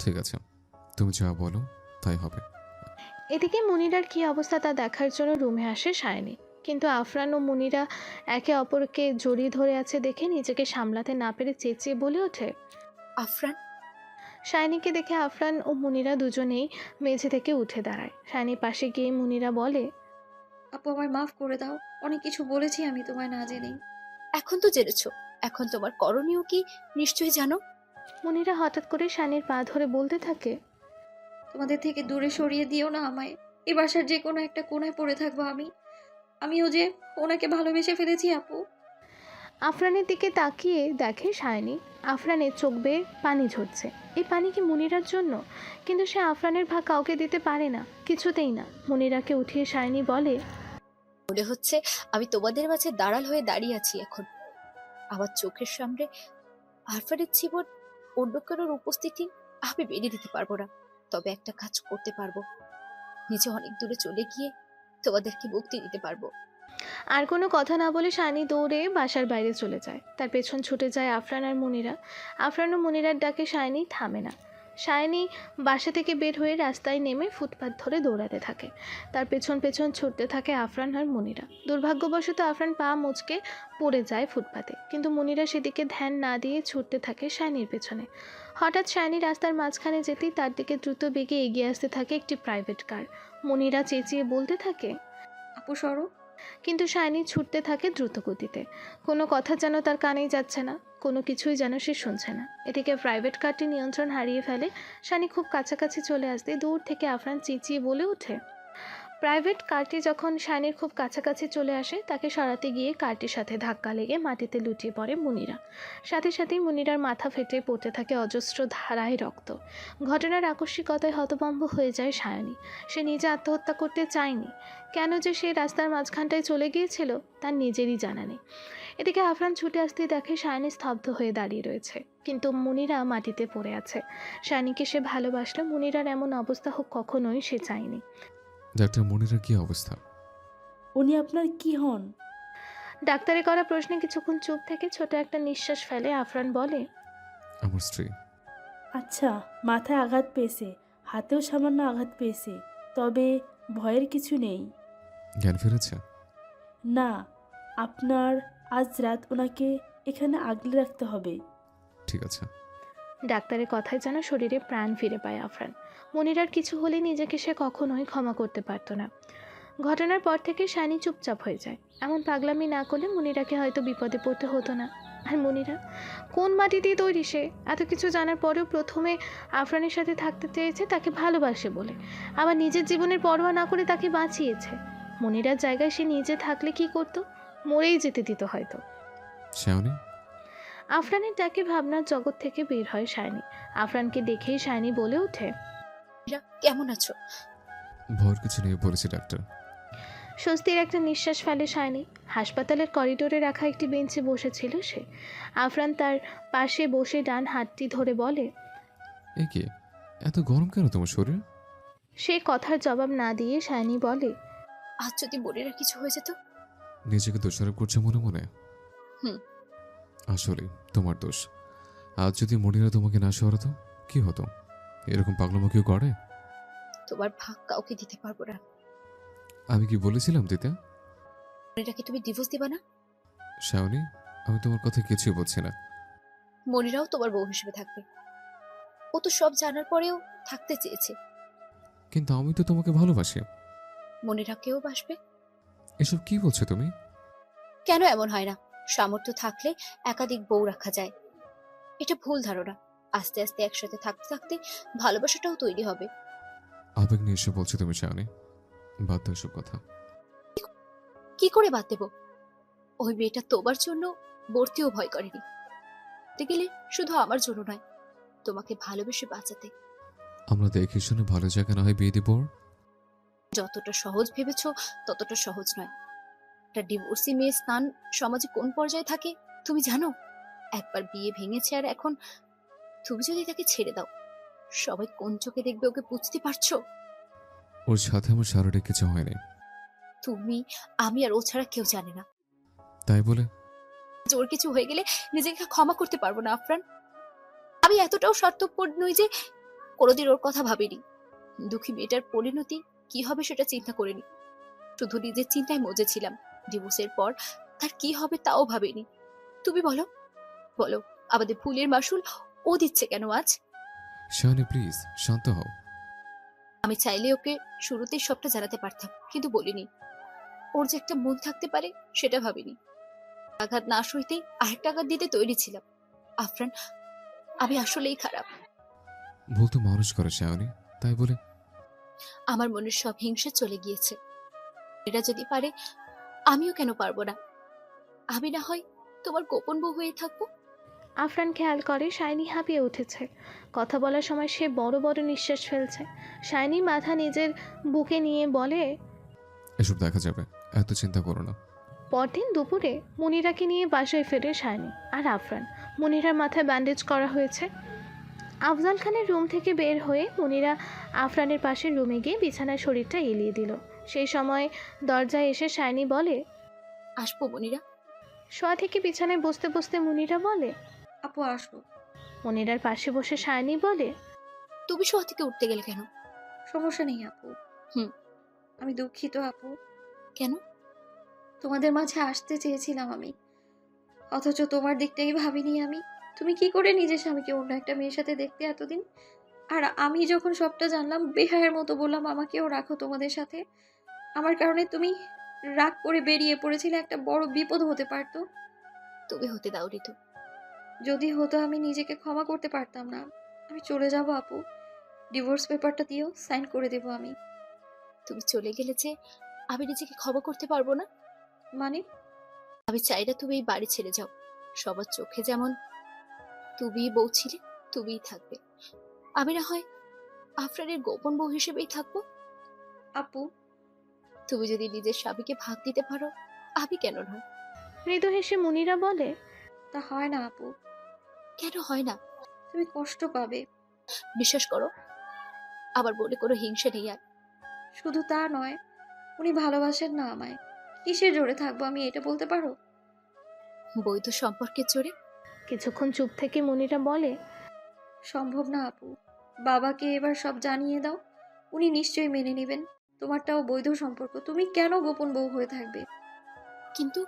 ঠিক আছে, তুমি যা বলো তাই হবে। এদিকে মুনিরার কী অবস্থা তা দেখার জন্য রুমে আসে সায়নী, কিন্তু আফরান ও মুনিরা একে অপরকে জড়িয়ে ধরে আছে দেখে নিজেকে সামলাতে না পেরে চেঁচিয়ে বলে ওঠে। আফরান, সায়নীকে দেখে আফরান ও মুনিরা দুজনেই মেঝে থেকে উঠে দাঁড়ায়। সায়নীর পাশে গিয়ে মুনিরা বলে, আপু আমায় মাফ করে দাও, অনেক কিছু বলেছি আমি তোমায় না জেনেই। এখন তো জেনেছো, এখন তোমার করণীয় কি নিশ্চয়ই জানো। মুনিরা হঠাৎ করে সায়নীর পা ধরে বলতে থাকে, তোমাদের থেকে দূরে সরিয়ে দিও না আমায়। এ বাসার যে কোনো একটা কোণায় পড়ে থাকবো আমিও যে ওনাকে ভালোবেসে ফেলেছি আপু। আফরানের দিকে তাকিয়ে দেখে সায়নী আফরানের চোখ বেয়ে পানি ঝরছে। এই পানি কি মুনিরার জন্য? কিন্তু সে আফরানের ভাগ কাউকে দিতে পারে না, কিছুতেই না। মুনিরাকে উঠিয়ে সায়নী বলে, মনে হচ্ছে আমি তোমাদের মাঝে দাঁড়াল হয়ে দাঁড়িয়ে আছি এখন। আমার চোখের সামনে আরফানের জীবন, অন্য কারোর উপস্থিতি আমি মেনে নিতে পারবো না। তবে একটা কাজ করতে পারবো, নিজে অনেক দূরে চলে গিয়ে তোমাদেরকে মুক্তি দিতে পারবো। আর কোনো কথা না বলে সায়নী দৌড়ে বাসার বাইরে চলে যায়। তার পেছন ছুটে যায় আফরান আর মুনিরা। আফরান ও মুনিরার ডাকে সায়নী থামে না। সায়নী বাসা থেকে বের হয়ে রাস্তায় নেমে ফুটপাত ধরে দৌড়াতে থাকে। তার পেছন পেছন ছুটতে থাকে আফরান আর মুনিরা। দুর্ভাগ্যবশত আফরান পা মুচকে পড়ে যায় ফুটপাতে, কিন্তু মুনিরা সেদিকে ধ্যান না দিয়ে ছুটতে থাকে সায়নীর পেছনে। হঠাৎ সায়নী রাস্তার মাঝখানে যেতেই তার দিকে দ্রুত বেগে এগিয়ে আসতে থাকে একটি প্রাইভেট কার। মুনিরা চেঁচিয়ে বলতে থাকে, আপু সরো। কিন্তু সায়নী ছুটতে থাকে দ্রুত গতিতে। কোনো কথা যেন তার কানেই যাচ্ছে না, কোনো কিছুই যেন সে শুনছে না। এদিকে প্রাইভেট কারটি নিয়ন্ত্রণ হারিয়ে ফেলে। সায়নী খুব কাছাকাছি চলে আসতে দূর থেকে আফরান চেঁচিয়ে বলে ওঠে। প্রাইভেট কারটি যখন সায়নীর খুব কাছাকাছি চলে আসে, তাকে সরাতে গিয়ে কারটির সাথে ধাক্কা লেগে মাটিতে লুটিয়ে পড়ে মুনিরা। সাথে সাথেই মুনিরার মাথা ফেটে পড়তে থাকে অজস্র ধারায় রক্ত। ঘটনার আকস্মিকতায় হতভম্ব হয়ে যায় সায়নী। সে নিজে আত্মহত্যা করতে চায়নি, কেন যে সে রাস্তার মাঝখানটায় চলে গিয়েছিল তার নিজেরই জানা নেই। এদিকে আফরান ছুটে আসতে দেখে সায়নী স্তব্ধ হয়ে দাঁড়িয়ে রয়েছে, কিন্তু মুনিরা মাটিতে পড়ে আছে। সায়নীকে সে ভালোবাসলো, মুনিরার এমন অবস্থা হোক কখনোই সে চায়নি। ডাক্তার মুনিরার কি অবস্থা? উনি আপনার কি হন? ডাক্তারের করা প্রশ্নে কিছুক্ষণ চুপ থেকে ছোট একটা নিঃশ্বাস ফেলে আফরান বলে, আমার স্ত্রী। আচ্ছা, মাথায় আঘাত পেয়েছে, হাতেও সামান্য আঘাত পেয়েছে, তবে ভয়ের কিছু নেই। জ্ঞান ফিরেছে? না, আপনার আজ রাত ওনাকে এখানে আগলে রাখতে হবে। ঠিক আছে। ডাক্তারের কথায় যেন শরীরে প্রাণ ফিরে পায় আফরান। মনিরার কিছু হলে নিজেকে সে কখনোই ক্ষমা করতে পারত না। ঘটনার পর থেকে সায়নী চুপচাপ হয়ে যায়। এমন পাগলামি না করলে মুনিরাকে হয়তো বিপদে পড়তে হতো না। আর মুনিরা কোন মাটি দিয়ে তৈরি সে? এত কিছু জানার পরেও প্রথমে আফরানের সাথে থাকতে চেয়েছে তাকে ভালোবাসে বলে, আবার নিজের জীবনের পরোয়া না করে তাকে বাঁচিয়েছে। মুনিরার জায়গায় সে নিজে থাকলে কি করতো? মরেই যেতে দিত হয়তো। শাওনি? আফরানের ডাকে ভাবনার জগৎ থেকে বের হয় সায়নী। আফরানকে দেখেই সায়নী বলে ওঠে, মীরা, কেমন আছো? ভয়ের কিছু নেই বলেছে ডাক্তার। স্বস্তির একটা নিঃশ্বাস ফেলে সায়নী। হাসপাতালের করিডোরে রাখা একটি বেঞ্চে বসেছিল সে। আফরান তার পাশে বসে ডান হাতটি ধরে বলে, এ কি, এত গরম কেন তোমার শরীর? সে কথার জবাব না দিয়ে সায়নী বলে, আজ যদি বোনেরা কিছু হয়ে যেত? নিজেকে দোষারোপ করছে মনে মনে। হুম। আসলে তোমার দোষ। আজ যদি মনিরা তোমাকে না সরাতো কি হতো? এরকম পাগলামো কেউ করে? তোমার ভাগ কাউকে দিতে পারবো না। আমি কি বলেছিলাম দিতে? মনিরাকে তুমি ডিভোর্স দিবা না? শাওনি, আমি তোমার কথা কিছুই বলছি না। মনিরাও তোমার বউ হিসেবে থাকবে। ও তো সব জানার পরেও থাকতে চেয়েছে। কিন্তু আমি তো তোমাকে ভালোবাসি। মনিরাকেও বাসবে। এসব কি বলছো তুমি? কেন এমন হয় না? সামর্থ্য থাকলে একাধিক বউ রাখা যায়। এটা ভুল ধারণা। আস্তে আস্তে একসাথে থাকতে থাকতে ভালোবাসাটাও তৈরি হবে। আবেগ নিয়ে এসব বলছো তুমি শাওনি। বাদ দাও এসব কথা। কি করে বাদ দেব? ওই মেয়েটা তোমার জন্য মরতেও ভয় করেনি। বলতে গেলে শুধু আমার জন্য নয়, তোমাকে ভালোবেসে বাঁচাতে। আমরা দেখে শুনে ভালো জায়গা না হয় বিয়ে দিব ওর। যতটা সহজ ভেবেছো ততটা সহজ নয়। একটা ডিভোর্সি মেয়ে স্থান সমাজে কোন পর্যায়ে থাকে তুমি জানো? একবার বিয়ে ভেঙেছে আর এখন তুমি যদি তাকে ছেড়ে দাও, সবাই কোন চোখে দেখবে ওকে বুঝতে পারছো? ওর সাথে আমার শারীরিক কিছু হয়নি। তুমি, আমি আর ও ছাড়া কেউ জানে না। তাই বলে জোর কিছু হয়ে গেলে নিজেকে ক্ষমা করতে পারবো না আফরান। আমি এতটাও স্বার্থপর নই যে কোনোদিন ওর কথা ভাবিনি। দুঃখী মেয়েটার পরিণতি কি হবে সেটা চিন্তা করিনি, শুধু নিজের চিন্তায় মজেছিলাম। ডিভোর্সের পর তার কি হবে তাও ভাবিনি। তুমি বলো, বলো আমাদের ভুলের মাসুল ও দিচ্ছে কেন আজ? শাওনি প্লিজ শান্ত হও। আমি চাইলে ওকে শুরুতেই সবটা জানাতে পারতাম, কিন্তু বলিনি। ওর যে একটা মন থাকতে পারে সেটা ভাবিনি। আঘাত না সইতেই আরেকটা আঘাত দিতে তৈরি ছিলাম। আফরান, আমি আসলেই খারাপ। ভুল তো মানুষ করে শাওনি, তাই বলে আমার মনের সব হিংসা চলে গিয়েছে। এরা যদি পারে, আমিও কেন পারবো না? আমি না হয় তোমার গোপন বউ হয়ে থাকবো। আফরান খেয়াল করে শাইনি হাঁপিয়ে উঠেছে। কথা বলার সময় সে বড় বড় নিঃশ্বাস ফেলছে। শাইনি মাথা নিজের বুকে নিয়ে বলে, এসব দেখা যাবে, এত চিন্তা করো না। পরদিন দুপুরে মুনিরাকে নিয়ে বাসায় ফেরে শাইনি আর আফরান। মুনিরার মাথায় ব্যান্ডেজ করা হয়েছে। আফজাল খানের রুম থেকে বের হয়ে মুনিরা আফরানের পাশের রুমে গিয়ে বিছানায় শরীরটা এলিয়ে দিল। সেই সময় দরজায় এসে শাইনি বলে, আসবো মনিরা? শোয়া থেকে বিছানায় বসতে বসতে মুনিরা বলে। আপু আসো। মুনিরার পাশে বসে শাইনি বলে, তুমি শোয়া থেকে উঠতে গেলে কেন? সমস্যা নেই আপু। হুম। আমি দুঃখিত আপু। কেন? তোমাদের মাঝে আসতে চেয়েছিলাম আমি, অথচ তোমার দিকটাই ভাবিনি আমি। তুমি কি করে নিজের স্বামীকে অন্য একটা মেয়ের সাথে দেখতে এতদিন? আর আমি যখন সবটা জানলাম, বেহায়ের মতো বললাম আমাকেও রাখো তোমাদের সাথে। আমার কারণে তুমি রাগ করে বেরিয়ে পড়েছিলে, একটা বড় বিপদ হতে পারতো। তুমি হতে দাও ঋতু। যদি হতো আমি নিজেকে ক্ষমা করতে পারতাম না। আমি চলে যাব আপু। ডিভোর্স পেপারটা দিও, সাইন করে দেবো আমি। তুমি চলে গেলে যে আমি নিজেকে ক্ষমা করতে পারবো না। মানে? আমি চাই না তুমি এই বাড়ি ছেড়ে যাও। সবার চোখে যেমন তুমি বউ ছিলে, তুমিই থাকবে। আমি না হয় আফরানের গোপন বউ হিসেবেই থাকবো। আপু, তুমি যদি নিজের স্বামীকে ভাগ দিতে পারো, আমি কেন নয়? মৃদু হেসে মুনিরা বলে, তা হয় না আপু। কেন হয় না? তুমি কষ্ট পাবে। বিশ্বাস করো, আমার মনে কোনো হিংসা নেই আর। শুধু তা নয়, উনি ভালোবাসেন না আমায়। কিসের জোরে থাকবো আমি, এটা বলতে পারো? বৈধ সম্পর্কের জোরে? কিছুক্ষণ চুপ থেকে মুনিরা বলে, সম্ভব না আপু। বাবাকে এবার সব জানিয়ে দাও, উনি নিশ্চয়ই মেনে নেবেন। তোমারটাও বৈধ সম্পর্ক, তুমি কেন গোপন বউ হয়ে থাকবে? কিন্তু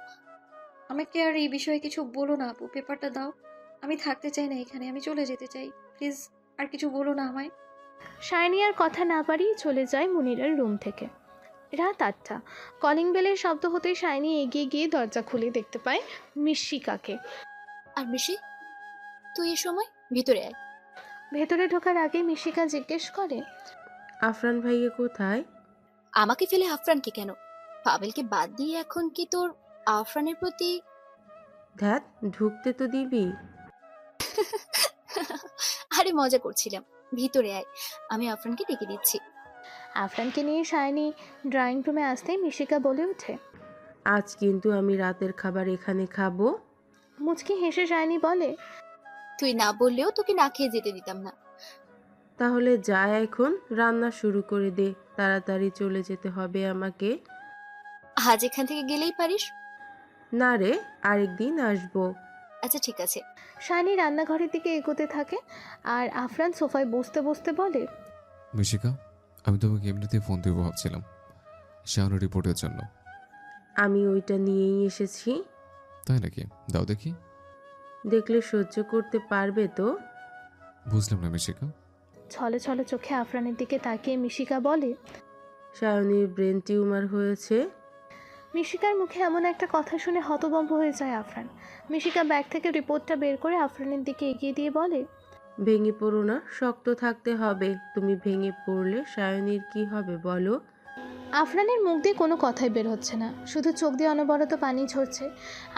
আমাকে আর এই বিষয়ে কিছু বলো না আপু, পেপারটা দাও। আমি থাকতে চাই না এখানে, আমি চলে যেতে চাই। প্লিজ আর কিছু বলো না আমায়। শাইনি আর কথা না পারিয়ে চলে যায় মুনিরার রুম থেকে। রাত 8টা। কলিং বেলের শব্দ হতেই শাইনি এগিয়ে গিয়ে দরজা খুলে দেখতে পায় মিশিকাকে। আর মিশি, তুই এ সময় ভিতরে আয়। ভেতরে ঢোকার আগে মিশিকা জিজ্ঞেস করে, আফরান ভাইয়া কোথায়? আমাকে ফেলে আফরানকে কেন? পাবেলকে বাদ দিয়ে এখন কি তোর আফরানের প্রতি? ধ্যাত, ঢুকতে তো দিবি। আরে মজা করছিলাম, ভিতরে আয়, আমি আফরানকে ডেকে দিচ্ছি। আফরানকে নিয়ে শাইনি ড্রয়িং রুমে আসতেই মিশিকা বলে ওঠে, আজ কিন্তু আমি রাতের খাবার এখানে খাবো। মুচকি হেসে শাইনি বলে, তুই না বললেও তোকে না খেয়ে যেতে দিতাম না। তাহলে যা, এখন রান্না শুরু করে দে, তাড়াতাড়ি চলে যেতে হবে আমাকে। আজ এখান থেকে গেলেই পারিস। না রে, আরেকদিন আসবো। আচ্ছা ঠিক আছে। শাইনি রান্নাঘরের দিকে এগোতে থাকে আর আফরান সোফায় বসতে বসতে বলে, মিশিকা, আমি তোমাকে এমনিতেই ফোন দেবো ভাবছিলাম শাওনি রিপোর্টের জন্য। আমি ওইটা নিয়েই এসেছি। তাই নাকি? দাও দেখি। দেখলে সহ্য করতে পারবে তো? বুঝলাম না মিশিকা। ছলে ছলে চোখে আফরানের দিকে তাকিয়ে মিশিকা বলে, সায়নীর ব্রেন টিউমার হয়েছে। মিশিকার মুখে এমন একটা কথা শুনে হতভম্ব হয়ে যায় আফরান। মিশিকা ব্যাগ থেকে রিপোর্টটা বের করে আফরানের দিকে এগিয়ে দিয়ে বলে, ভেঙে পড়ো না, শক্ত থাকতে হবে। তুমি ভেঙে পড়লে সায়নীর কি হবে বলো? আফরানের মুখ দিয়ে কোনো কথাই বের হচ্ছে না, শুধু চোখ দিয়ে অনবরত পানি ঝরছে।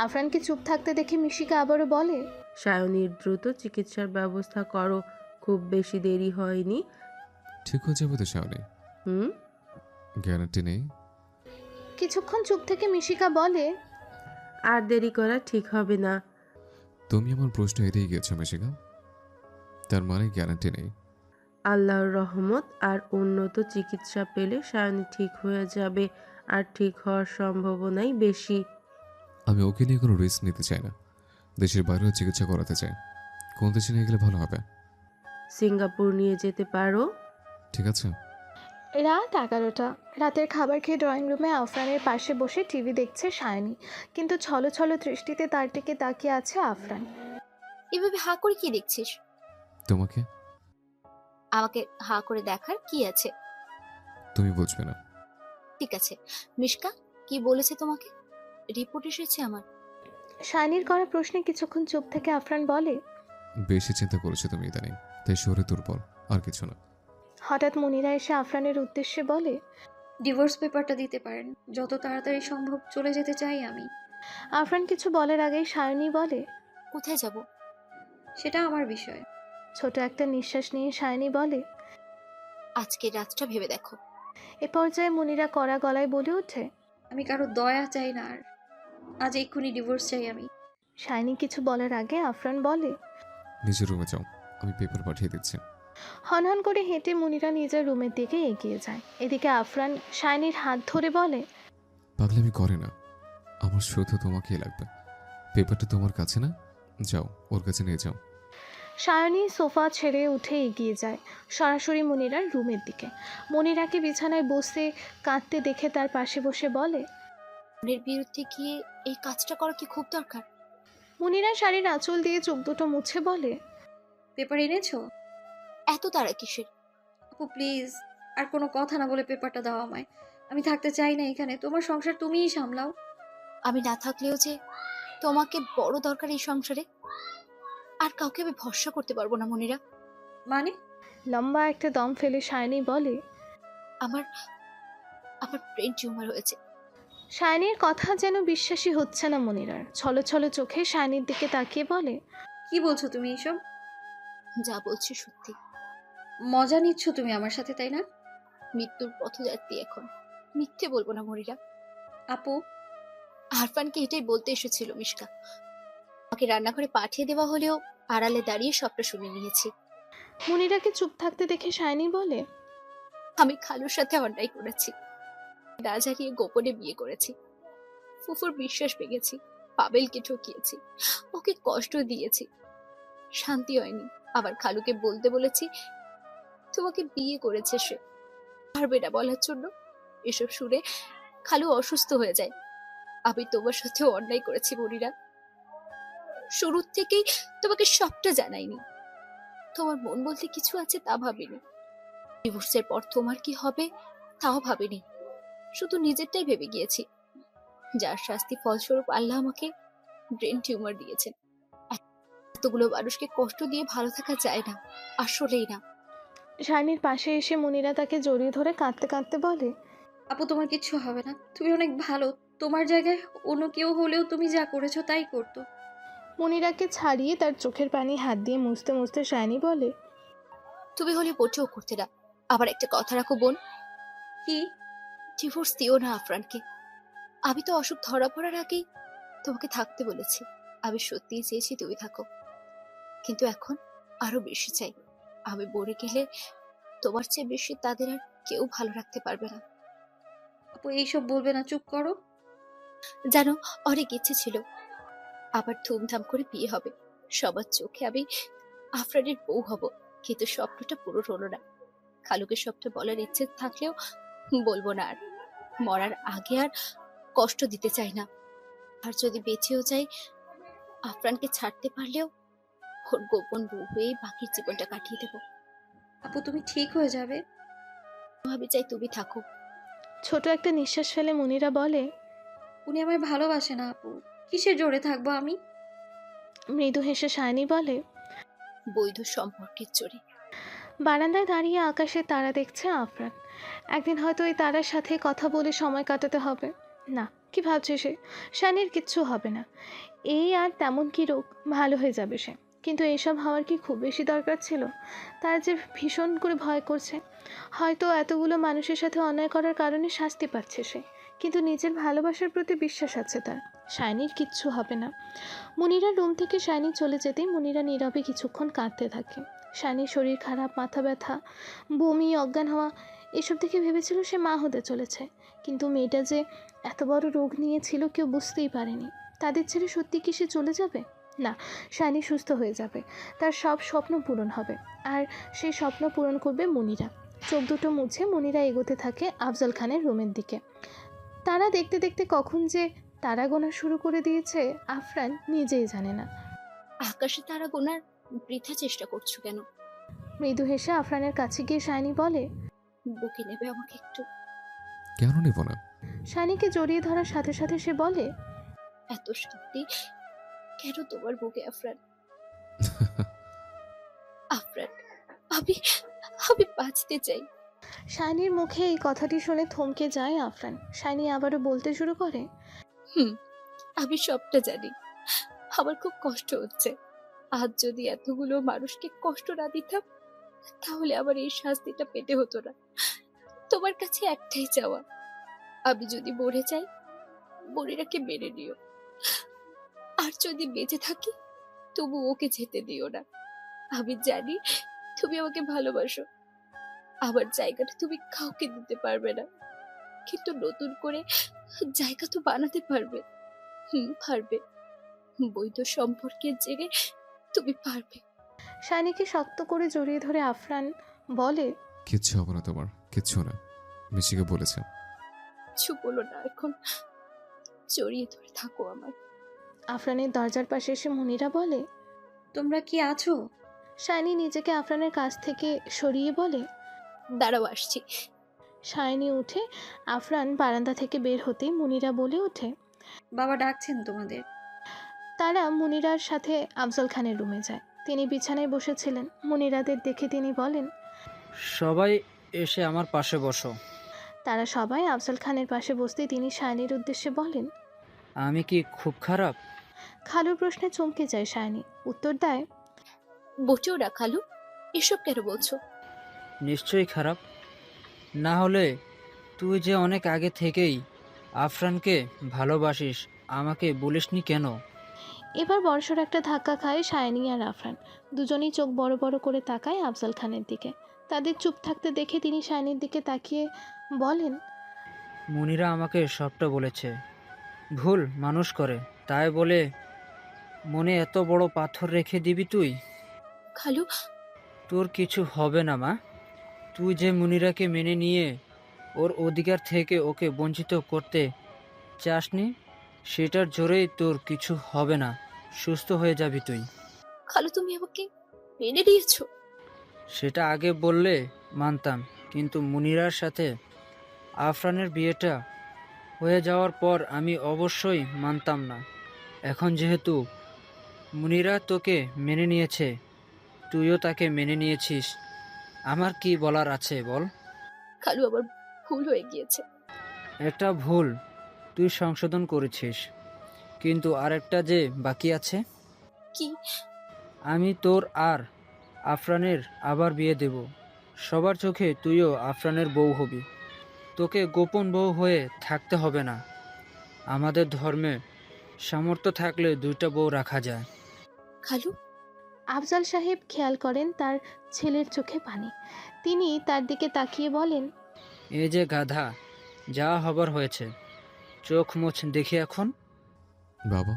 আফরানকে চুপ থাকতে দেখে মিশিকা আবারও বলে, সায়নীর দ্রুত চিকিৎসার ব্যবস্থা করো, খুব বেশি দেরি হয়নি। ঠিক হয়ে যাবে তো শাওনি? হুম। গ্যারান্টি নেই। কিছুক্ষণ চুপ থেকে মিশিকা বলে, আর দেরি করা ঠিক হবে না। তুমি আমার প্রশ্ন এড়িয়ে গেছো মিশিকা, তার মানে গ্যারান্টি নেই। আল্লাহর রহমত আর উন্নত চিকিৎসা পেলে সায়নী ঠিক হয়ে যাবে, আর ঠিক হওয়ার সম্ভাবনাই বেশি। আমি ওকে নিয়ে কোনো রিস্ক নিতে চাই না, দেশের বাইরেও চিকিৎসা করাতে চাই। কোন দেশে নিয়ে গেলে ভালো হবে? সিঙ্গাপুর নিয়ে যেতে পারো। ঠিক আছে। রাত 11টা। রাতের খাবার খেয়ে ড্রয়িং রুমে আফরানের পাশে বসে টিভি দেখছে সায়নী, কিন্তু ছলো ছলো দৃষ্টিতে তার দিকে তাকিয়ে আছে আফরান। এভাবে হা করে কি দেখছিস? তোমাকে। আমাকে হা করে দেখার কি আছে? তুমি বুঝবে না। ঠিক আছে, মিশকা কি বলেছে তোমাকে? রিপোর্ট এসেছে আমার। সায়নীর করা প্রশ্নে কিছুক্ষণ চুপ থেকে আফরান বলে, বেশি চিন্তা করেছো তুমি ইদানিং, তাই শরীর দুর্বল, আর কিছু না। হঠাৎ মনিরা এসে আফরানের উদ্দেশ্যে বলে, ডিভোর্স পেপারটা দিতে পারেন, যত তাড়াতাড়ি সম্ভব চলে যেতে চাই আমি। আফরান কিছু বলার আগেই সায়নী বলে, কোথায় যাব? সেটা আমার বিষয়। ছোট একটা নিঃশ্বাস নিয়ে সায়নী বলে, আজকে রাতটা ভেবে দেখো। এ পর্যায়ে মনিরা কড়া গলায় বলে ওঠে, আমি কারো দয়া চাই না আর। আজ এক্ষুনি ডিভোর্স চাই আমি। সায়নী কিছু বলার আগে আফরান বলে, নিজের রুমে যাও, আমি পেপার পাঠিয়ে দিচ্ছি। হনহন করে হেঁটে মনিরা নিজের রুমের দিকে এগিয়ে যায়। এদিকে আফরান সায়নীর হাত ধরে বলে, পাগলামি করে না, আমার শুধু তোমাকেই লাগবে। পেপারটা তোমার কাছে না? যাও, ওর কাছে নিয়ে যাও। সায়নী সোফা ছেড়ে উঠে এগিয়ে যায় সরাসরি মনিরার রুমের দিকে। মনিরাকে বিছানায় বসে কাঁদতে দেখে তার পাশে বসে বলে, মনের বিরুদ্ধে গিয়ে এই কাজটা করা কি খুব দরকার? মনিরা শাড়ির আঁচল দিয়ে চোখ দুটো মুছে বলে, পেপার এনেছো? এত তাড়া কিসের? আপু প্লিজ, আর কোনো কথা না বলে পেপারটা দাও আমায়। আমি থাকতে চাই না এখানে, তোমার সংসার তুমিই সামলাও। আমি না থাকলেও যে তোমাকে বড় দরকার এই সংসারে, আর কাউকে আমি ভরসা করতে পারবো না মনিরা। মানে? লম্বা একটা দম ফেলে সায়নী বলে, আমার আমার ব্রেন টিউমার হয়েছে। সায়নীর কথা যেন বিশ্বাসই হচ্ছে না মনিরার। ছলো ছলো চোখে সায়নীর দিকে তাকিয়ে বলে, কি বলছো তুমি এসব? যা বলছি সত্যি। মজা নিচ্ছ তুমি আমার সাথে, তাই না? মৃত্যুর পথযাত্রী এখন, মিথ্যে বলবো না মনিরা। আপু, আরফানকে এটাই বলতে এসেছিল মিশকা। আমাকে রান্নাঘরে পাঠিয়ে দেওয়া হলেও আড়ালে দাঁড়িয়ে সবটা শুনে নিয়েছি। মনিরাকে চুপ থাকতে দেখে সায়নী বলে, আমি খালুর সাথে অন্যায় করেছি, না জানিয়ে গোপনে বিয়ে করেছি। ফুফুর বিশ্বাস ভেঙেছি, পাবেলকে ঠকিয়েছি, ওকে কষ্ট দিয়েছি, শান্তি হয়নি। আবার খালুকে বলতে বলেছি তোমাকে বিয়ে করেছে সে, পারবে না বলার জন্য। এসব শুনে খালু অসুস্থ হয়ে যায়। আমি তোমার সাথে অন্যায় করেছি মনিরা, শুরুর থেকেই তোমাকে সবটা জানাইনি। তোমার মন বলতে কিছু আছে তা ভাবিনি। ডিভোর্সের পর তোমার কি হবে তাও ভাবিনি, শুধু নিজেরটাই ভেবে গিয়েছি। যার শাস্তি ফলস্বরূপ আল্লাহ আমাকে ব্রেন টিউমার দিয়েছেন। এতগুলো মানুষকে কষ্ট দিয়ে ভালো থাকা যায় না, আসলেই না। সায়নীর পাশে এসে মনিরা তাকে জড়িয়ে ধরে কাঁদতে কাঁদতে বলে, আপু তোমার কিচ্ছু হবে না, তুমি অনেক ভালো। তোমার জায়গায় অন্য কেউ হলেও তুমি যা করেছো তাই করতো। মনিরাকে ছাড়িয়ে তার চোখের পানি হাত দিয়ে মুছতে মুছতে সায়নী বলে, তুমি হলে মোটেও করতে না। আবার একটা কথা রাখো বোন, কি? ডিভোর্স দিও না আফরানকে। আমি তো অসুখ ধরা পড়ার আগেই তোমাকে থাকতে বলেছি। আমি সত্যিই চেয়েছি তুমি থাকো, কিন্তু এখন আরো বেশি চাই। আমি মরে গেলে তোমার চেয়ে বেশি তাদের আর কেউ ভালো রাখতে পারবে না। আপু এইসব বলবে না, চুপ করো। জানো, অনেক ইচ্ছে ছিল আবার ধুমধাম করে বিয়ে হবে, সবার চোখে আমি আফরানের বউ হব, কিন্তু স্বপ্নটা পূরণ হলো না। খালুকে সবটা বলার ইচ্ছে থাকলেও বলবো না। আর মরার আগে আর কষ্ট দিতে চাই না। আর যদি বেঁচেও যাই, আফরানকে ছাড়তে পারলেও ওর গোপন বউ হয়ে বাকি জীবনটা কাটিয়ে দেবো। আপু তুমি ঠিক হয়ে যাবে। আমি চাই তুমি থাকো। ছোট একটা নিঃশ্বাস ফেলে মনিরা বলে, উনি আমায় ভালোবাসে না আপু, কিসের জোরে থাকবো আমি? মৃদু হেসে সায়নী বলে, বৈধ সম্পর্কের জোরে। বারান্দায় দাঁড়িয়ে আকাশে তারা দেখছে আফরান। একদিন হয়তো এই তারার সাথে কথা বলে সময় কাটাতে হবে। না, কি ভাবছে সে? সায়নীর কিচ্ছু হবে না, এই আর তেমন কি রোগ, ভালো হয়ে যাবে সে। কিন্তু এসব হওয়ার কি খুব বেশি দরকার ছিল? তার যে ভীষণ করে ভয় করছে। হয়তো এতগুলো মানুষের সাথে অন্যায় করার কারণে শাস্তি পাচ্ছে সে, কিন্তু নিজের ভালোবাসার প্রতি বিশ্বাস আছে তার। সায়নীর কিচ্ছু হবে না। মনিরার রুম থেকে সায়নী চলে যেতেই মনিরা নীরবে কিছুক্ষণ কাঁদতে থাকে। সায়নীর শরীর খারাপ, মাথা ব্যথা, বমি, অজ্ঞান হওয়া, এসব দেখে ভেবেছিল সে মা হতে চলেছে। কিন্তু মেয়েটা যে এত বড় রোগ নিয়েছিল কেউ বুঝতেই পারেনি। তাদের ছেড়ে সত্যি কি সে চলে যাবে? না, সায়নী সুস্থ হয়ে যাবে, তার সব স্বপ্ন পূরণ হবে, আর সেই স্বপ্ন পূরণ করবে মনিরা। চোখ দুটো মুছে মনিরা এগোতে থাকে আফজল খানের রুমের দিকে। তারা দেখতে দেখতে কখন যে তারা গোনা শুরু করে দিয়েছে আফরান নিজেই জানে না। আকাশে তারা গোনার বৃথা চেষ্টা করছো কেন? মৃদু হেসে আফরানের কাছে গিয়ে শাইনি বলে, বুকে নেবে আমাকে একটু? কেন নেব না? শাইনিকে জড়িয়ে ধরার সাথে সাথে সে বলে, এত শান্তি কেন তোমার বুকে আফরান? আফরান, আমি আমি বাঁচতে চাই। শাইনির মুখে এই কথাটি শুনে থমকে যায় আফরান। শাইনি আবারও বলতে শুরু করে, আমি সবটা জানি। আমার খুব কষ্ট হচ্ছে। আজ যদি এতগুলো মানুষকে কষ্ট না দিতাম, তাহলে আমার এই শাস্তিটা পেতে হতো না। তোমার কাছে একটাই চাওয়া, আমি যদি মরে যাই, মনিরাকে মেনে নিও। আর যদি বেঁচে থাকি, তবু ওকে যেতে দিও না। আমি জানি তুমি আমাকে ভালোবাসো। আমার জায়গাটা তুমি কাউকে দিতে পারবে না, কিন্তু নতুন করে জায়গা তো বানাতে পারবে। পারবে। বৈধ সম্পর্কের জেরে তুমি পারবে। শাইনিকে শক্ত করে জড়িয়ে ধরে আফরান বলে, কিচ্ছু হবে না তোমার, কিচ্ছু না। মিশিকে বলেছে। কিছু বলো না এখন, জড়িয়ে ধরে থাকো আমার। আফরানের দরজার পাশে এসে মনিরা বলে, তোমরা কি আছো? শাইনি নিজেকে আফরানের কাছ থেকে সরিয়ে বলে, দাঁড়াও, আসছি। শাইনি উঠে আফরান বারান্দা থেকে বের হতেই মুনিরা বলে ওঠে। বাবা ডাকছেন তোমাদের। তারা মুনিরার সাথে আফজল খানের রুমে যায়। তিনি বিছানায় বসেছিলেন। মুনিরাদের দেখে তিনি বলেন, সবাই এসে আমার পাশে বসো। তারা সবাই আফজল খানের পাশে বসতেই তিনি শাইনির উদ্দেশ্যে বলেন। আমি কি খুব খারাপ? খালুর প্রশ্নে চমকে যায় শাইনি। উত্তর দেয়, বটেও না খালু, এসব কেন বলছো? নিশ্চয়ই খারাপ। না হলে তুই যে অনেক আগে থেকেই আফরানকে ভালোবাসিস, আমাকে বলিসনি কেন? এবার বর্ষর একটা ধাক্কা খায় শাইনি আর আফরান। দুজনেই চোখ বড় বড় করে তাকায় আফজল খানের দিকে। তাদের চুপ থাকতে দেখে তিনি শাইনির দিকে তাকিয়ে বলেন, মুনিরা আমাকে সবটা বলেছে। ভুল মানুষ করে, তাই বলে মনে এত বড় পাথর রেখে দিবি তুই? খালু, তোর কিছু হবে না মা। তুই যে মুনিরাকে মেনে নিয়ে ওর অধিকার থেকে ওকে বঞ্চিত করতে চাসনি, সেটার জোরেই তোর কিছু হবে না। সুস্থ হয়ে যাবি তুই। খালু তুমি আমাকে মেনে নিয়েছো? সেটা আগে বললে মানতাম, কিন্তু মুনিরার সাথে আফরানের বিয়েটা হয়ে যাওয়ার পর আমি অবশ্যই মানতাম না। এখন যেহেতু মুনিরা তোকে মেনে নিয়েছে, তুইও তাকে মেনে নিয়েছিস, আমার কি বলার আছে বল? খালু, আমার ভুল হয়ে গিয়েছে। একটা ভুল তুই সংশোধন করেছিস, কিন্তু আরেকটা যে বাকি আছে। কি? আমি তোর আর আফরানের আবার বিয়ে দেব। সবার চোখে তুইও আফরানের বউ হবি। তোকে গোপন বউ হয়ে থাকতে হবে না। আমাদের ধর্মে সামর্থ্য থাকলে 2টা বউ রাখা যায়। খালু, আফজাল সাহেব খেয়াল করেন তার ছেলের চোখে পানি। তিনি তার দিকে তাকিয়ে বলেন, এই যে গাধা, যা হবার হয়েছে, চোখ মুছ দেখি এখন। বাবা,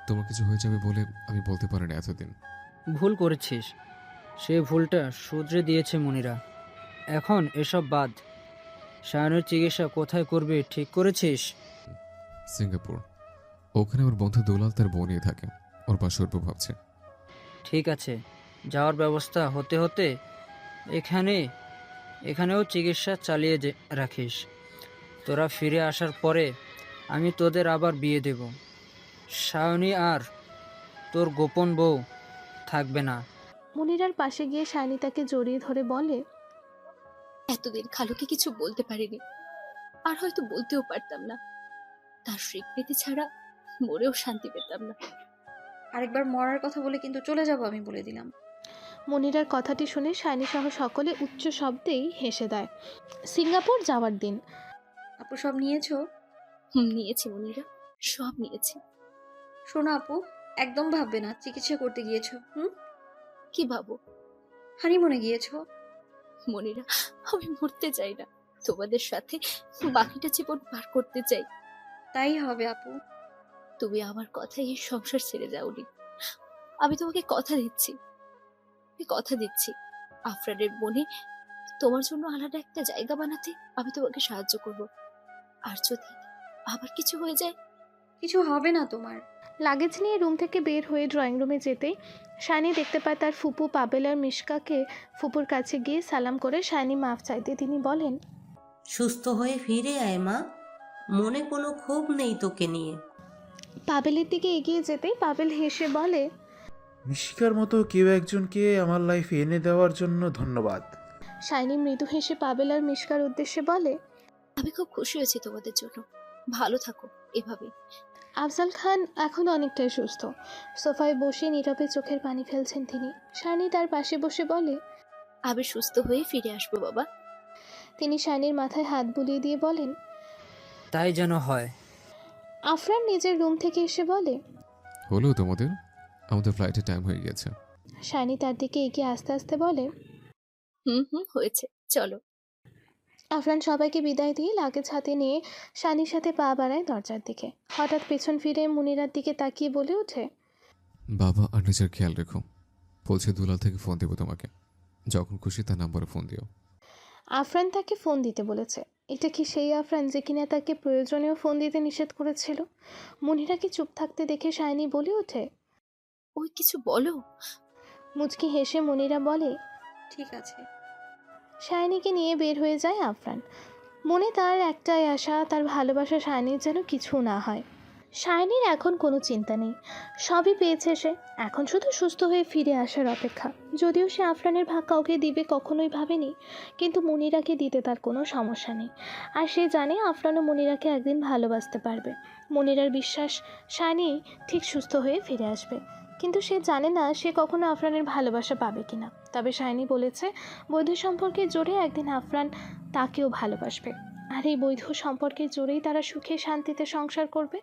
তোমার কিছু হয়ে যাবে বলে আমি বলতে পারি না এতদিন। ভুল করেছিস, সেই ভুলটা শুধরে দিয়েছে মুনিরা। এখন এসব বাদ। শায়নের চিকিৎসা কোথায় করবি ঠিক করেছিস? সিঙ্গাপুর। ওখানে আমার বন্ধু দুলাল তার বউ নিয়ে থাকে। ওর পাশে উঠবো ভাবছে। ঠিক আছে, যাওয়ার ব্যবস্থা হতে হতে এখানেও চিকিৎসা চালিয়ে রাখিস। তোরা ফিরে আসার পরে আমি তোদের আবার বিয়ে দেব। শায়নি আর তোর গোপন বউ থাকবে না। মুনিরার পাশে গিয়ে শাইনি তাকে জড়িয়ে ধরে বলে, এতদিন খালুকে কিছু বলতে পারিনি, আর হয়তো বলতেও পারতাম না। তার স্বীকৃতি ছাড়া মরেও শান্তি পেতাম না। আরেকবার মরার কথা বলে কিন্তু চলে যাব, আমি বলে দিলাম। মুনিরার কথাটি শুনে শাইনি সহ সকলে উচ্চ শব্দেই হেসে দেয়। সিঙ্গাপুর যাওয়ার দিন। আপু সব নিয়েছো? নিয়েছি মনিরা, সব নিয়েছি। শোনো আপু, একদম ভাববে না চিকিৎসা করতে গিয়েছো। কি ভাবো? হানিমুনে গিয়েছো। মনিরা, আমি মরতে চাই না, তোমাদের সাথে বাকিটা জীবন পার করতে চাই। তাই হবে আপু। তুমি আমার কথায় এই সংসার ছেড়ে যাওনি। আমি তোমাকে কথা দিচ্ছি, আফরানের মনে তোমার জন্য আলাদা একটা জায়গা বানাতে আমি তোমাকে সাহায্য করব। আর যদি আবার কিছু হয়ে যায়? কিছু হবে না তোমার। লাগেজ নিয়ে রুম থেকে বের হয়ে ড্রয়িং রুমে যেতেই শাইনি দেখতে পায় তার ফুপু পাবেল আর মিশকাকে। ফুপুর কাছে গিয়ে সালাম করে শাইনি মাফ চাইতে তিনি বলেন, সুস্থ হয়ে ফিরে আয় মা, মনে কোনো ক্ষোভ নেই তোকে নিয়ে। পাবেলের দিকে এগিয়ে যেতেই পাবেল হেসে বলে, মিশিকার মতো কেউ একজনকে আমার লাইফে এনে দেওয়ার জন্য ধন্যবাদ। শাইনি মৃদু হেসে পাবেল আর মিশকার উদ্দেশ্যে বলে, আমি খুব খুশি হয়েছি তোমাদের জন্য। ভালো থাকো এভাবে। আফজাল খান এখন অনেকটাই সুস্থ। সোফায় বসে নীরবে চোখের পানি ফেলছেন তিনি। শাইনি তার পাশে বসে বলে, আমি সুস্থ হয়ে ফিরে আসবো বাবা। তিনি শাইনির মাথায় হাত বুলিয়ে দিয়ে বলেন। তাই যেন হয়। আফরান নিজের রুম থেকে এসে বলে, হলো তোমাদের? আমাদের ফ্লাইটের টাইম হয়ে গেছে। শাইনি তার দিকে এগিয়ে আস্তে আস্তে বলে, হুম, হয়েছে, চলো। আফরান সবাইকে বিদায় দিয়ে লাগেজ হাতে নিয়ে শানির সাথে পা বাড়ায় দরজার দিকে। হঠাৎ পেছন ফিরে মুনিরার দিকে তাকিয়ে বলে ওঠে, বাবা আর নিজের খেয়াল রেখো। বলছে দুলাল থেকে ফোন দেবো তোমাকে, যখন খুশি তার নাম্বারে ফোন দিও। আফরান তাকে ফোন দিতে বলেছে। এটা কি সেই আফরান যে কিনা তাকে প্রয়োজনীয় ফোন দিতে নিষেধ করেছিল? মুনিরাকে চুপ থাকতে দেখে শাইনি বলে ওঠে, ওই কিছু বলো। মুচকি হেসে মুনিরা বলে, ঠিক আছে। শাইনিকে নিয়ে বের হয়ে যায় আফরান। মনে তার একটাই আশা, তার ভালোবাসা শাইনির যেন কিছু না হয়। শাইনির এখন কোনো চিন্তা নেই, সবই পেয়েছে সে। এখন শুধু সুস্থ হয়ে ফিরে আসার অপেক্ষা। যদিও সে আফরানের ভাগ কাউকে দিবে কখনোই ভাবেনি, কিন্তু মুনিরাকে দিতে তার কোনো সমস্যা নেই। আর সে জানে আফরানও মুনিরাকে একদিন ভালোবাসতে পারবে। মুনিরার বিশ্বাস শাইনি ঠিক সুস্থ হয়ে ফিরে আসবে, কিন্তু সে জানে না সে কখনো আফরানের ভালোবাসা পাবে কিনা। তবে শাইনি বলেছে বৈধ সম্পর্কের জোরে একদিন আফরান তাকেও ভালোবাসবে, আর এই বৈধ সম্পর্কের জোরেই তারা সুখে শান্তিতে সংসার করবে।